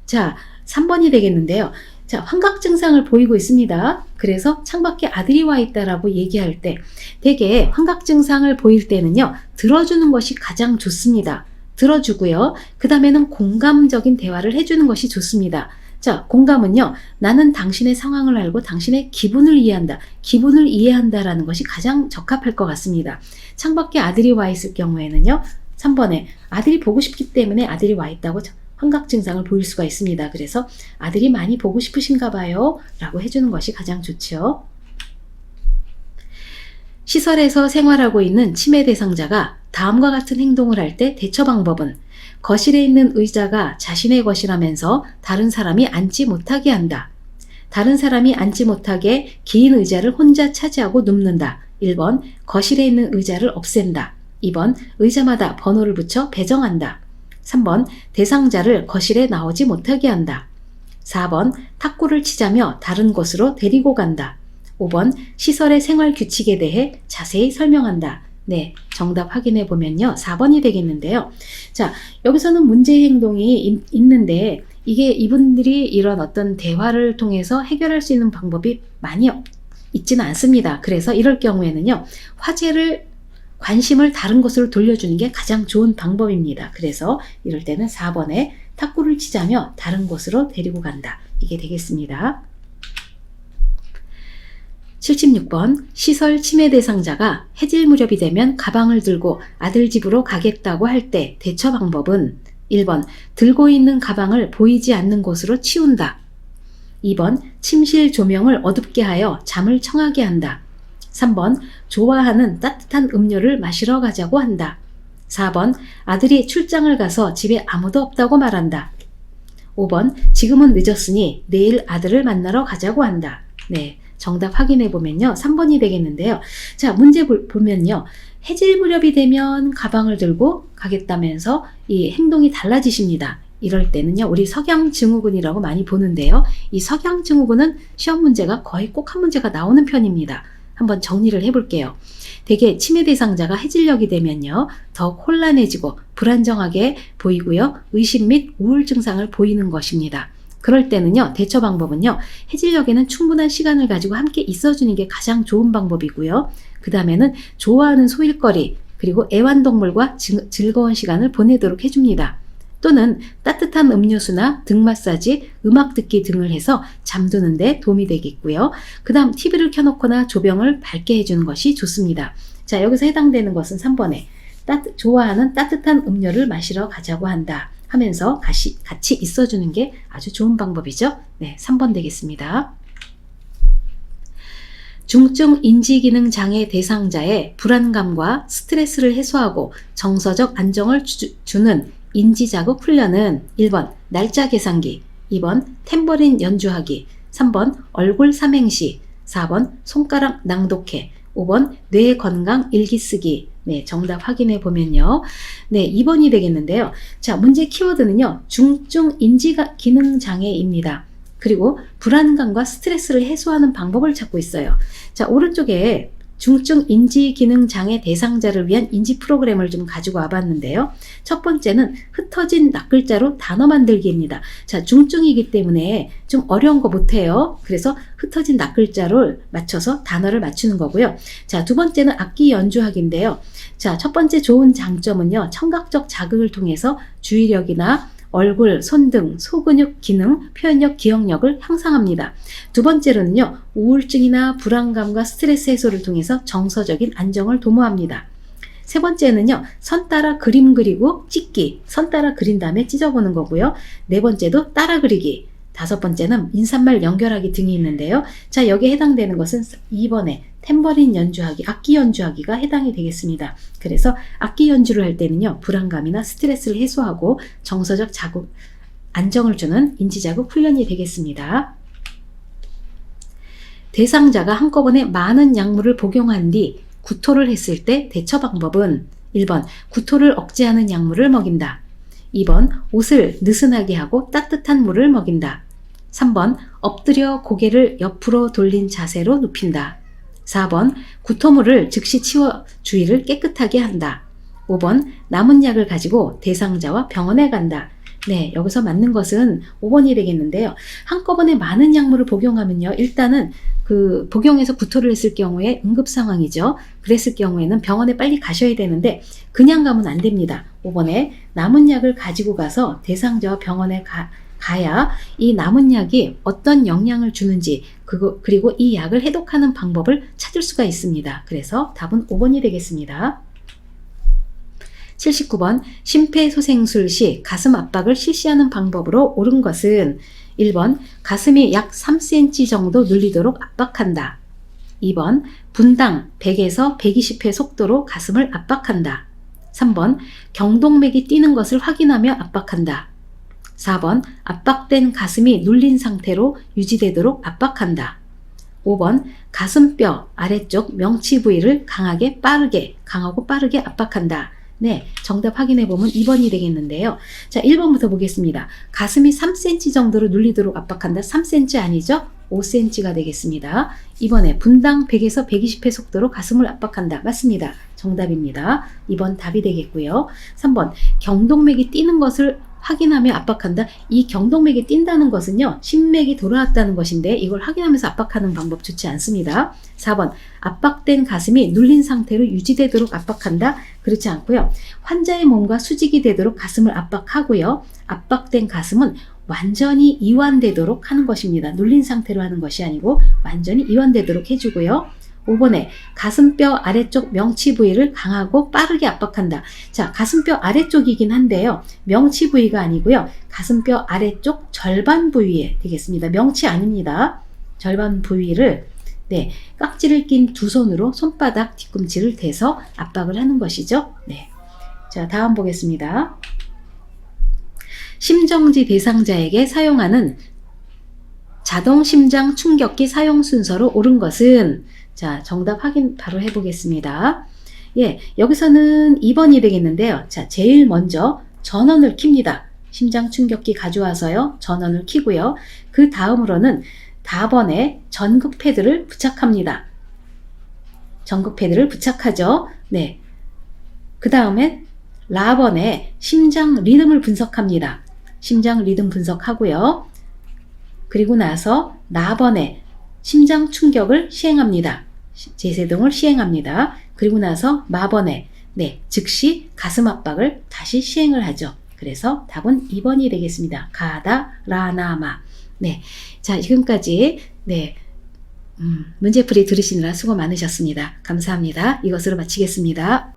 자, 3번이 되겠는데요. 자, 환각 증상을 보이고 있습니다. 그래서 창밖에 아들이 와 있다라고 얘기할 때 대개 환각 증상을 보일 때는요. 들어주는 것이 가장 좋습니다. 들어주고요. 그 다음에는 공감적인 대화를 해주는 것이 좋습니다. 자, 공감은요. 나는 당신의 상황을 알고 당신의 기분을 이해한다. 기분을 이해한다라는 것이 가장 적합할 것 같습니다. 창밖에 아들이 와 있을 경우에는요. 3번에 아들이 보고 싶기 때문에 아들이 와 있다고 환각 증상을 보일 수가 있습니다. 그래서 아들이 많이 보고 싶으신가 봐요. 라고 해주는 것이 가장 좋죠. 시설에서 생활하고 있는 치매 대상자가 다음과 같은 행동을 할 때 대처 방법은 거실에 있는 의자가 자신의 것이라면서 다른 사람이 앉지 못하게 한다. 다른 사람이 앉지 못하게 긴 의자를 혼자 차지하고 눕는다. 1번 거실에 있는 의자를 없앤다. 2번 의자마다 번호를 붙여 배정한다. 3번 대상자를 거실에 나오지 못하게 한다. 4번 탁구를 치자며 다른 곳으로 데리고 간다. 5번 시설의 생활 규칙에 대해 자세히 설명한다. 네, 정답 확인해 보면요. 4번이 되겠는데요. 자, 여기서는 문제 행동이 있는데 이게 이분들이 이런 어떤 대화를 통해서 해결할 수 있는 방법이 많이 있지는 않습니다. 그래서 이럴 경우에는요. 관심을 다른 곳으로 돌려주는 게 가장 좋은 방법입니다. 그래서 이럴 때는 4번에 탁구를 치자며 다른 곳으로 데리고 간다. 이게 되겠습니다. 76번 시설 치매 대상자가 해질 무렵이 되면 가방을 들고 아들 집으로 가겠다고 할 때 대처 방법은 1번 들고 있는 가방을 보이지 않는 곳으로 치운다. 2번 침실 조명을 어둡게 하여 잠을 청하게 한다. 3번 좋아하는 따뜻한 음료를 마시러 가자고 한다. 4번 아들이 출장을 가서 집에 아무도 없다고 말한다. 5번 지금은 늦었으니 내일 아들을 만나러 가자고 한다. 네, 정답 확인해 보면요. 3번이 되겠는데요. 자, 문제 보면요. 해질 무렵이 되면 가방을 들고 가겠다면서 이 행동이 달라지십니다. 이럴 때는요. 우리 석양증후군이라고 많이 보는데요. 이 석양증후군은 시험 문제가 거의 꼭 한 문제가 나오는 편입니다. 한번 정리를 해볼게요. 대개 치매 대상자가 해질녘이 되면요. 더욱 혼란해지고 불안정하게 보이고요. 의심 및 우울 증상을 보이는 것입니다. 그럴 때는요. 대처 방법은요. 해질녘에는 충분한 시간을 가지고 함께 있어주는 게 가장 좋은 방법이고요. 그 다음에는 좋아하는 소일거리 그리고 애완동물과 즐거운 시간을 보내도록 해줍니다. 또는 따뜻한 음료수나 등 마사지, 음악 듣기 등을 해서 잠드는 데 도움이 되겠고요. 그 다음 TV를 켜놓거나 조명을 밝게 해주는 것이 좋습니다. 자, 여기서 해당되는 것은 3번에 좋아하는 따뜻한 음료를 마시러 가자고 한다 하면서 같이 있어주는 게 아주 좋은 방법이죠. 네, 3번 되겠습니다. 중증 인지기능 장애 대상자의 불안감과 스트레스를 해소하고 정서적 안정을 주는 인지자극 훈련은 1번 날짜 계산기, 2번 탬버린 연주하기, 3번 얼굴 삼행시, 4번 손가락 낭독회, 5번 뇌 건강 일기 쓰기. 네, 정답 확인해 보면요. 네, 2번이 되겠는데요. 자, 문제 키워드는요. 중증 인지기능 장애입니다. 그리고 불안감과 스트레스를 해소하는 방법을 찾고 있어요. 자, 오른쪽에 중증 인지기능 장애 대상자를 위한 인지 프로그램을 좀 가지고 와봤는데요. 첫 번째는 흩어진 낱글자로 단어 만들기입니다. 자, 중증이기 때문에 좀 어려운 거 못해요. 그래서 흩어진 낱글자를 맞춰서 단어를 맞추는 거고요. 자, 두 번째는 악기 연주하기인데요. 자, 첫 번째 좋은 장점은요. 청각적 자극을 통해서 주의력이나 얼굴, 손등, 소근육 기능, 표현력, 기억력을 향상합니다. 두 번째로는요, 우울증이나 불안감과 스트레스 해소를 통해서 정서적인 안정을 도모합니다. 세 번째는요, 선 따라 그림 그리고 찍기, 선 따라 그린 다음에 찢어보는 거고요. 네 번째도 따라 그리기, 다섯 번째는 인사말 연결하기 등이 있는데요. 자, 여기에 해당되는 것은 2번에 탬버린 연주하기, 악기 연주하기가 해당이 되겠습니다. 그래서 악기 연주를 할 때는요, 불안감이나 스트레스를 해소하고 정서적 안정을 주는 인지자극 훈련이 되겠습니다. 대상자가 한꺼번에 많은 약물을 복용한 뒤 구토를 했을 때 대처 방법은 1번 구토를 억제하는 약물을 먹인다. 2번 옷을 느슨하게 하고 따뜻한 물을 먹인다. 3번 엎드려 고개를 옆으로 돌린 자세로 눕힌다. 4번 구토물을 즉시 치워 주위를 깨끗하게 한다. 5번 남은 약을 가지고 대상자와 병원에 간다. 네, 여기서 맞는 것은 5번이 되겠는데요. 한꺼번에 많은 약물을 복용하면요. 일단은 복용해서 구토를 했을 경우에 응급 상황이죠. 그랬을 경우에는 병원에 빨리 가셔야 되는데 그냥 가면 안 됩니다. 5번에 남은 약을 가지고 가서 대상자와 병원에 가야 이 남은 약이 어떤 영향을 주는지 그리고 이 약을 해독하는 방법을 찾을 수가 있습니다. 그래서 답은 5번이 되겠습니다. 79번 심폐소생술 시 가슴 압박을 실시하는 방법으로 옳은 것은 1번 가슴이 약 3cm 정도 눌리도록 압박한다. 2번 분당 100에서 120회 속도로 가슴을 압박한다. 3번 경동맥이 뛰는 것을 확인하며 압박한다. 4번 압박된 가슴이 눌린 상태로 유지되도록 압박한다. 5번 가슴뼈 아래쪽 명치 부위를 강하고 빠르게 압박한다. 네, 정답 확인해 보면 2번이 되겠는데요. 자, 1번부터 보겠습니다. 가슴이 3cm 정도로 눌리도록 압박한다. 3cm 아니죠? 5cm가 되겠습니다. 2번에 분당 100에서 120회 속도로 가슴을 압박한다. 맞습니다. 정답입니다. 2번 답이 되겠고요. 3번 경동맥이 뛰는 것을 확인하며 압박한다. 이 경동맥이 뛴다는 것은요, 심맥이 돌아왔다는 것인데 이걸 확인하면서 압박하는 방법 좋지 않습니다. 4번 압박된 가슴이 눌린 상태로 유지되도록 압박한다. 그렇지 않고요. 환자의 몸과 수직이 되도록 가슴을 압박하고요. 압박된 가슴은 완전히 이완되도록 하는 것입니다. 눌린 상태로 하는 것이 아니고 완전히 이완되도록 해주고요. 5번에 가슴뼈 아래쪽 명치 부위를 강하고 빠르게 압박한다. 자, 가슴뼈 아래쪽이긴 한데요. 명치 부위가 아니고요. 가슴뼈 아래쪽 절반 부위에 되겠습니다. 명치 아닙니다. 절반 부위를 깍지를 낀 두 손으로 손바닥 뒤꿈치를 대서 압박을 하는 것이죠. 네. 자, 다음 보겠습니다. 심정지 대상자에게 사용하는 자동 심장 충격기 사용 순서로 옳은 것은 자, 정답 확인 바로 해보겠습니다. 예, 여기서는 2번이 되겠는데요. 자, 제일 먼저 전원을 킵니다. 심장 충격기 가져와서요. 전원을 켜고요. 그 다음으로는 다번에 전극 패드를 부착합니다. 전극 패드를 부착하죠. 네. 그 다음에 라번에 심장 리듬을 분석합니다. 심장 리듬 분석하고요. 그리고 나서 라번에 심장 충격을 시행합니다. 제세동을 시행합니다. 그리고 나서 마번에 즉시 가슴 압박을 다시 시행을 하죠. 그래서 답은 2번이 되겠습니다. 가다, 라나마. 네. 자, 지금까지, 네. 문제풀이 들으시느라 수고 많으셨습니다. 감사합니다. 이것으로 마치겠습니다.